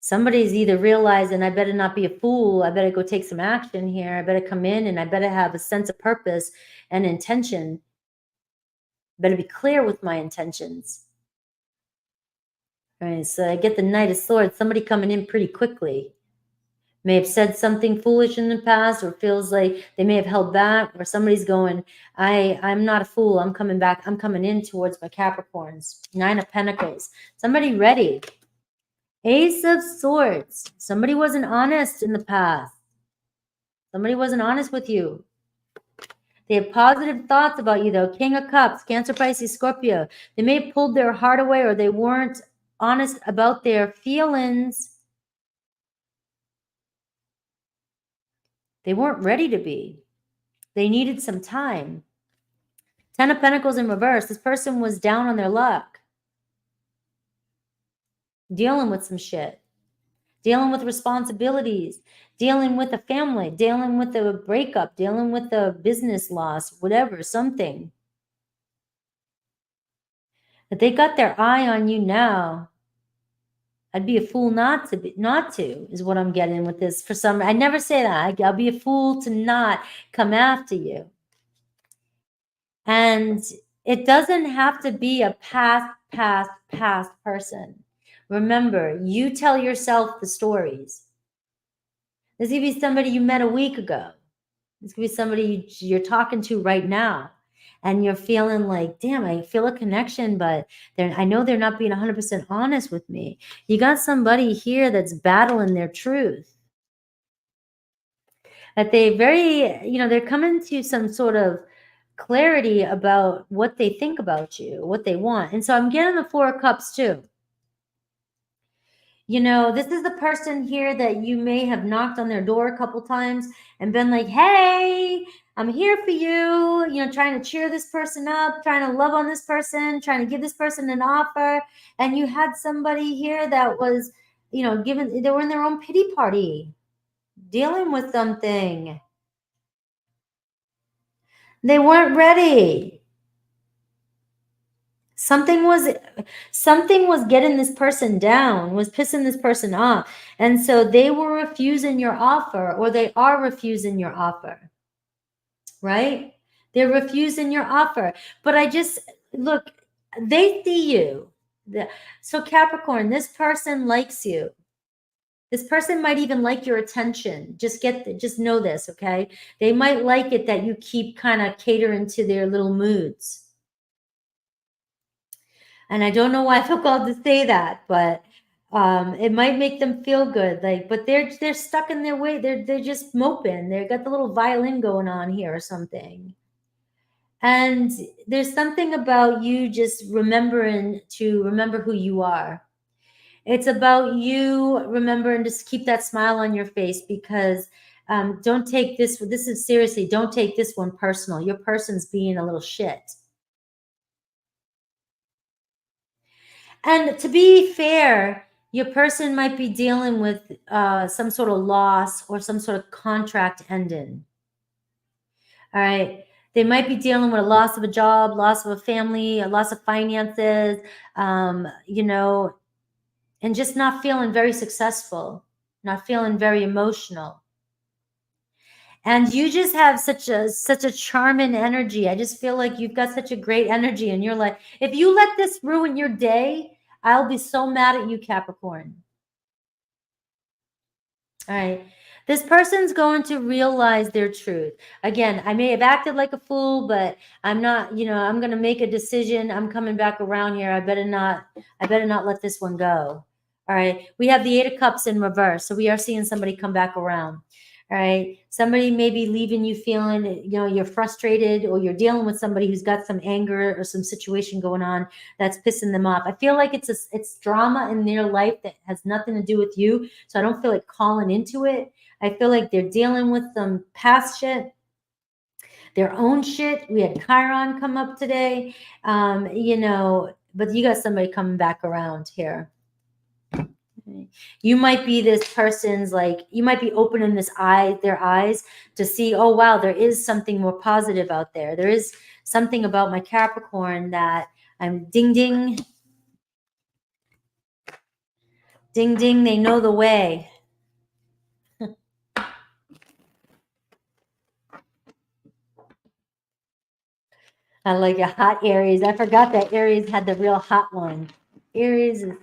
[SPEAKER 1] Somebody's either realizing I better not be a fool. I better go take some action here. I better come in and I better have a sense of purpose and intention. Better be clear with my intentions. All right, so I get the Knight of Swords. Somebody coming in pretty quickly. May have said something foolish in the past or feels like they may have held back, or somebody's going, I'm not a fool. I'm coming back. I'm coming in towards my Capricorns. 9 of Pentacles. Somebody ready. Ace of Swords. Somebody wasn't honest in the past. Somebody wasn't honest with you. They have positive thoughts about you, though. King of Cups, Cancer, Pisces, Scorpio. They may have pulled their heart away, or they weren't honest about their feelings. They weren't ready to be. They needed some time. 10 of Pentacles in reverse. This person was down on their luck. Dealing with some shit. Dealing with responsibilities. Dealing with a family. Dealing with a breakup. Dealing with a business loss. Whatever, something. But they got their eye on you now. I'd be a fool not to, is what I'm getting with this. For some, I never say that. I'll be a fool to not come after you. And it doesn't have to be a past person. Remember, you tell yourself the stories. This could be somebody you met a week ago. This could be somebody you're talking to right now. And you're feeling like, damn, I feel a connection, but I know they're not being 100% honest with me. You got somebody here that's battling their truth. That they're coming to some sort of clarity about what they think about you, what they want. And so I'm getting the 4 of Cups too. This is the person here that you may have knocked on their door a couple times and been like, hey, I'm here for you, trying to cheer this person up, trying to love on this person, trying to give this person an offer. And you had somebody here that was, they were in their own pity party, dealing with something. They weren't ready. Something was getting this person down, was pissing this person off. And so they were refusing your offer, or they are refusing your offer, right? They're refusing your offer. But look, they see you. So Capricorn, this person likes you. This person might even like your attention. Just know this, okay? They might like it that you keep kind of catering to their little moods. And I don't know why I feel called to say that, but it might make them feel good. But they're stuck in their way. They're just moping. They've got the little violin going on here or something. And there's something about you just remember who you are. It's about you remembering to keep that smile on your face, because don't take this is seriously, don't take this one personal. Your person's being a little shit. And to be fair, your person might be dealing with some sort of loss or some sort of contract ending. All right. They might be dealing with a loss of a job, loss of a family, a loss of finances, you know, and just not feeling very successful, not feeling very emotional. And you just have such a charming energy. I just feel like you've got such a great energy, and you're like, if you let this ruin your day, I'll be so mad at you, Capricorn. All right. This person's going to realize their truth. Again, I may have acted like a fool, but I'm not, you know, I'm going to make a decision. I'm coming back around here. I better not let this one go. All right. We have the 8 of Cups in reverse. So we are seeing somebody come back around. All right. Somebody may be leaving you feeling, you know, you're frustrated, or you're dealing with somebody who's got some anger or some situation going on that's pissing them off. I feel like it's drama in their life that has nothing to do with you. So I don't feel like calling into it. I feel like they're dealing with some past shit, their own shit. We had Chiron come up today, you know, but you got somebody coming back around here. You might be this person's, like, you might be opening their eyes to see, oh wow, there is something more positive out there. There is something about my Capricorn that I'm ding ding ding ding, they know the way. I like a hot Aries. I forgot that Aries had the real hot one. Aries is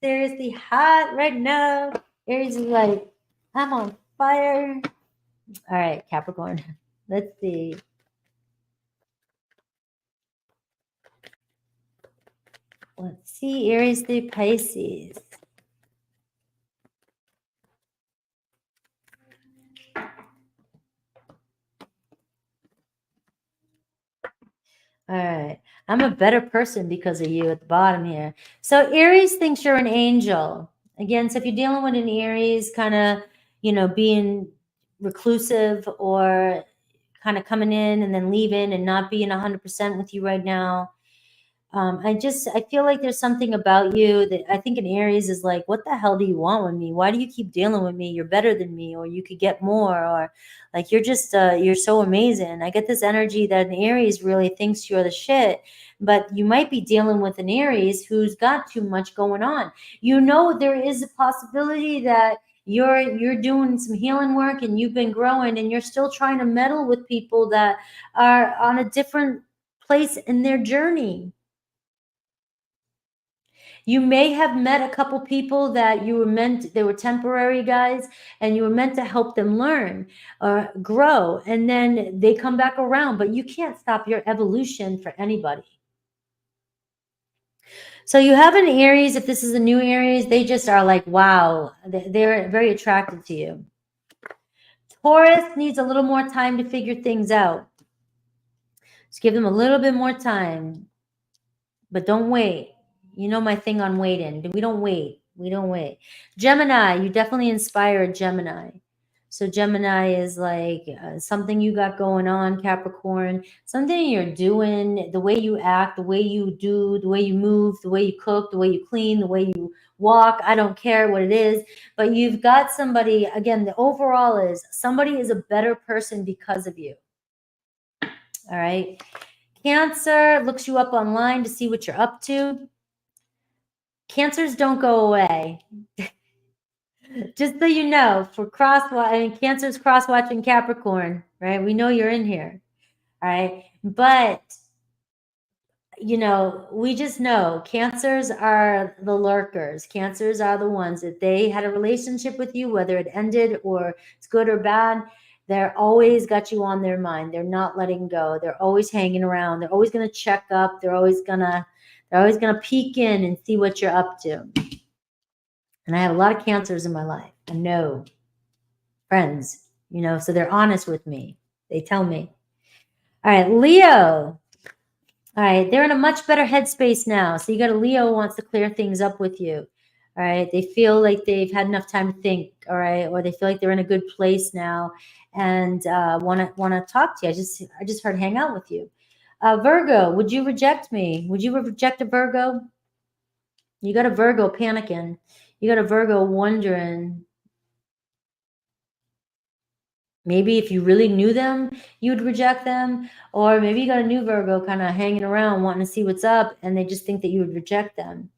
[SPEAKER 1] seriously hot right now. Aries is like, I'm on fire. All right, Capricorn. Let's see. Let's see, Aries through Pisces. All right. I'm a better person because of you at the bottom here. So Aries thinks you're an angel. Again, so if you're dealing with an Aries kind of, you know, being reclusive or kind of coming in and then leaving and not being 100% with you right now, I feel like there's something about you that I think an Aries is like, what the hell do you want with me? Why do you keep dealing with me? You're better than me, or you could get more, or like, you're just, you're so amazing. I get this energy that an Aries really thinks you're the shit, but you might be dealing with an Aries who's got too much going on. You know, there is a possibility that you're doing some healing work and you've been growing, and you're still trying to meddle with people that are on a different place in their journey. You may have met a couple people that they were temporary guys, and you were meant to help them learn or grow, and then they come back around, but you can't stop your evolution for anybody. So you have an Aries, if this is a new Aries, they just are like, wow, they're very attracted to you. Taurus needs a little more time to figure things out. Just give them a little bit more time, but don't wait. You know my thing on waiting. We don't wait. We don't wait. Gemini, you definitely inspire a Gemini. So Gemini is like something you got going on, Capricorn, something you're doing, the way you act, the way you do, the way you move, the way you cook, the way you clean, the way you walk. I don't care what it is, but you've got somebody, again, the overall is somebody is a better person because of you. All right. Cancer looks you up online to see what you're up to. Cancers don't go away. Just so you know, for Cancer's cross-watching Capricorn, right? We know you're in here, all right? But, you know, we just know Cancers are the lurkers. Cancers are the ones that they had a relationship with you, whether it ended or it's good or bad. They're always got you on their mind. They're not letting go. They're always hanging around. They're always going to check up. They're always going to peek in and see what you're up to. And I have a lot of Cancers in my life. I know friends, you know, so they're honest with me. They tell me. All right, Leo. All right, they're in a much better headspace now. So you got a Leo who wants to clear things up with you. All right, they feel like they've had enough time to think. All right, or they feel like they're in a good place now and want to talk to you. I just heard hang out with you. Virgo, would you reject me? Would you reject a Virgo? You got a Virgo panicking. You got a Virgo wondering. Maybe if you really knew them, you would reject them. Or maybe you got a new Virgo kind of hanging around wanting to see what's up, and they just think that you would reject them.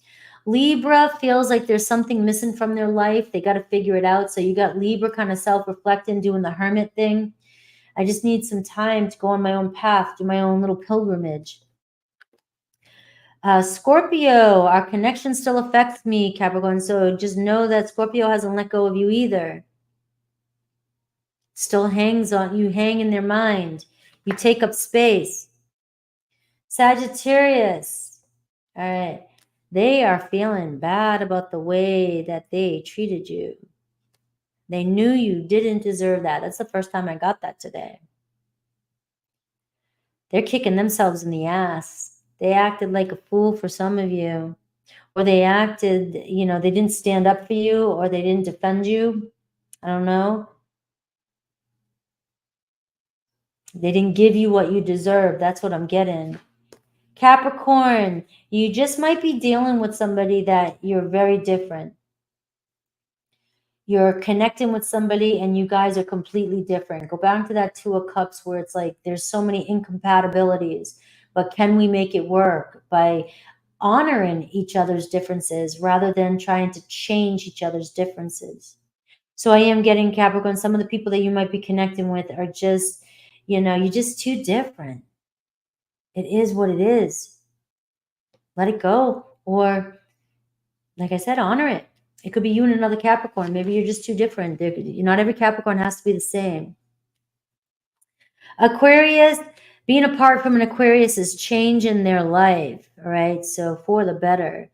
[SPEAKER 1] Libra feels like there's something missing from their life. They got to figure it out. So you got Libra kind of self-reflecting, doing the hermit thing. I just need some time to go on my own path, do my own little pilgrimage. Scorpio, our connection still affects me, Capricorn. So just know that Scorpio hasn't let go of you either. Still hangs on you, hang in their mind. You take up space. Sagittarius. All right. They are feeling bad about the way that they treated you. They knew you didn't deserve that. That's the first time I got that today. They're kicking themselves in the ass. They acted like a fool for some of you. Or they acted, they didn't stand up for you, or they didn't defend you. I don't know. They didn't give you what you deserve. That's what I'm getting. Capricorn, you just might be dealing with somebody that you're very different. You're connecting with somebody and you guys are completely different. Go back to that Two of Cups where it's like there's so many incompatibilities, but can we make it work by honoring each other's differences rather than trying to change each other's differences? So I am getting, Capricorn, some of the people that you might be connecting with are just, you're just too different. It is what it is. Let it go. Or, like I said, honor it. It could be you and another Capricorn. Maybe you're just too different. Not every Capricorn has to be the same. Aquarius, being apart from an Aquarius is changing their life, all right? So for the better.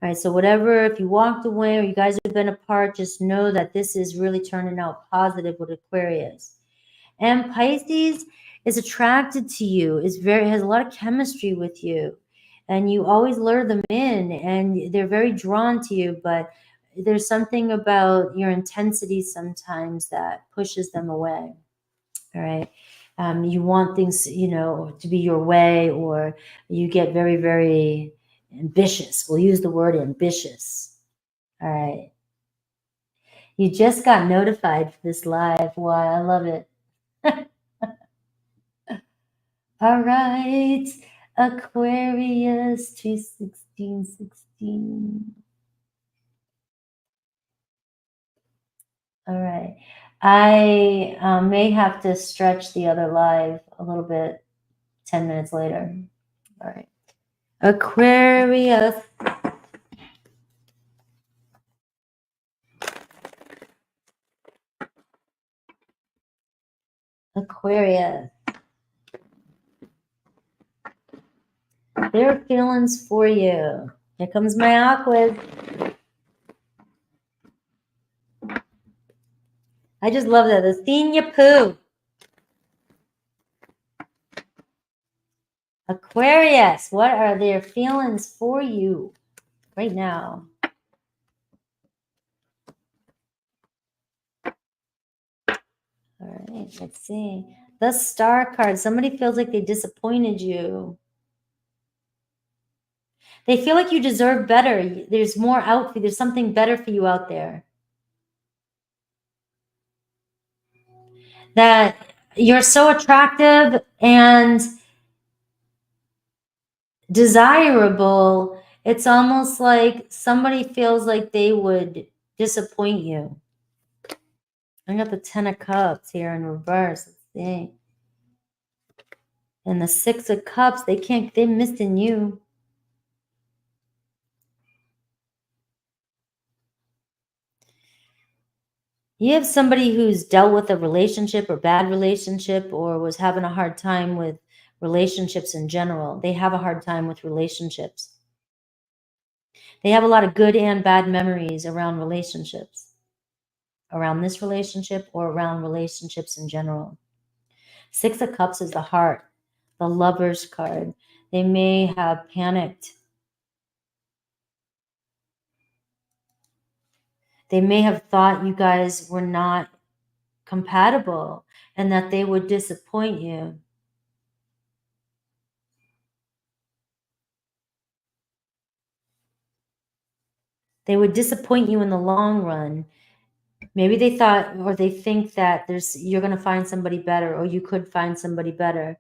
[SPEAKER 1] All right, so whatever, if you walked away or you guys have been apart, just know that this is really turning out positive with Aquarius. And Pisces is attracted to you, has a lot of chemistry with you, and you always lure them in, and they're very drawn to you, but there's something about your intensity sometimes that pushes them away. All right. You want things, to be your way, or you get very, very ambitious. We'll use the word ambitious. All right. You just got notified for this live. Why, I love it. All right. Aquarius 21616. All right. I may have to stretch the other live a little bit 10 minutes later. All right. Aquarius. Aquarius. There are feelings for you. Here comes my Aquas. I just love that. The senior poo. Aquarius, what are their feelings for you right now? All right, let's see. The Star card. Somebody feels like they disappointed you. They feel like you deserve better. There's more out for you. There's something better for you out there. That you're so attractive and desirable. It's almost like somebody feels like they would disappoint you. I got the 10 of Cups here in reverse. Let's see. And the 6 of Cups, they're missing you. You have somebody who's dealt with a relationship or bad relationship or was having a hard time with relationships in general. They have a hard time with relationships. They have a lot of good and bad memories around relationships, around this relationship or around relationships in general. 6 of Cups is the heart, the Lover's card. They may have panicked. They may have thought you guys were not compatible and that they would disappoint you. They would disappoint you in the long run. Maybe they thought, or they think that you're going to find somebody better, or you could find somebody better.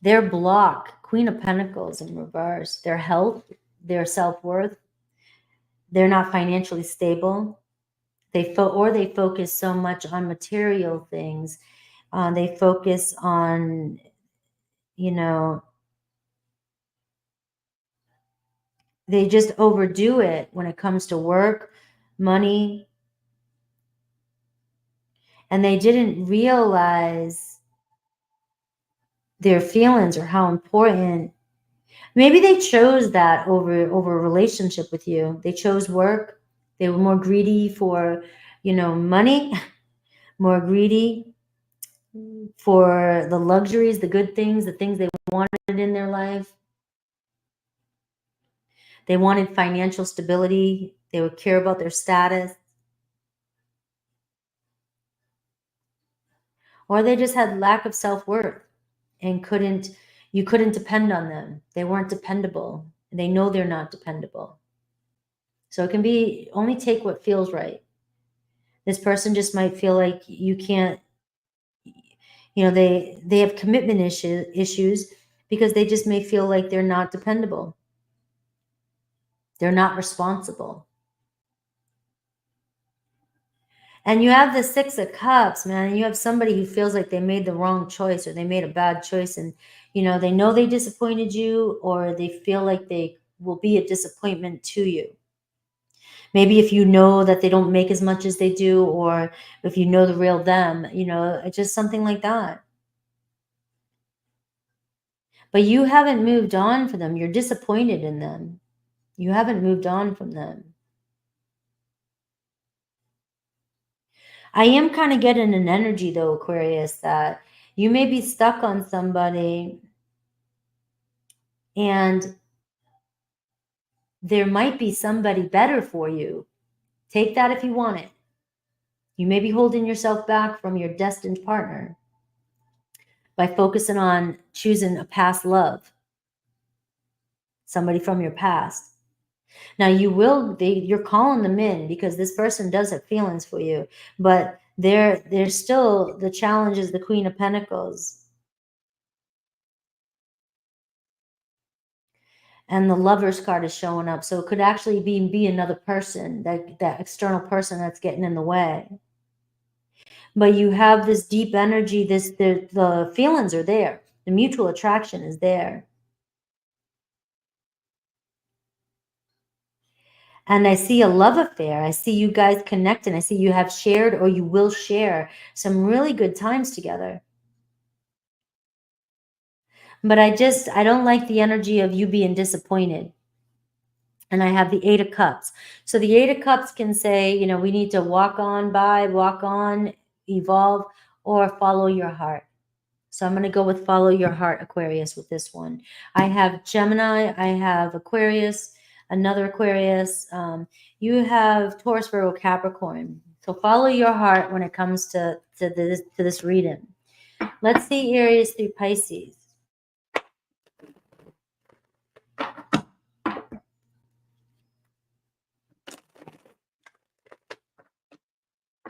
[SPEAKER 1] Their block, Queen of Pentacles in reverse, their health, their self-worth, they're not financially stable. They focus so much on material things. They focus on, they just overdo it when it comes to work, money, and they didn't realize their feelings or how important. Maybe they chose that over a relationship with you. They chose work. They were more greedy for, money, more greedy for the luxuries, the good things, the things they wanted in their life. They wanted financial stability. They would care about their status. Or they just had lack of self-worth and you couldn't depend on them. They weren't dependable. They know they're not dependable. So it can be only take what feels right. This person just might feel like you can't, they have commitment issues because they just may feel like they're not dependable. They're not responsible. And you have the Six of Cups, man, and you have somebody who feels like they made the wrong choice or they made a bad choice, and they know they disappointed you, or they feel like they will be a disappointment to you. Maybe if you know that they don't make as much as they do, or if you know the real them, it's just something like that. But you haven't moved on from them. You're disappointed in them. You haven't moved on from them. I am kind of getting an energy, though, Aquarius, that you may be stuck on somebody and there might be somebody better for you. Take that if you want it. You may be holding yourself back from your destined partner by focusing on choosing a past love, somebody from your past. Now you're calling them in because this person does have feelings for you, but they're still, the challenge is the Queen of Pentacles. And the Lover's card is showing up. So it could actually be another person, that external person that's getting in the way. But you have this deep energy, the feelings are there. The mutual attraction is there. And I see a love affair. I see you guys connecting. I see you have shared, or you will share, some really good times together. But I don't like the energy of you being disappointed. And I have the Eight of Cups. So the Eight of Cups can say, we need to walk on by, walk on, evolve, or follow your heart. So I'm going to go with follow your heart, Aquarius, with this one. I have Gemini. I have Aquarius, another Aquarius. You have Taurus, Virgo, Capricorn. So follow your heart when it comes to this reading. Let's see Aries through Pisces.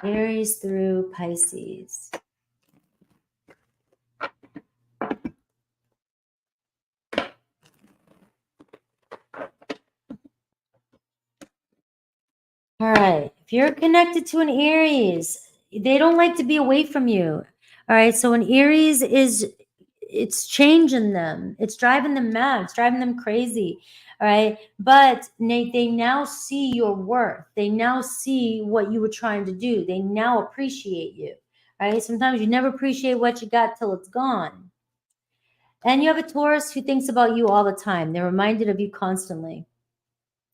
[SPEAKER 1] Aries through Pisces. All right. If you're connected to an Aries, they don't like to be away from you. All right. So an Aries it's changing them. It's driving them mad. It's driving them crazy. All right. But they now see your worth. They now see what you were trying to do. They now appreciate you. All right. Sometimes you never appreciate what you got till it's gone. And you have a Taurus who thinks about you all the time. They're reminded of you constantly.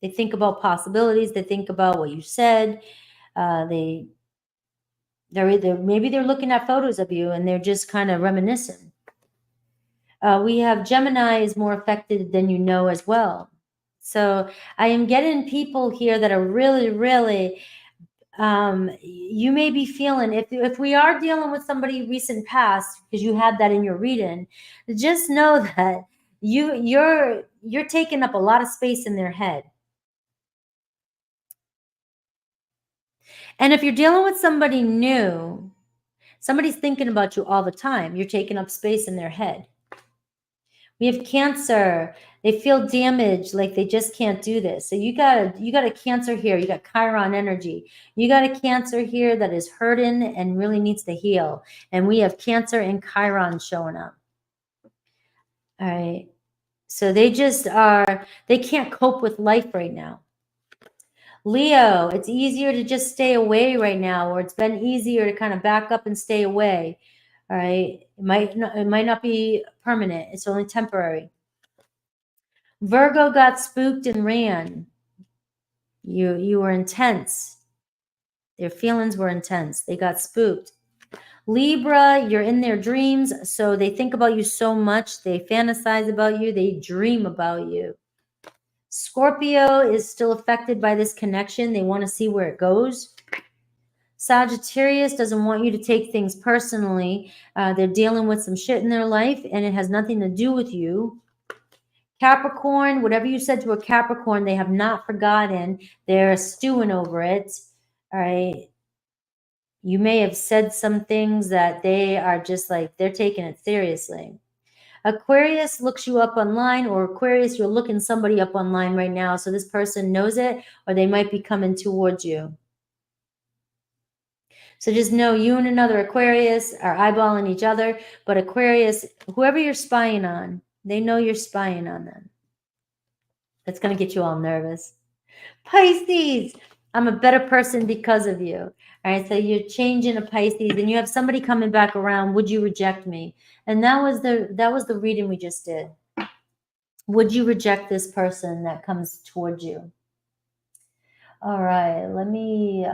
[SPEAKER 1] They think about possibilities. They think about what you said. Maybe they're looking at photos of you and they're just kind of reminiscing. We have Gemini is more affected than you know as well. So I am getting people here that are really, really, you may be feeling, if we are dealing with somebody recent past, because you had that in your reading, just know that you're taking up a lot of space in their head. And if you're dealing with somebody new, somebody's thinking about you all the time. You're taking up space in their head. We have Cancer. They feel damaged, like they just can't do this. So you got a Cancer here. You got Chiron energy. You got a Cancer here that is hurting and really needs to heal. And we have Cancer and Chiron showing up. All right. So they can't cope with life right now. Leo, it's easier to just stay away right now, or it's been easier to kind of back up and stay away. All right. It might not be permanent. It's only temporary. Virgo got spooked and ran. You were intense. Their feelings were intense. They got spooked. Libra, you're in their dreams, so they think about you so much. They fantasize about you. They dream about you. Scorpio is still affected by this connection. They want to see where it goes. Sagittarius doesn't want you to take things personally. They're dealing with some shit in their life, and it has nothing to do with you. Capricorn, whatever you said to a Capricorn, they have not forgotten. They're stewing over it. All right. You may have said some things that they are just like, they're taking it seriously. Aquarius looks you up online, or Aquarius, you're looking somebody up online right now. So this person knows it, or they might be coming towards you. So just know you and another Aquarius are eyeballing each other. But Aquarius, whoever you're spying on, they know you're spying on them. That's going to get you all nervous. Pisces, I'm a better person because of you. All right, so you're changing a Pisces, and you have somebody coming back around. Would you reject me? And that was the reading we just did. Would you reject this person that comes towards you? All right, let me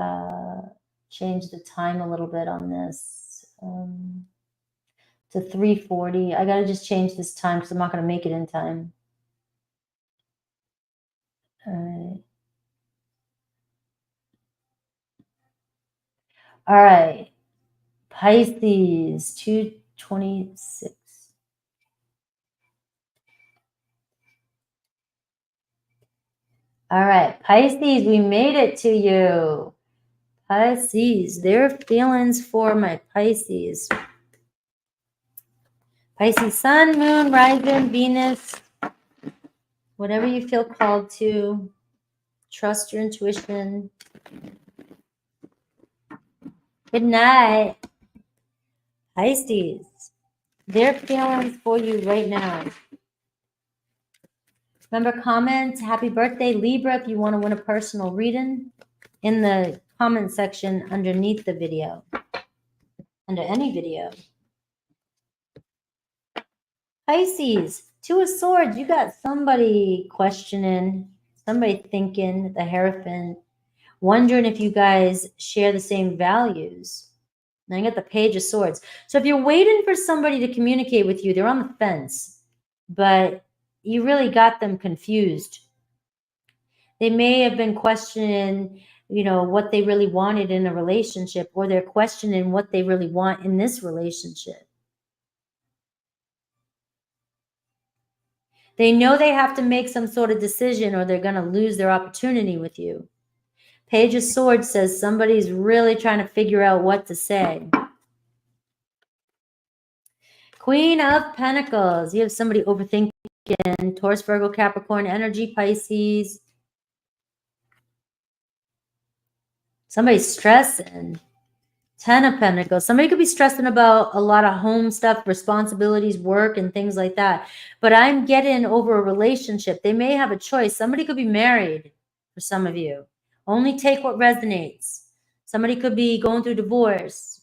[SPEAKER 1] change the time a little bit on this to 3:40. I got to just change this time because I'm not going to make it in time. All right. All right. Pisces, 226. All right, Pisces, we made it to you. Pisces, their feelings for my Pisces. Pisces, Sun, Moon, Rising, Venus, whatever you feel called to. Trust your intuition. Good night. Pisces, their feelings for you right now. Remember, comment happy birthday, Libra, if you want to win a personal reading in the comment section underneath the video, under any video. Pisces, Two of Swords, you got somebody questioning, somebody thinking, the Hierophant, wondering if you guys share the same values. And I got the Page of Swords. So if you're waiting for somebody to communicate with you, they're on the fence, but you really got them confused. They may have been questioning, what they really wanted in a relationship, or they're questioning what they really want in this relationship. They know they have to make some sort of decision, or they're going to lose their opportunity with you. Page of Swords says somebody's really trying to figure out what to say. Queen of Pentacles. You have somebody overthinking. Taurus, Virgo, Capricorn, energy, Pisces. Somebody's stressing. Ten of Pentacles. Somebody could be stressing about a lot of home stuff, responsibilities, work, and things like that. But I'm getting over a relationship. They may have a choice. Somebody could be married for some of you. Only take what resonates. Somebody could be going through divorce.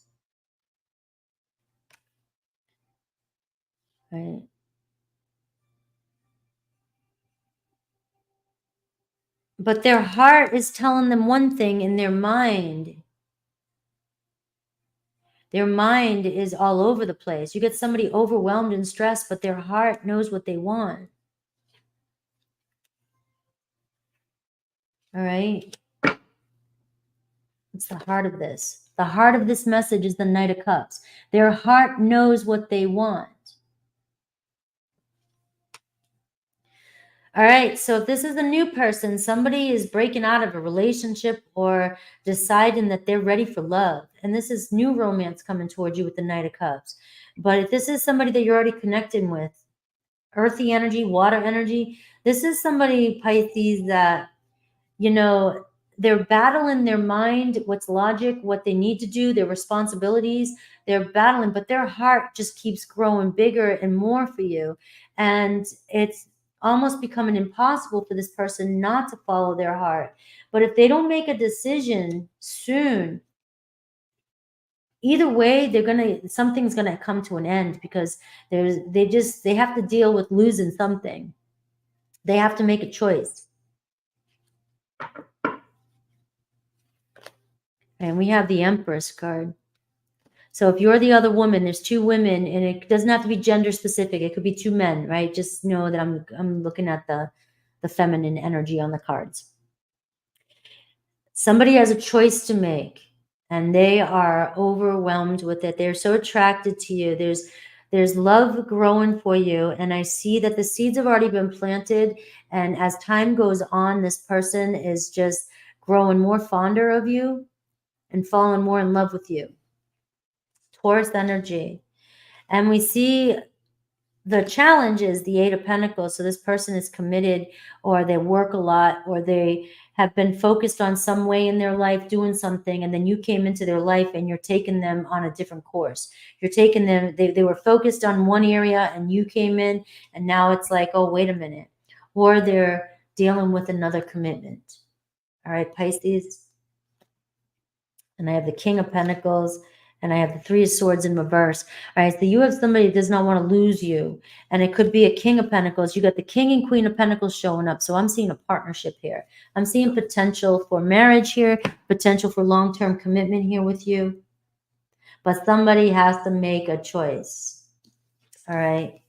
[SPEAKER 1] Right? But their heart is telling them one thing, in their mind. Their mind is all over the place. You get somebody overwhelmed and stressed, but their heart knows what they want. All right? It's the heart of this. The heart of this message is the Knight of Cups. Their heart knows what they want. All right, so if this is a new person, somebody is breaking out of a relationship or deciding that they're ready for love. And this is new romance coming towards you with the Knight of Cups. But if this is somebody that you're already connecting with, earthy energy, water energy, this is somebody, Pisces, that, you know, they're battling their mind, what's logic, what they need to do, their responsibilities. They're battling, but their heart just keeps growing bigger and more for you. And it's almost becoming impossible for this person not to follow their heart. But if they don't make a decision soon, either way, something's gonna come to an end, because they have to deal with losing something. They have to make a choice. And we have the Empress card. So if you're the other woman, there's two women, and it doesn't have to be gender specific. It could be two men, right? Just know that I'm looking at the feminine energy on the cards. Somebody has a choice to make, and they are overwhelmed with it. They're so attracted to you. There's love growing for you, and I see that the seeds have already been planted, and as time goes on, this person is just growing more fonder of you and falling more in love with you. Taurus energy. And we see the challenge is the Eight of Pentacles. So this person is committed, or they work a lot, or they have been focused on some way in their life doing something, and then you came into their life and you're taking them on a different course. You're taking them, they were focused on one area and you came in, and now it's like, oh, wait a minute. Or they're dealing with another commitment. All right, Pisces. And I have the King of Pentacles, and I have the Three of Swords in reverse. All right, so you have somebody that does not want to lose you, and it could be a King of Pentacles. You got the King and Queen of Pentacles showing up, so I'm seeing a partnership here. I'm seeing potential for marriage here, potential for long-term commitment here with you, but somebody has to make a choice. All right,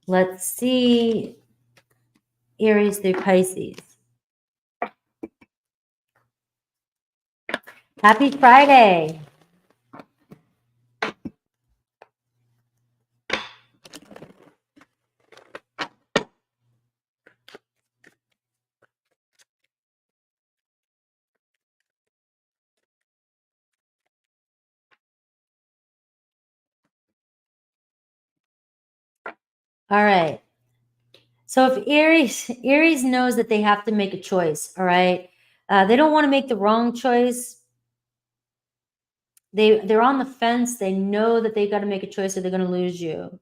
[SPEAKER 1] let's see Aries through Pisces. Happy Friday. All right. So if Aries knows that they have to make a choice, all right? They don't want to make the wrong choice. They're on the fence. They know that they got to make a choice or they're going to lose you.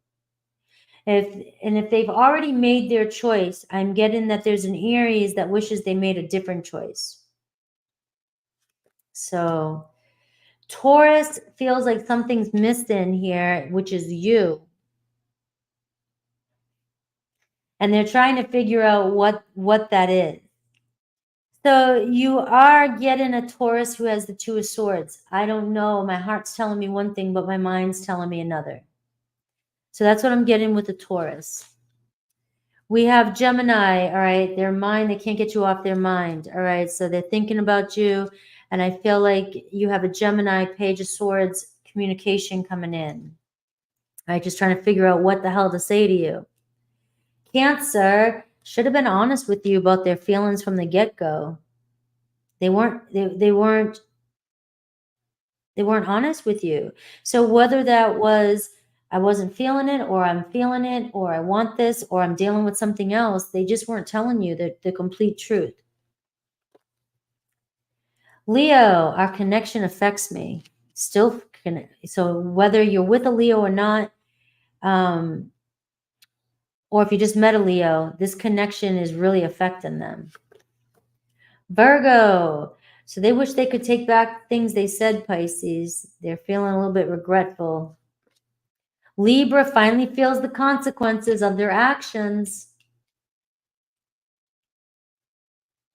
[SPEAKER 1] If they've already made their choice, I'm getting that there's an Aries that wishes they made a different choice. So Taurus feels like something's missing here, which is you. And they're trying to figure out what that is. So you are getting a Taurus who has the Two of Swords. I don't know. My heart's telling me one thing, but my mind's telling me another. So that's what I'm getting with the Taurus. We have Gemini, all right? Their mind, they can't get you off their mind, all right? So they're thinking about you, and I feel like you have a Gemini, Page of Swords communication coming in. All right, just trying to figure out what the hell to say to you. Cancer should have been honest with you about their feelings from the get-go. They weren't honest with you. So whether that was I wasn't feeling it, or I'm feeling it, or I want this, or I'm dealing with something else, they just weren't telling you the complete truth. Leo, our connection affects me. Still, so whether you're with a Leo or not, or if you just met a Leo, this connection is really affecting them. Virgo, so they wish they could take back things they said, Pisces. They're feeling a little bit regretful. Libra finally feels the consequences of their actions.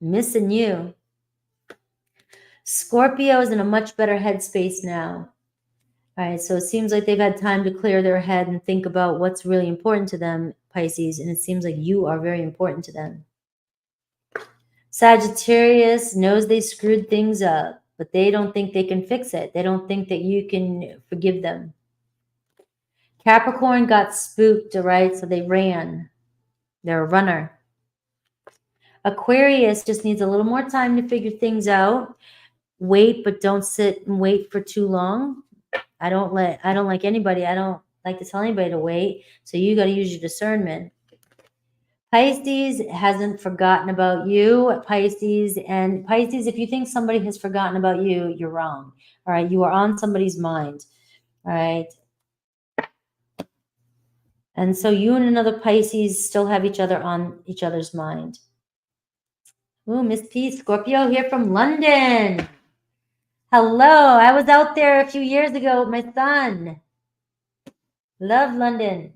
[SPEAKER 1] Missing you. Scorpio is in a much better headspace now. All right, so it seems like they've had time to clear their head and think about what's really important to them, Pisces, and it seems like you are very important to them. Sagittarius knows they screwed things up, but they don't think they can fix it. They don't think that you can forgive them. Capricorn got spooked, all right, so they ran. They're a runner. Aquarius just needs a little more time to figure things out. Wait, but don't sit and wait for too long. I don't like anybody. I don't like to tell anybody to wait. So you got to use your discernment. Pisces hasn't forgotten about you. Pisces, if you think somebody has forgotten about you, you're wrong. All right. You are on somebody's mind. All right. And so you and another Pisces still have each other on each other's mind. Ooh, Miss P, Scorpio here from London. Hello. I was out there a few years ago with my son. Love London.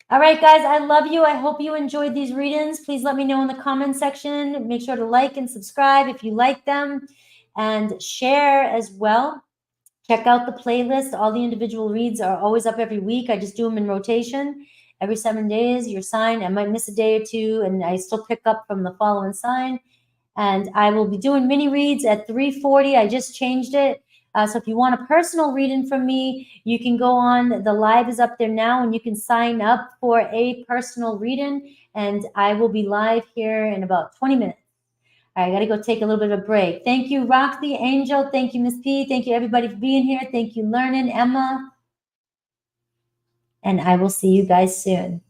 [SPEAKER 1] All right, guys, I love you. I hope you enjoyed these readings. Please let me know in the comment section. Make sure to like and subscribe if you like them, and share as well. Check out the playlist. All the individual reads are always up every week. I just do them in rotation. Every 7 days, your sign. I might miss a day or two, and I still pick up from the following sign. And I will be doing mini reads at 3:40. I just changed it. So if you want a personal reading from me, you can go on. The live is up there now, and you can sign up for a personal reading. And I will be live here in about 20 minutes. All right, I got to go take a little bit of a break. Thank you, Roxy, Angel. Thank you, Miss P. Thank you, everybody, for being here. Thank you, Learning, Emma. And I will see you guys soon.